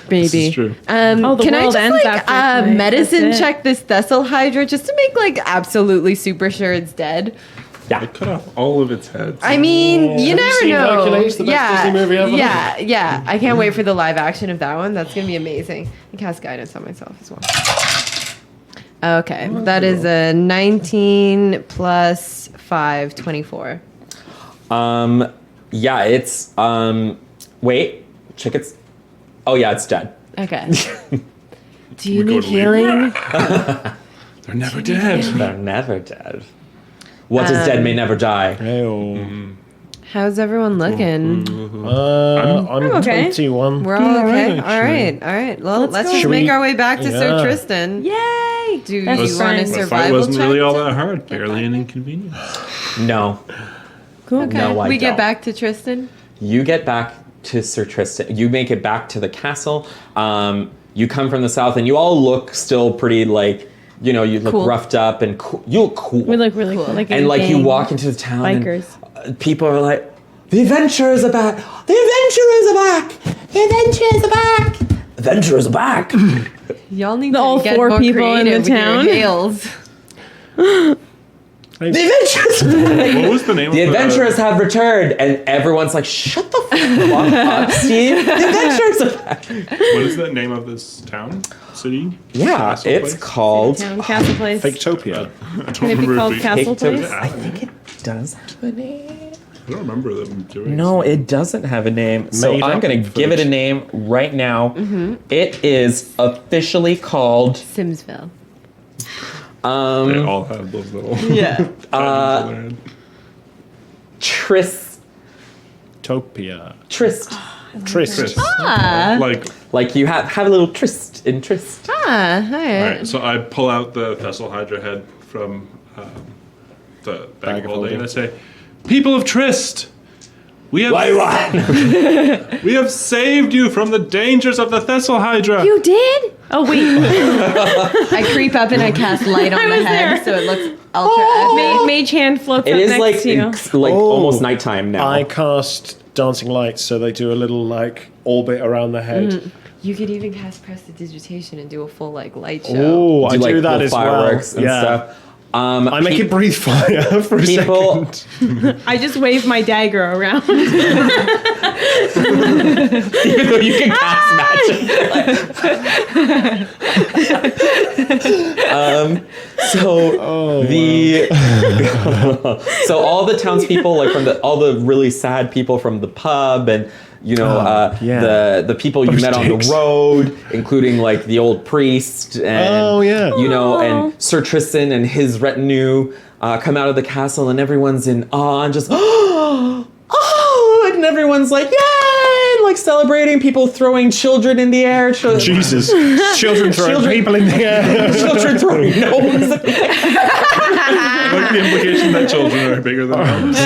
Maybe. This is true. Oh, the can I world just ends like after tonight. medicine That's it. check this Thessalhydra just to make like absolutely super sure it's dead? I cut off all of its heads. I mean, you Have you never seen know. Hercules, the best Disney movie ever? Yeah. I can't wait for the live action of that one. That's gonna be amazing. I cast guidance on myself as well. Okay, that is a 19 plus 5, 24. Yeah, it's wait, check its. Oh yeah, it's dead. Okay. Do you We go need to healing? They're never dead. They're never dead. What is dead may never die. How's everyone looking? I'm okay. 21. We're all okay. Alright, All right. Well, let's go. just Should make we- our way back to Sir Yeah. Tristan. Yay! Do That's you want a fine. The fight survival wasn't check? really all that hard. Barely an inconvenience. No, Cool. Okay. No, I we get don't. back to Tristan. you get back to Sir Tristan. You make it back to the castle. You come from the south, and you all look still pretty like you look Cool. roughed up and you look cool. We look really cool. Like a and like you gang. walk into the town, Bikers. and people are like, "The adventurers are back! The adventurers are back! The adventurers are back! Adventurers are back!" Y'all need All to get four more people in creative the with your town. hails. The adventurers are back! What was the name The of adventurers have returned, and everyone's like, "Shut the fuck up, Steve! The adventurers are back!" What is the name of this town? City? Yeah, Castle it's place? called. Town Castle Place. Factopia. I don't Can it be remember called if Castle Take to- Place? I think it does have a name. I don't remember them doing No, it doesn't have a name. So Made I'm up going to give it a food. name right now. It is officially called. Simsville. They all have those little Yeah. Trist. Trist. Like you have a little tryst in Trist. All right. Alright, so I pull out the Thessalhydra head from the bag of holding and I say, "People of Trist, we have we have saved you from the dangers of the Thessalhydra. You did? Oh wait. I creep up and I cast light on I the was head there. so it looks ultra epic. Mage hand floats It up is next like to you. it's like almost nighttime now. I cast dancing lights, so they do a little like orbit around the head. You could even cast prestidigitation and do a full like light show. Oh, I like do that little as fireworks well. and stuff. I make it breathe fire for a People- second. I just wave my dagger around. Even though you can cast magic. So all the townspeople, like all the really sad people from the pub, and the people you met on the road, including like the old priest, and and Sir Tristan and his retinue come out of the castle, and everyone's in awe and just and everyone's like, yay, like celebrating, people throwing children in the air. Jesus, children throwing people in the air. Children throwing gnomes. Like the implication that children are bigger than gnomes.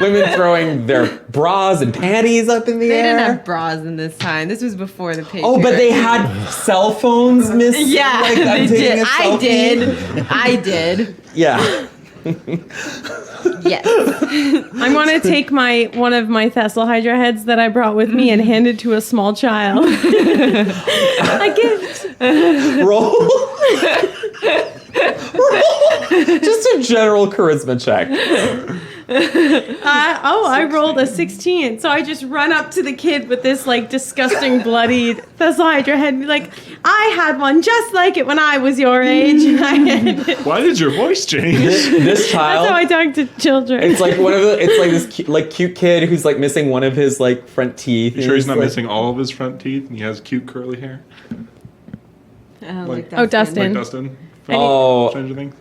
Women throwing their bras and panties up in the They air. didn't have bras in this time. This was before the patriarchy. Oh, but they had cell phones, miss. Yeah, like, I'm they taking did. a selfie. I did. Yeah. Yes. I want to take one of my Thessalhydra heads that I brought with me and hand it to a small child. A gift. Roll. Just a general charisma check. I rolled a 16, so I just run up to the kid with this like disgusting bloodied Thessalhydra head and be like, I had one just like it when I was your age. Why did your voice change? This child. That's how I talk to children. It's like it's like this cute kid who's like missing one of his like front teeth. You sure he's not like, missing all of his front teeth and he has cute curly hair? Like Dustin. Like Dustin from Oh. Stranger Things?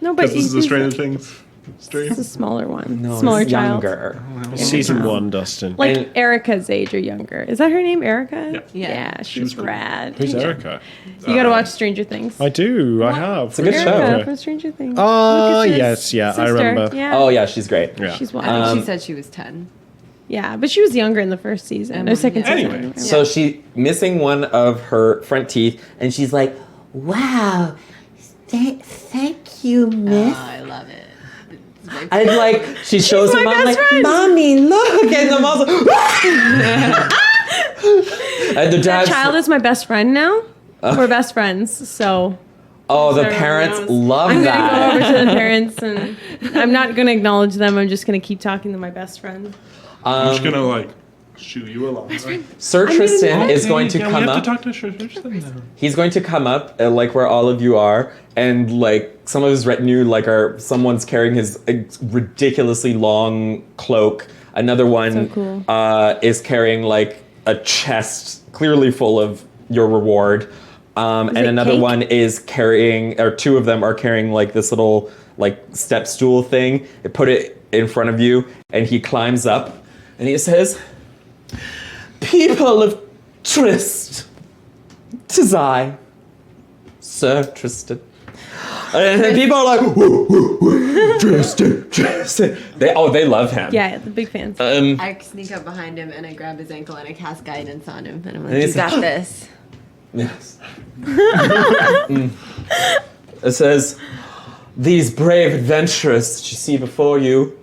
No, but Because this is a Stranger Things stream. It's a smaller one. No, Smaller it's child. younger. Season 1, Dustin. Like And- Erica's age or younger. Is that her name, Erica? Yeah. Yeah, she's cool. rad. Who's Erica? You gotta watch Stranger Things. I do. I have. It's a good Erica show. from Stranger Things. Oh, Lucas's yes, yeah, I sister. remember. Yeah. Oh yeah, she's great. Yeah. She's I wild. think she said she was 10. Yeah, but she was younger in the first season. Or second Yeah. season. Anyway. So she missing one of her front teeth, and she's like, Wow. Thank you, miss. Oh, I love it. and like she shows her my mom best like, friend. Mommy, look, and the mom's like, and the That dad's child is my best friend now. We're best friends, so oh, the everyone parents knows. love I'm gonna go over that. to the parents and I'm not gonna acknowledge them. I'm just gonna keep talking to my best friend. I'm just gonna like shoo you along. Right? Sir Tristan is going to yeah, come we have up. to talk to Tristan now. He's going to come up like where all of you are, and like some of his retinue, like someone's carrying his ridiculously long cloak. Another one So cool. is carrying like a chest clearly full of your reward. And it another cake? one is carrying, or two of them are carrying like this little like step stool thing. They put it in front of you, and he climbs up, and he says, "People of Trist, 'tis I, Sir Tristan." And people are like, "Woo, woo, woo, Tristan, Tristan." They love him. Yeah, the big fans. I sneak up behind him and I grab his ankle and I cast guidance on him. And I'm like, And you he's got like, this. Yes. It says, "These brave adventurers that you see before you,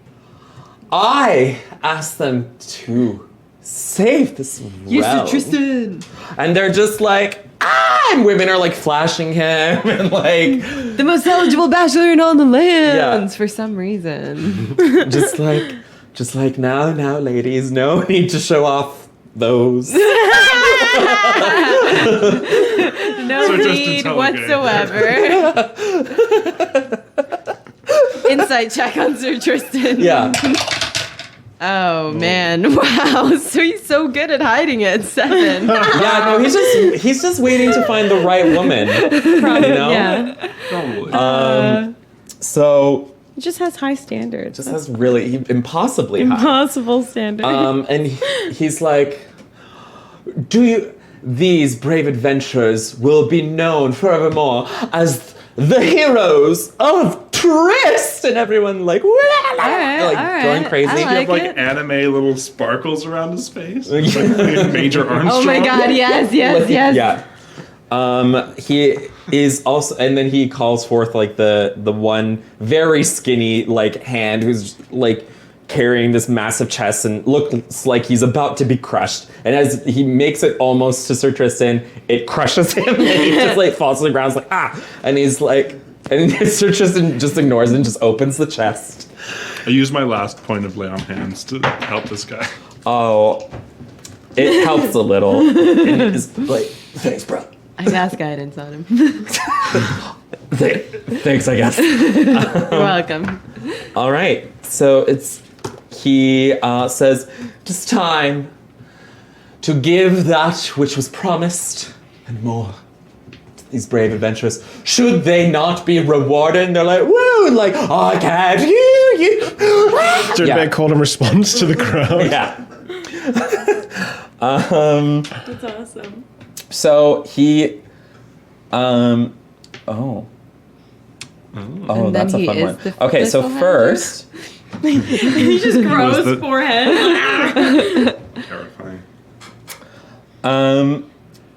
I asked them to save this realm." Tristan. And they're just like, ah! And women are like flashing him and like, The most eligible bachelor in all the lands Yeah. for some reason. just like now, ladies, no need to show off those. No So just need to tell whatsoever. Insight check on Sir Tristan. Yeah. Oh man, wow. So he's so good at hiding it. 7. Yeah, no, he's just waiting to find the right woman. Probably, You know? yeah. Probably. So It just has high standards. just has really impossibly high. Impossible standards. And he's like, these brave adventurers will be known forevermore as the heroes of Trist, and everyone like, going crazy. I You have like it. anime little sparkles around his face. Like Major Armstrong. Oh my god, yes. Yeah. He is also, and then he calls forth like the one very skinny like hand who's like carrying this massive chest and looks like he's about to be crushed. And as he makes it almost to Sir Tristan, it crushes him, and he just like falls to the ground. He's like, ah, and he's like, and Sir Tristan just ignores it and just opens the chest. I use my last point of lay on hands to help this guy. Oh, it helps a little. And it's like, thanks, bro. I cast guidance on him. Thanks, I guess. You're welcome. All right, so he says, "'Tis time to give that which was promised and more to these brave adventurers. Should they not be rewarded?" And they're like, "Woo!" Like, "I can't hear you." Do a bit of call and response to the crowd. Yeah. That's awesome. So he, oh, And that's then a he fun is one. the Okay, so Thessalhydra? first, He just grows the- forehead. Terrifying.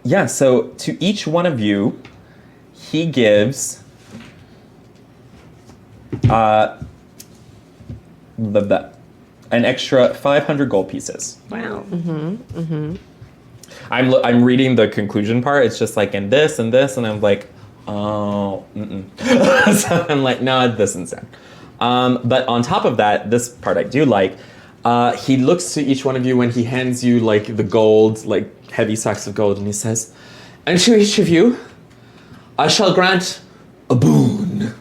yeah. So to each one of you, he gives, an extra 500 gold pieces. Wow. I'm reading the conclusion part. It's just like in this and this, and I'm like, oh, so I'm like, no, this instead. But on top of that, this part I do like. He looks to each one of you when he hands you like the gold, like heavy sacks of gold, and he says, "And to each of you, I shall grant a boon.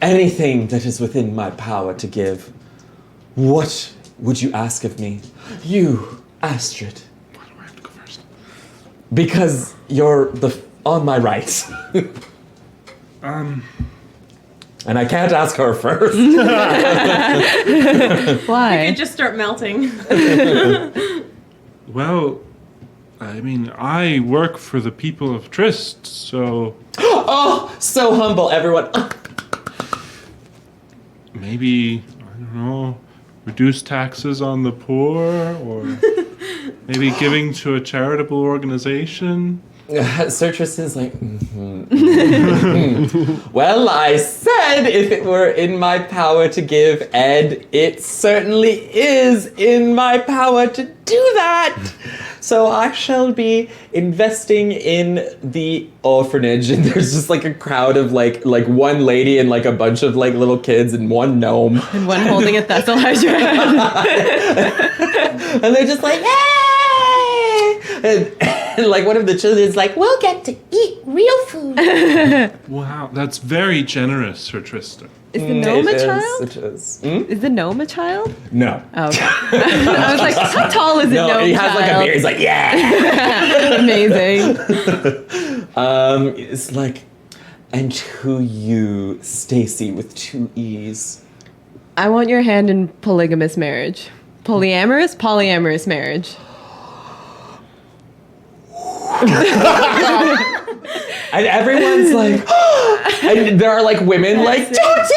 Anything that is within my power to give. What would you ask of me? You, Astrid." Why do I have to go first? Because you're on my right. And I can't ask her first. Why? You just start melting. Well, I mean, I work for the people of Trist, so Oh, so humble, everyone. maybe, I don't know, reduce taxes on the poor, or maybe giving to a charitable organization. Sir Tristan's like, well, I said if it were in my power to give, Ed, it certainly is in my power to do that. So I shall be investing in the orphanage, and there's just like a crowd of like one lady and like a bunch of like little kids and one gnome, And one holding a Thessalhydra. and they're just like, hey! And like one of the children is like, We'll get to eat real food. Wow, that's very generous, Sir Tristan. Is the gnome a It is, child? it is. Is the gnome a child? No. Oh, okay. I was like, how tall is a No, gnome he has like a child? beard. He's like, yeah. Amazing. It's like, and to you, Stacy, with 2 E's. I want your hand in polygamous marriage. Polyamorous marriage. And everyone's like, and there are like women like, don't do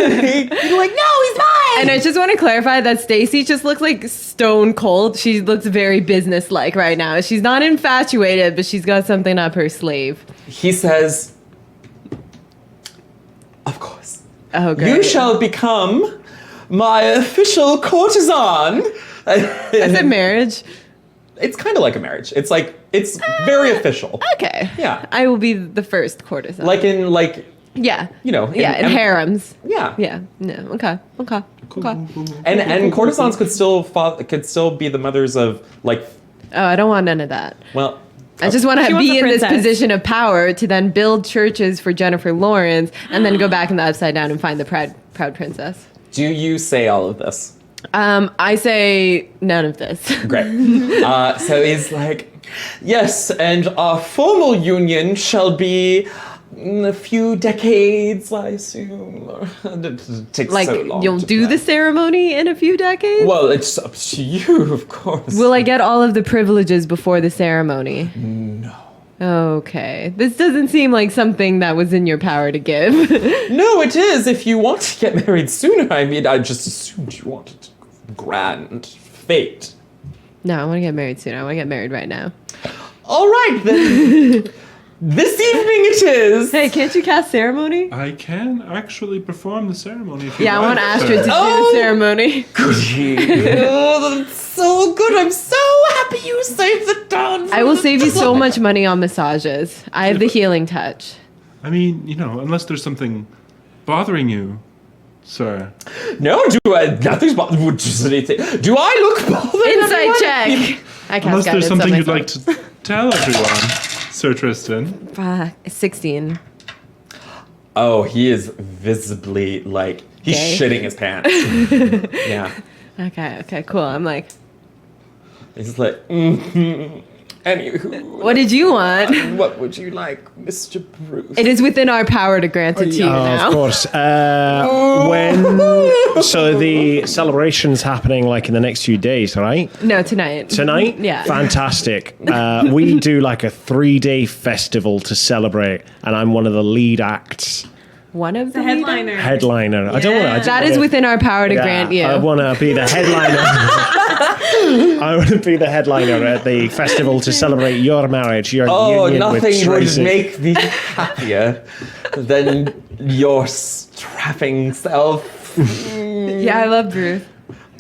it. You're like, no, he's mine. And I just want to clarify that Stacy just looks like stone cold. She looks very businesslike right now. She's not infatuated, but she's got something up her sleeve. He says, of course. Oh, great. You shall become my official courtesan. Is it marriage? It's kind of like a marriage. It's like, it's very official. Okay. Yeah. I will be the first courtesan. Like in like, yeah. you know. In harems. Yeah. Yeah. No. Okay. Okay. Okay. And courtesans could still be the mothers of like, Oh, I don't want none of that. well, I just want She to wants be a in this princess. position of power to then build churches for Jennifer Lawrence and then go back in the upside down and find the proud princess. do you say all of this? I say none of this. Great. So he's like, yes, and our formal union shall be in a few decades, I assume. It takes Like, so long you'll to do plan. the ceremony in a few decades? Well, it's up to you, of course. Will I get all of the privileges before the ceremony? No. Okay. This doesn't seem like something that was in your power to give. No, it is if you want to get married sooner. I mean, I just assumed you wanted a grand fate. No, I want to get married soon. I want to get married right now. All right, then. This evening it is. Hey, can't you cast ceremony? I can actually perform the ceremony if you Yeah, I like. want Astrid to do Oh! the ceremony. Oh, that's so good. I'm so happy you saved the town. I will save you so much money on massages. I have the healing touch. I mean, unless there's something bothering you, sir. No, nothing's bothered. Just anything. Do I look bothered? Insight everyone? check. I cast Unless there's guidance on something you'd myself. like to tell everyone, Sir Tristan. 16. Oh, he is visibly like he's Gay? shitting his pants. Yeah, Okay, cool. I'm like, he's like. Anywho, what did you want? what would you like, Mr. Bruce? It is within our power to grant it to you now. Of course. So the celebration's happening like in the next few days, right? No, tonight. Tonight? Yeah. Fantastic. We do like a 3-day festival to celebrate, and I'm one of the lead acts. One of the Headliner. Headliner. I don't want to. That is within our power to grant you. I want to be the headliner. I want to be the headliner at the festival to celebrate your marriage, your union with nothing would Tracy. make me happier than your strapping self. Yeah, I love Bruce.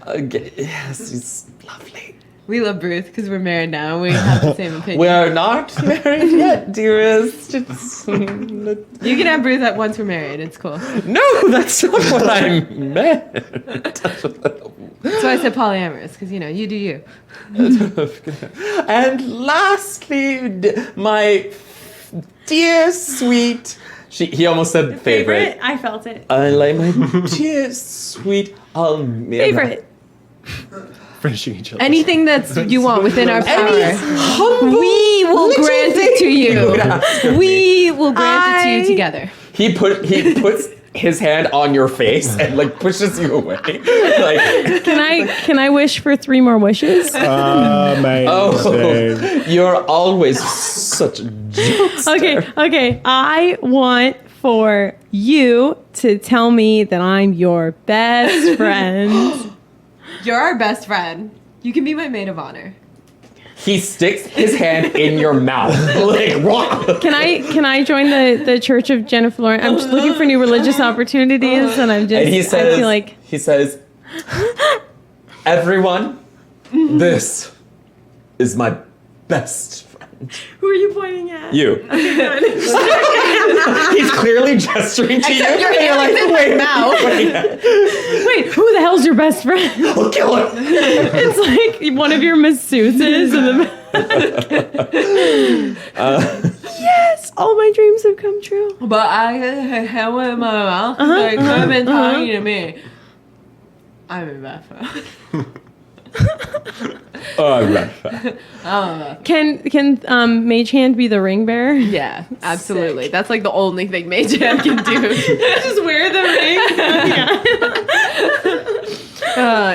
Yes, he's lovely. We love Bruce because we're married now and we have the same opinion. We're not married yet, dearest. It's, You can have Bruce at once we're married. It's cool. no, that's not what I meant. That's why I said polyamorous because, you do you. And lastly, my dear sweet. He almost said favorite. I felt it. I like my dear sweet Almira. Favorite. Finishing each other. Anything that you want within our power. Humble We will little grant it to thing you. would ask of me. We will grant it to you together. He puts his hand on your face and like pushes you away. Like, Can I wish for 3 more wishes? Amazing. oh, you're always such a jokester. Okay. I want for you to tell me that I'm your best friend. You're our best friend. You can be my maid of honor. He sticks his hand in your mouth. Like, what? Can I join the Church of Jennifer Lawrence? I'm just looking for new religious opportunities, and I'm just. And he I feel like says, everyone, this is my best friend. who are you pointing at? You. He's clearly gesturing to you. And you're like, wait, Wait, who the hell's your best friend? I'll kill him. It's like one of your masseuses in the. Yes, all my dreams have come true. But I have it in my mouth. They could have been talking to me. I'm a best friend. Can Mage Hand be the ring bearer? Yeah, absolutely. That's like the only thing Mage Hand can do. Just wear the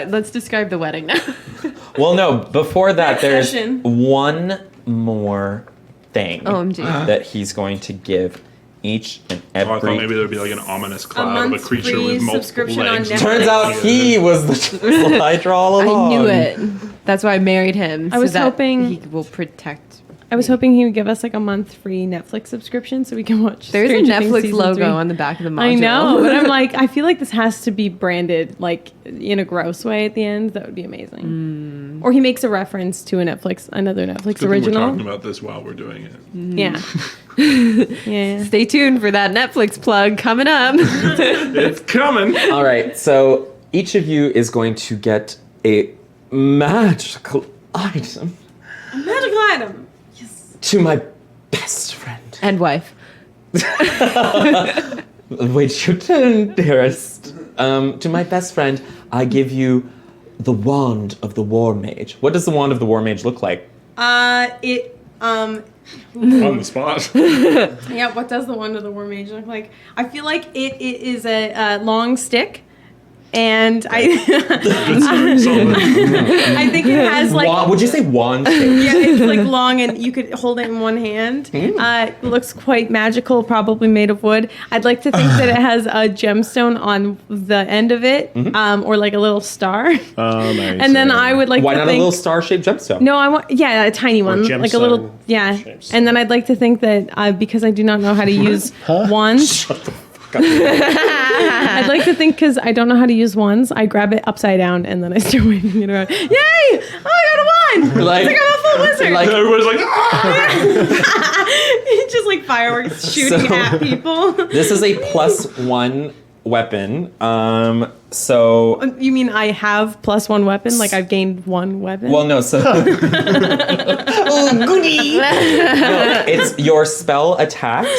ring. Let's describe the wedding now. Well, no, before that, there's session. one more thing OMG. that he's going to give each and Oh, I thought every. maybe there'd be like an ominous cloud of a month's creature free with multiple subscription on legs. Netflix. Turns out he was the Thessalhydra all I along. knew it. That's why I married him. I was so that hoping- he will protect. I was hoping he would give us like a month free Netflix subscription so we can watch. There's a Stranger Things Netflix season logo 3. on the back of the module. I know, but I'm like, I feel like this has to be branded like in a gross way at the end. That would be amazing. Or he makes a reference to another Netflix Good thing original. We're talking about this while we're doing it. Yeah. Yeah. Stay tuned for that Netflix plug coming up. It's coming. All right, so each of you is going to get a magical item Magical item. to my best friend. And wife. Wait your turn, dearest. To my best friend, I give you the wand of the War Mage. What does the wand of the War Mage look like? On the spot. Yeah, what does the wand of the War Mage look like? I feel like it is a long stick and I think it has like Would you say wand shape? yeah, it's like long and you could hold it in one hand. It looks quite magical, probably made of wood. I'd like to think that it has a gemstone on the end of it, or like a little star. And then I would like Why to not think, a little star-shaped gemstone? no, I want a tiny one, like a little gemstone And then I'd like to think that because I do not know how to use wands. I'd like to think because I don't know how to use wands, I grab it upside down and then I start waving it around. Yay! Oh, I got a wand! Like- it's like I'm a full wizard. like- Everybody's like, ah! It's just like fireworks shooting So- at people. This is a +1 weapon. So You mean I have +1 weapon? Like I've gained 1 weapon? well, no. So it's your spell attacks.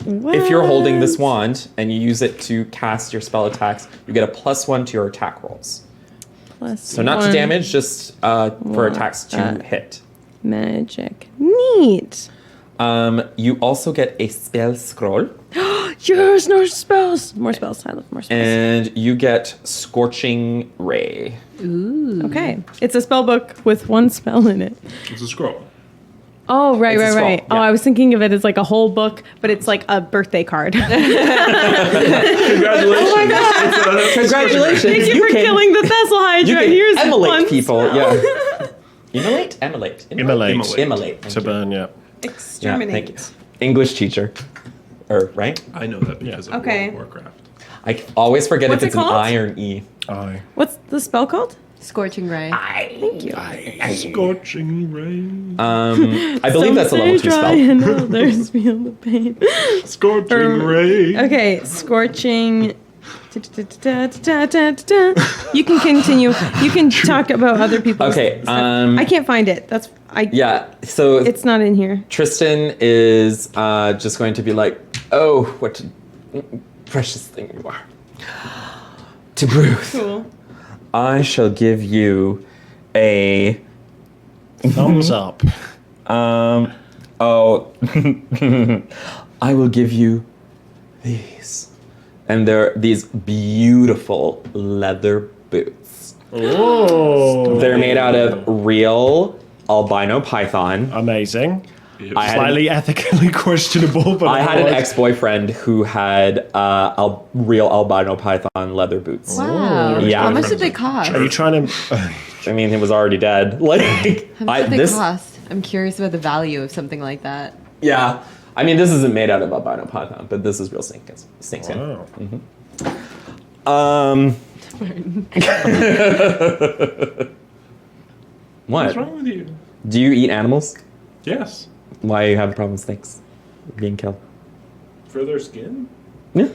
If you're holding this wand and you use it to cast your spell attacks, you get a +1 to your attack rolls. So not to damage, just for attacks to hit. Magic. Neat. You also get a spell scroll, Yes, no spells. More spells. I love more spells. and you get Scorching Ray. Okay. It's a spell book with 1 spell in it. It's a scroll. Oh, right. It's a scroll, Oh, yeah. I was thinking of it as like a whole book, but it's like a birthday card. Congratulations. Oh my God. Congratulations! Thank you for killing the Thessalhydra. You can Here's immolate 1 people. spell. Yeah. Immolate. Immolate. Thank To you. burn, yeah. Yeah, Exterminate. thank you. English teacher, or right? I know that because of Okay. World of Warcraft. I always forget What's if it's it an called? I or an E. Aye. What's the spell called? Scorching ray. Thank you. Scorching rain. I believe that's a level 2 spell. And others feel the pain. Scorching rain. Okay, scorching. You can continue. You can talk about other people. Okay, I can't find it. Yeah, so It's not in here. Tristan is just going to be like, oh, what a precious thing you are. To Bruce, Cool. I shall give you a Thumbs up. I will give you these. And they're these beautiful leather boots. Oh. They're made out of real albino python. Amazing. I had Slightly ethically questionable, but I had an otherwise- ex-boyfriend who had real albino python leather boots. Wow. Yeah. How much did they cost? Are you trying to? I mean, he was already dead. Like, How much did they cost? I'm curious about the value of something like that. Yeah. I mean, this isn't made out of albino python, but this is real snake skin. Wow. What? What's wrong with you? Do you eat animals? Yes. Why are you having problems with snakes being killed? For their skin? Yeah.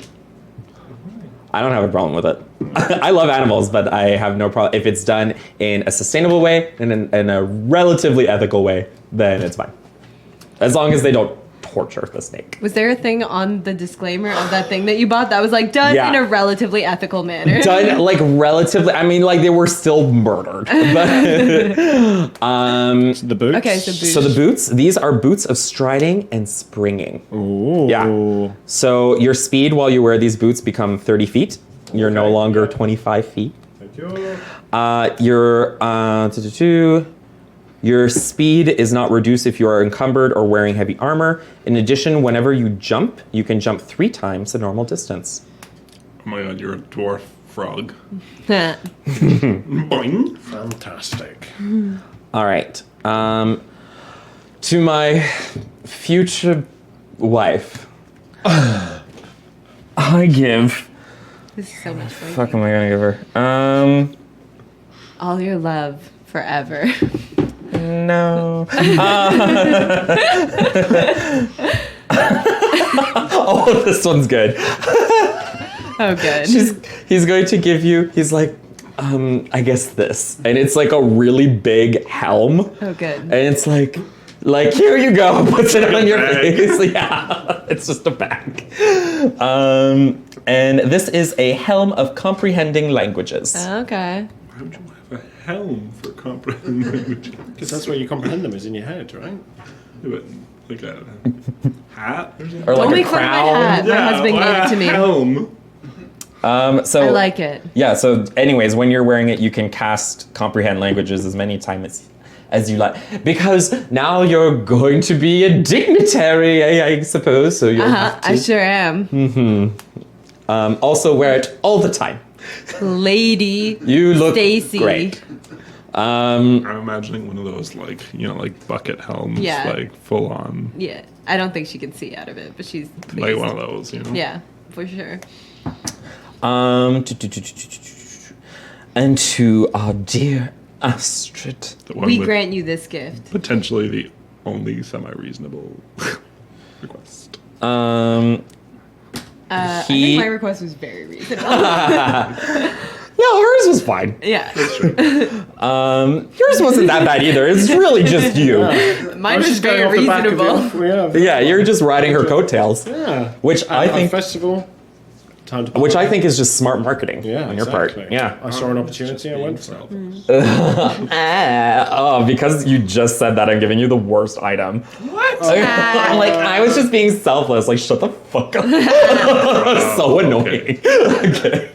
I don't have a problem with it. I love animals, but I have no problem. If it's done in a sustainable way and in a relatively ethical way, then it's fine. As long as they don't torture the snake. Was there a thing on the disclaimer of that thing that you bought that was like done Yeah. in a relatively ethical manner? Done like relatively, I mean, like they were still murdered. But, The boots. Okay, so boots. so the boots, these are boots of striding and springing. Ooh. Yeah. So your speed while you wear these boots become 30 feet. You're no longer 25 feet. Thank you. Your speed is not reduced if you are encumbered or wearing heavy armor. In addition, whenever you jump, you can jump 3 times the normal distance. Oh my god, you're a dwarf frog. Boing. Fantastic. All right. To my future wife, I give. This is so much fun. Fuck am I gonna give her? All your love forever. No. Oh, this one's good. Oh, good. He's going to give you. He's like, I guess this, and it's like a really big helm. Oh, good. And it's like here you go. Puts it on your Bag. face. Yeah, it's just a bag. And this is a helm of comprehending languages. Okay. Why would you have a helm for comprehending languages? Because that's where you comprehend them is in your head, right? Like a hat or something? Or like Don't a make fun of my crown. hat. My husband gave it to me. Helm. So I like it. Yeah, so anyways, when you're wearing it, you can cast Comprehend Languages as many times as you like. Because now you're going to be a dignitary, I suppose, so you'll have to. I sure am. Also wear it all the time. Lady You look Stacy. great. I'm imagining one of those, like, like bucket helms, Yeah. like full on, Yeah, I don't think she can see out of it, but she's pleased. like one of those, Yeah, for sure. And to our dear Astrid. The one We with grant you this gift. potentially the only semi-reasonable request. I He- think my request was very reasonable. No, hers was fine. Yeah, Yours wasn't that bad either. It's really just you. mine was very reasonable. Yeah, you're just riding her coattails. Yeah. Which I At a think festival. Time to Which I think is just smart marketing on your part. Yeah. I saw an opportunity. I went for it. Oh, because you just said that, I'm giving you the worst item. What? I'm like, I was just being selfless. Like, shut the fuck up. So annoying. Okay.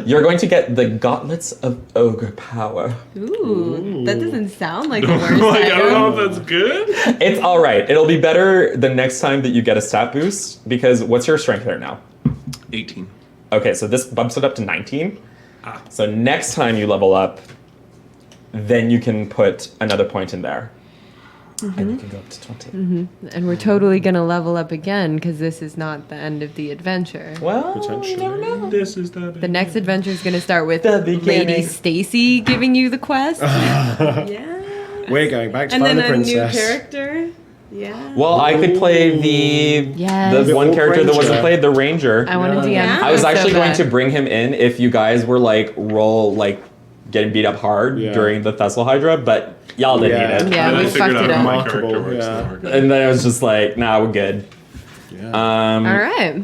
You're going to get the Gauntlets of Ogre Power. Ooh, that doesn't sound like the worst Like, I don't know item. if that's good. It's all right. It'll be better the next time that you get a stat boost, because what's your strength there now? 18. Okay, so this bumps it up to 19. So next time you level up, then you can put another point in there. And you can go up to 20. And we're totally gonna level up again because this is not the end of the adventure. Well, Potentially. This is the The next adventure is gonna start with The Lady beginning. Stacy giving you the quest. Yeah. We're going back to And find then the a new princess. character. Yeah. well, I could play the Yes. one orc character that wasn't ranger. played, the ranger. I want to DM. Yeah. I was so actually going bad. to bring him in if you guys were like getting beat up hard Yeah. during the Thessalhydra, but y'all didn't Yeah. need it. Yeah, And we I figured fucked out it how up. my Remarkable, character works. yeah. so we're good. And then I was just like, nah, we're good. Yeah. All right,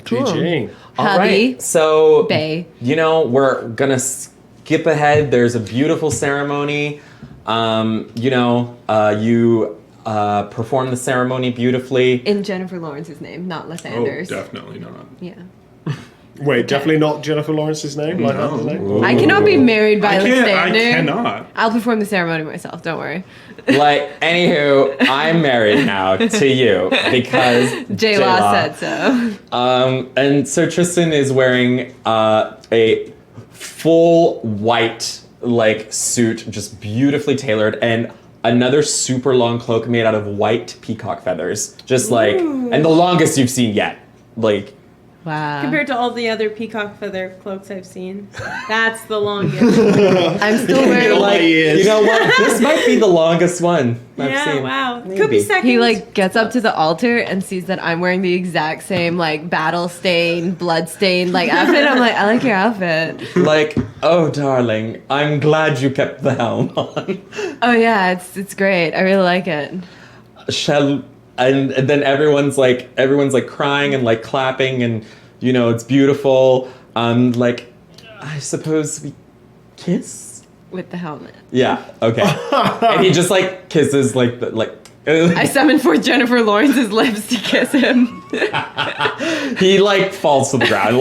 cool. GG. All Hubby, right, so Bay. we're gonna skip ahead. There's a beautiful ceremony. You perform the ceremony beautifully. In Jennifer Lawrence's name, not Oh, Lysander's. definitely not. Yeah. Wait, definitely not Jennifer Lawrence's name? Like No. her name? I cannot be married by I Lysander. cannot. I'll perform the ceremony myself. Don't worry. Like, anywho, I'm married now to you because J Law said so. And so Tristan is wearing a full white suit, just beautifully tailored, and another super long cloak made out of white peacock feathers, just and the longest you've seen yet. Wow. Compared to all the other peacock feather cloaks I've seen, that's the longest. I'm still wearing you know what? This might be the longest one I've Yeah, seen. wow. Could Maybe. be second. He gets up to the altar and sees that I'm wearing the exact same battle stain, blood stain outfit. I'm like, I like your outfit. Oh darling, I'm glad you kept the helm on. Oh yeah, it's great. I really like it. And then everyone's crying and clapping, and it's beautiful. I suppose we kiss. With the helmet. Yeah. Okay. And he just kisses I summoned forth Jennifer Lawrence's lips to kiss him. he falls to the ground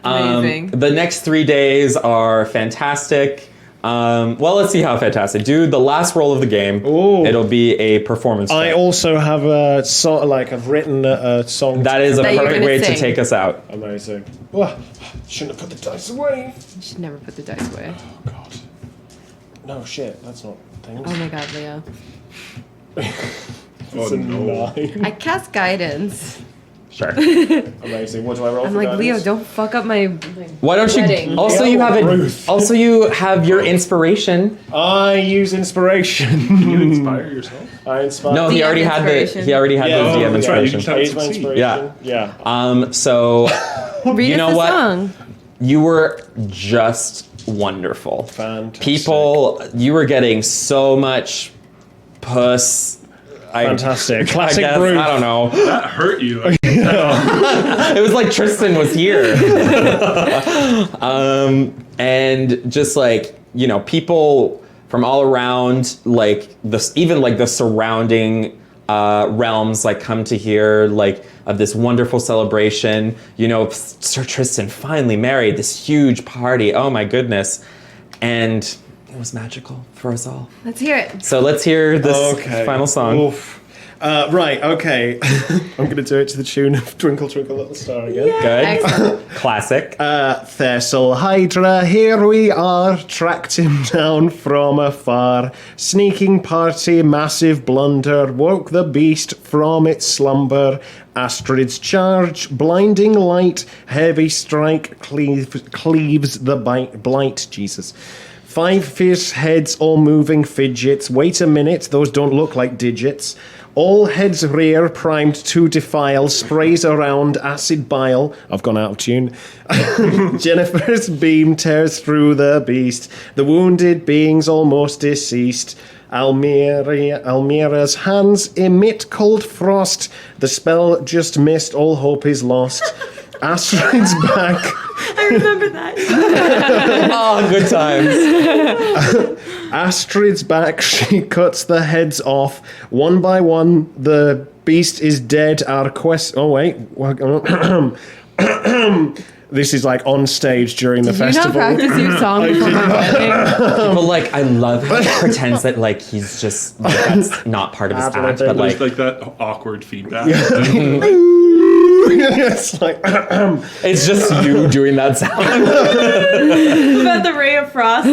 Amazing. The next 3 days are fantastic. Well, let's see how fantastic. Do the last roll of the game. Ooh. It'll be a performance. I check. also have a song, I've written a song. That is a That you're perfect gonna way to sing. take us out. Amazing. Oh, shouldn't have put the dice away. You should never put the dice away. Oh, God. No, shit. That's not things. Oh my god, Leo. It's Oh, a no. 9. I cast guidance. Sure. Amazing. What do I roll I'm for like, Leo, guidance? don't fuck up my. Why don't you? Wedding. Also, you have Ruth. Also, you have your inspiration. I use inspiration. You inspire yourself. I inspire. No, he DM already had the. inspiration. He already had Yeah, the DM that's right, you inspiration. can I use my inspiration. Yeah. So, Read you us know the what? song. You were just wonderful. Fantastic. People, you were getting so much puss. Fantastic. I Classic guess, Ruth. I don't know. That hurt you. It was like Tristan was here. And just people from all around, even the surrounding realms like come to hear like of this wonderful celebration. You know, Sir Tristan finally married, this huge party. Oh my goodness. And it was magical for us all. Let's hear it. So let's hear this final song. Oof. Right, okay. I'm going to do it to the tune of Twinkle Twinkle Little Star again. Good. Excellent. Classic. Thessalhydra, here we are, tracked him down from afar. Sneaking party, massive blunder, woke the beast from its slumber. Astrid's charge, blinding light, heavy strike, cleaves the blight. Jesus. 5 fierce heads, all moving fidgets. Wait a minute, those don't look like digits. All heads rear, primed to defile, sprays around, acid bile. I've gone out of tune. Jennifer's beam tears through the beast. The wounded being's almost deceased. Almira's hands emit cold frost. The spell just missed, all hope is lost. Astrid's back. I remember that. Oh, good times. Astrid's back, she cuts the heads off. One by one, the beast is dead. Our quest... Oh, wait. This is like on stage during the festival. Did you not practice your song before the wedding? But like, I love how he pretends that like he's just that's not part of his act. But like, There's like that awkward feedback. It's like... it's just you doing that sound. About the ray of frost.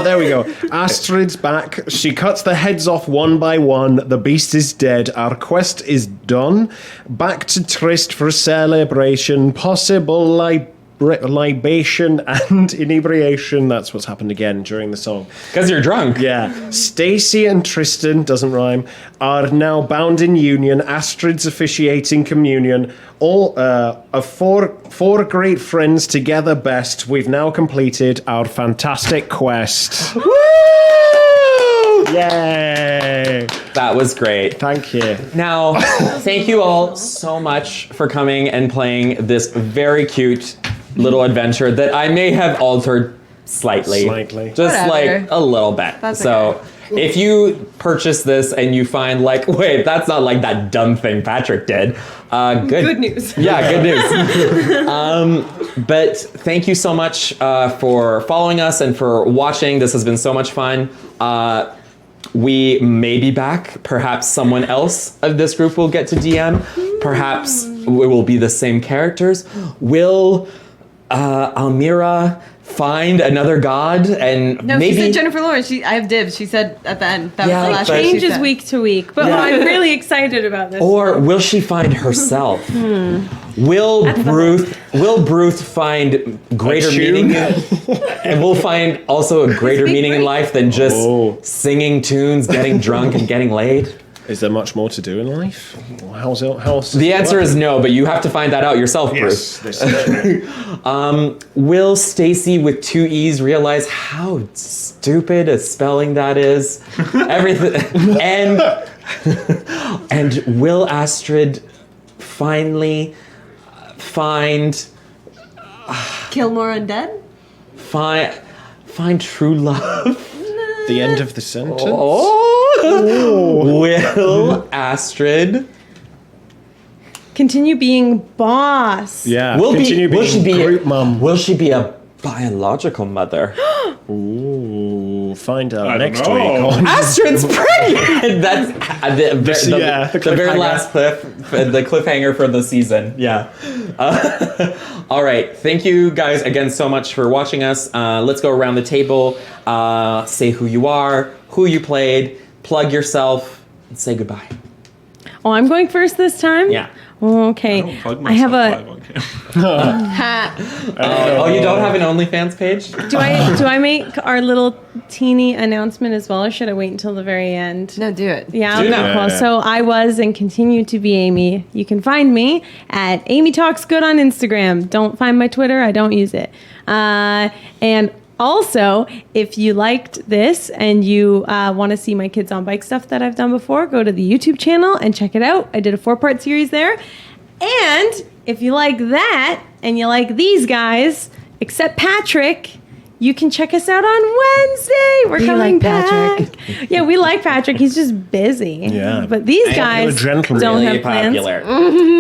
there we go. Astrid's back. She cuts the heads off one by one. The beast is dead. Our quest is done. Back to Trist for celebration. Possible libation and inebriation. That's what's happened again during the song. Because you're drunk. Yeah. Stacy and Tristan, doesn't rhyme, are now bound in union. Astrid's officiating communion. All of four great friends together best. We've now completed our fantastic quest. Woo! Yay! That was great. Thank you. Now, thank you all so much for coming and playing this very cute little adventure that I may have altered slightly. Just Whatever. like a little bit. That's so okay. if you purchase this and you find like, wait, that's not like that dumb thing Patrick did. Good news. Yeah, good news. But thank you so much for following us and for watching. This has been so much fun. We may be back. Perhaps someone else of this group will get to DM. Perhaps it will be the same characters. Will Almira find another god and No, maybe she said Jennifer Lawrence. I have dibs. She said at the end. That Yeah, was the last but- thing she Changes said. week to week, but I'm really excited about this. or will she find herself? Will Bruce find greater tune? meaning and we'll find also a greater meaning in life than just singing tunes, getting drunk and getting laid? Is there much more to do in life? How's The answer is no, but you have to find that out yourself, Bruce. Yes, this is true. Will Stacy with 2 E's realize how stupid a spelling that is? Everything and will Astrid finally find Kill more undead? find true love? The end of the sentence? Will Astrid Continue being boss. Yeah. will Continue will she being be group mum. will she be a biological mother? Ooh, find out I don't next know. week on... Astrid's pregnant. That's the the very cliffhanger. last the cliffhanger for the season. Yeah. All right. Thank you guys again so much for watching us. Let's go around the table. Say who you are, who you played, plug yourself, and say goodbye. Oh, I'm going first this time? Yeah. Oh, okay. don't plug I have myself a. live on camera. Oh, you don't have an OnlyFans page? Do I make our little teeny announcement as well, or should I wait until the very end? No, do it. Yeah, Do okay, now. cool. Yeah. So I was and continue to be Amy. You can find me at Amy Talks Good on Instagram. Don't find my Twitter. I don't use it. And also, if you liked this and you want to see my Kids on Bike stuff that I've done before, go to the YouTube channel and check it out. I did a 4-part series there. And if you like that and you like these guys, except Patrick, you can check us out on Wednesday. We're We coming like back. Patrick. Yeah, we like Patrick. He's just busy. Yeah. But these You're a guys gentleman. don't Really have plans. popular.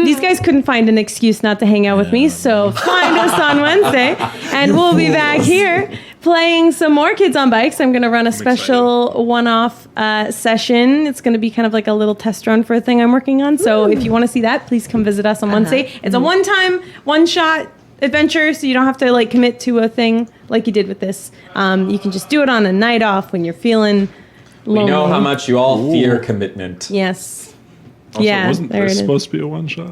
These guys couldn't find an excuse not to hang out with me, so find us on Wednesday, and we'll be back here playing some more Kids on Bikes. I'm going to run a special one-off session. It's going to be kind of like a little test run for a thing I'm working on. So if you want to see that, please come visit us on Wednesday. It's a one-time, one-shot adventure, so you don't have to like commit to a thing like you did with this. You can just do it on a night off when you're feeling lonely. We know how much you all fear commitment. Yes. Also, Yeah, wasn't there it this is. supposed to be a one shot?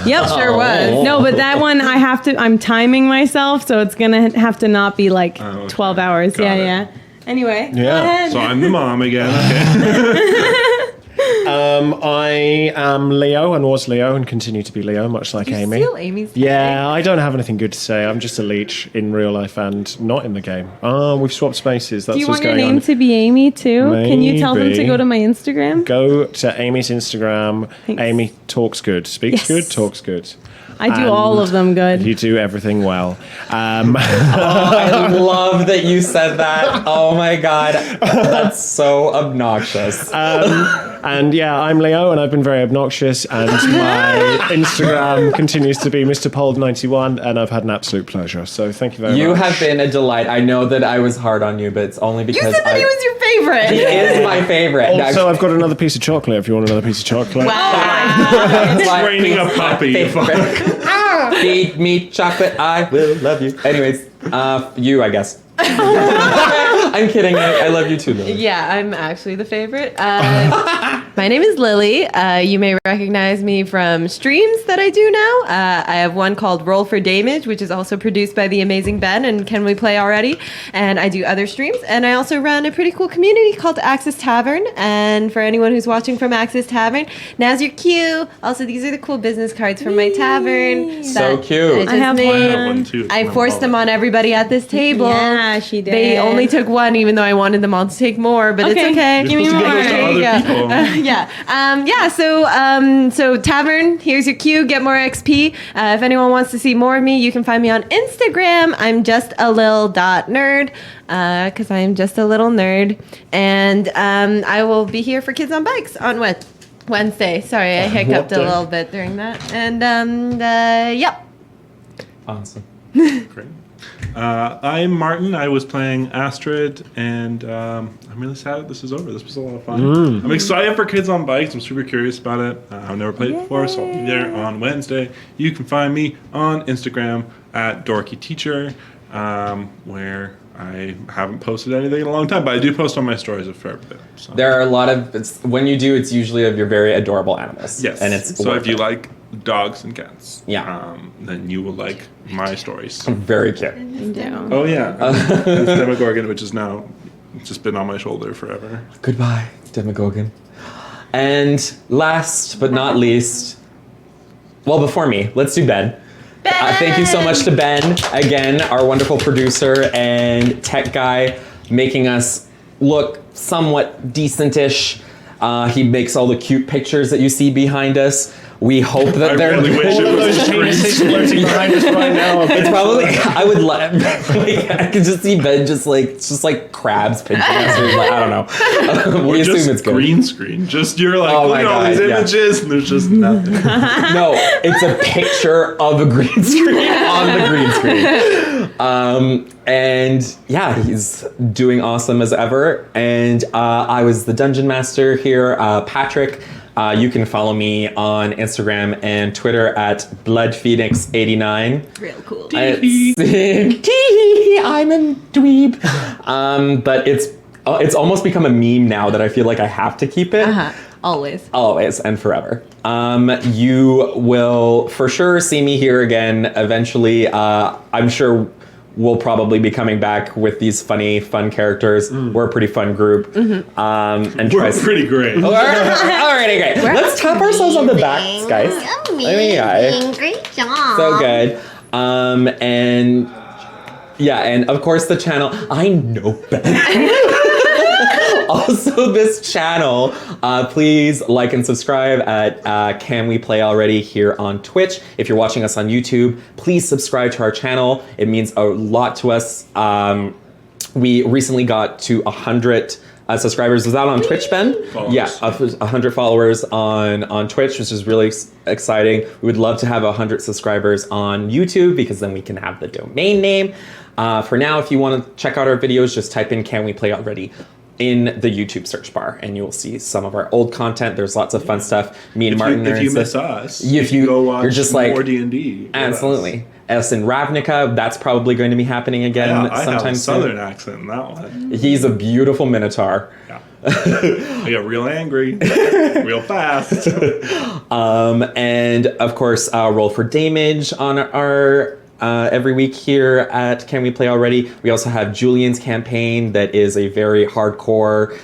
Yep, Sure was. No, but that one I'm timing myself, so it's gonna have to not be like Oh, okay. 12 hours. Got it. Yeah. Anyway, go Yeah. ahead. So I'm the mom again. Okay. I am Leo and was Leo and continue to be Leo, much like You Amy. steal Amy's Yeah, I don't have anything good to say. I'm just a leech in real life and not in the game. Oh, we've swapped spaces. That's Do you what's want your going name on. to be Amy too? Can you tell them to Maybe. go to my Instagram? Go to Amy's Instagram. Thanks. Amy talks good, speaks Yes. good, talks good. I do all of them good. You do everything well. I love that you said that. Oh my god. That's so obnoxious. And yeah, I'm Leo, and I've been very obnoxious, and my Instagram continues to be Mr. Pold91, and I've had an absolute pleasure. So thank you very You much. have been a delight. I know that I was hard on you, but it's only You because said that he was your favorite. He is my favorite. Also, I've got another piece of chocolate if you want another piece of chocolate. That's why Raining a he's my puppy. favorite. Feed me chocolate, I will love you. Anyways, you, I guess. I'm kidding. I love you too, Lily. Yeah, I'm actually the favorite. My name is Lily. You may recognize me from streams that I do now. I have one called Roll for Damage, which is also produced by the amazing Ben and Can We Play Already? And I do other streams. And I also run a pretty cool community called Axis Tavern. And for anyone who's watching from Axis Tavern, now's your cue. Also, these are the cool business cards from my tavern. So that cute. just I have made. I have one too. I forced them on everybody at this table. Yeah, she did. They only took one, even though I wanted them all to take more. But it's okay. Give me You're more. supposed to give There those you to go. other people. Yeah. So tavern. Here's your cue. Get more XP. If anyone wants to see more of me, you can find me on Instagram. I'm just a lil.nerd because I am just a little nerd, and I will be here for Kids on Bikes on Wednesday. Sorry, I hiccuped a day? little bit during that. And yep. Awesome. Great. I'm Martin. I was playing Astrid, and I'm really sad that this is over. This was a lot of fun. I'm excited for Kids on Bikes. I'm super curious about it. I've never played it before, so I'll be there on Wednesday. You can find me on Instagram at DorkyTeacher, where I haven't posted anything in a long time, but I do post on my stories a fair bit. So. There are a lot of when you do, it's usually of your very adorable animals. Yes. and it's so worth if you it. like dogs and cats, Yeah. then you will like my stories. Very cute. Oh yeah, and Demogorgon, which is now just been on my shoulder forever. Goodbye, Demogorgon. And last but not least, well, before me, let's do Ben. Thank you so much to Ben, again, our wonderful producer and tech guy, making us look somewhat decentish. He makes all the cute pictures that you see behind us. We hope that I they're really wish All it of was those a green penises screen. floating behind us right now. It's probably. I would let. Like, I could just see Ben just like crabs pinching us. Or like, I don't know. We Or assume just it's good. green screen. Just you're like, Oh look my at all God, these yeah. images, and there's just nothing. No, it's a picture of a green screen on the green screen. And yeah, he's doing awesome as ever. And I was the dungeon master here, Patrick. You can follow me on Instagram and Twitter at BloodPhoenix89. Real cool. I'm a dweeb. But it's almost become a meme now that I feel like I have to keep it. Always. Always and forever. You will for sure see me here again eventually. I'm sure we'll probably be coming back with these fun characters. We're a pretty fun group. And We're pretty great. Alrighty, great. Let's tap ourselves on the backs, guys. Amazing. Great job. So good. And yeah, and of course the channel. I know better. Also, this channel, please like and subscribe at Can We Play Already here on Twitch. If you're watching us on YouTube, please subscribe to our channel. It means a lot to us. we recently got to 100 subscribers. Was that on Twitch, Ben? Followers. Yeah, 100 followers on Twitch, which is really exciting. We would love to have 100 subscribers on YouTube because then we can have the domain name. For now, if you want to check out our videos, just type in "Can We Play Already" in the YouTube search bar, and you will see some of our old content. There's lots of fun stuff. Me and Martin. If you miss us, if you go watch you're just like more D&D. with absolutely. us. Us in Ravnica, that's probably going to be happening again Yeah, I have sometime a soon. southern accent in that one. He's a beautiful minotaur. Yeah. I got real angry, real fast. And of course, roll for damage on our every week here at Can We Play Already. We also have Julian's campaign that is a very hardcore,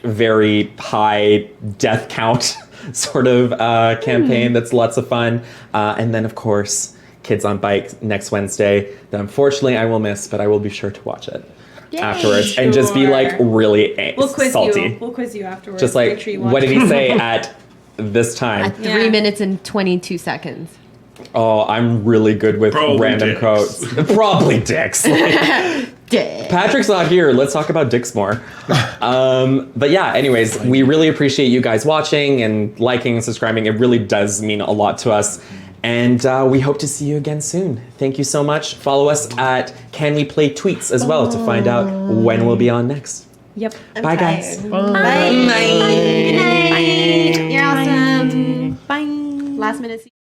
very high death count sort of campaign that's lots of fun. And then, of course, Kids on Bike next Wednesday that unfortunately I will miss, but I will be sure to watch it afterwards and just be like really We'll quiz salty. you. We'll quiz you afterwards. Just Make like, sure you watch what did he it. say at this time? At 3 minutes and 22 seconds. Oh, I'm really good with Probably random dicks. quotes. Probably dicks. Patrick's not here. Let's talk about dicks more. But yeah, anyways, we really appreciate you guys watching and liking and subscribing. It really does mean a lot to us. And we hope to see you again soon. Thank you so much. Follow us at Can We Play Tweets as well to find out when we'll be on next. Yep. Bye, guys. Bye. You're awesome. Bye. Last minute.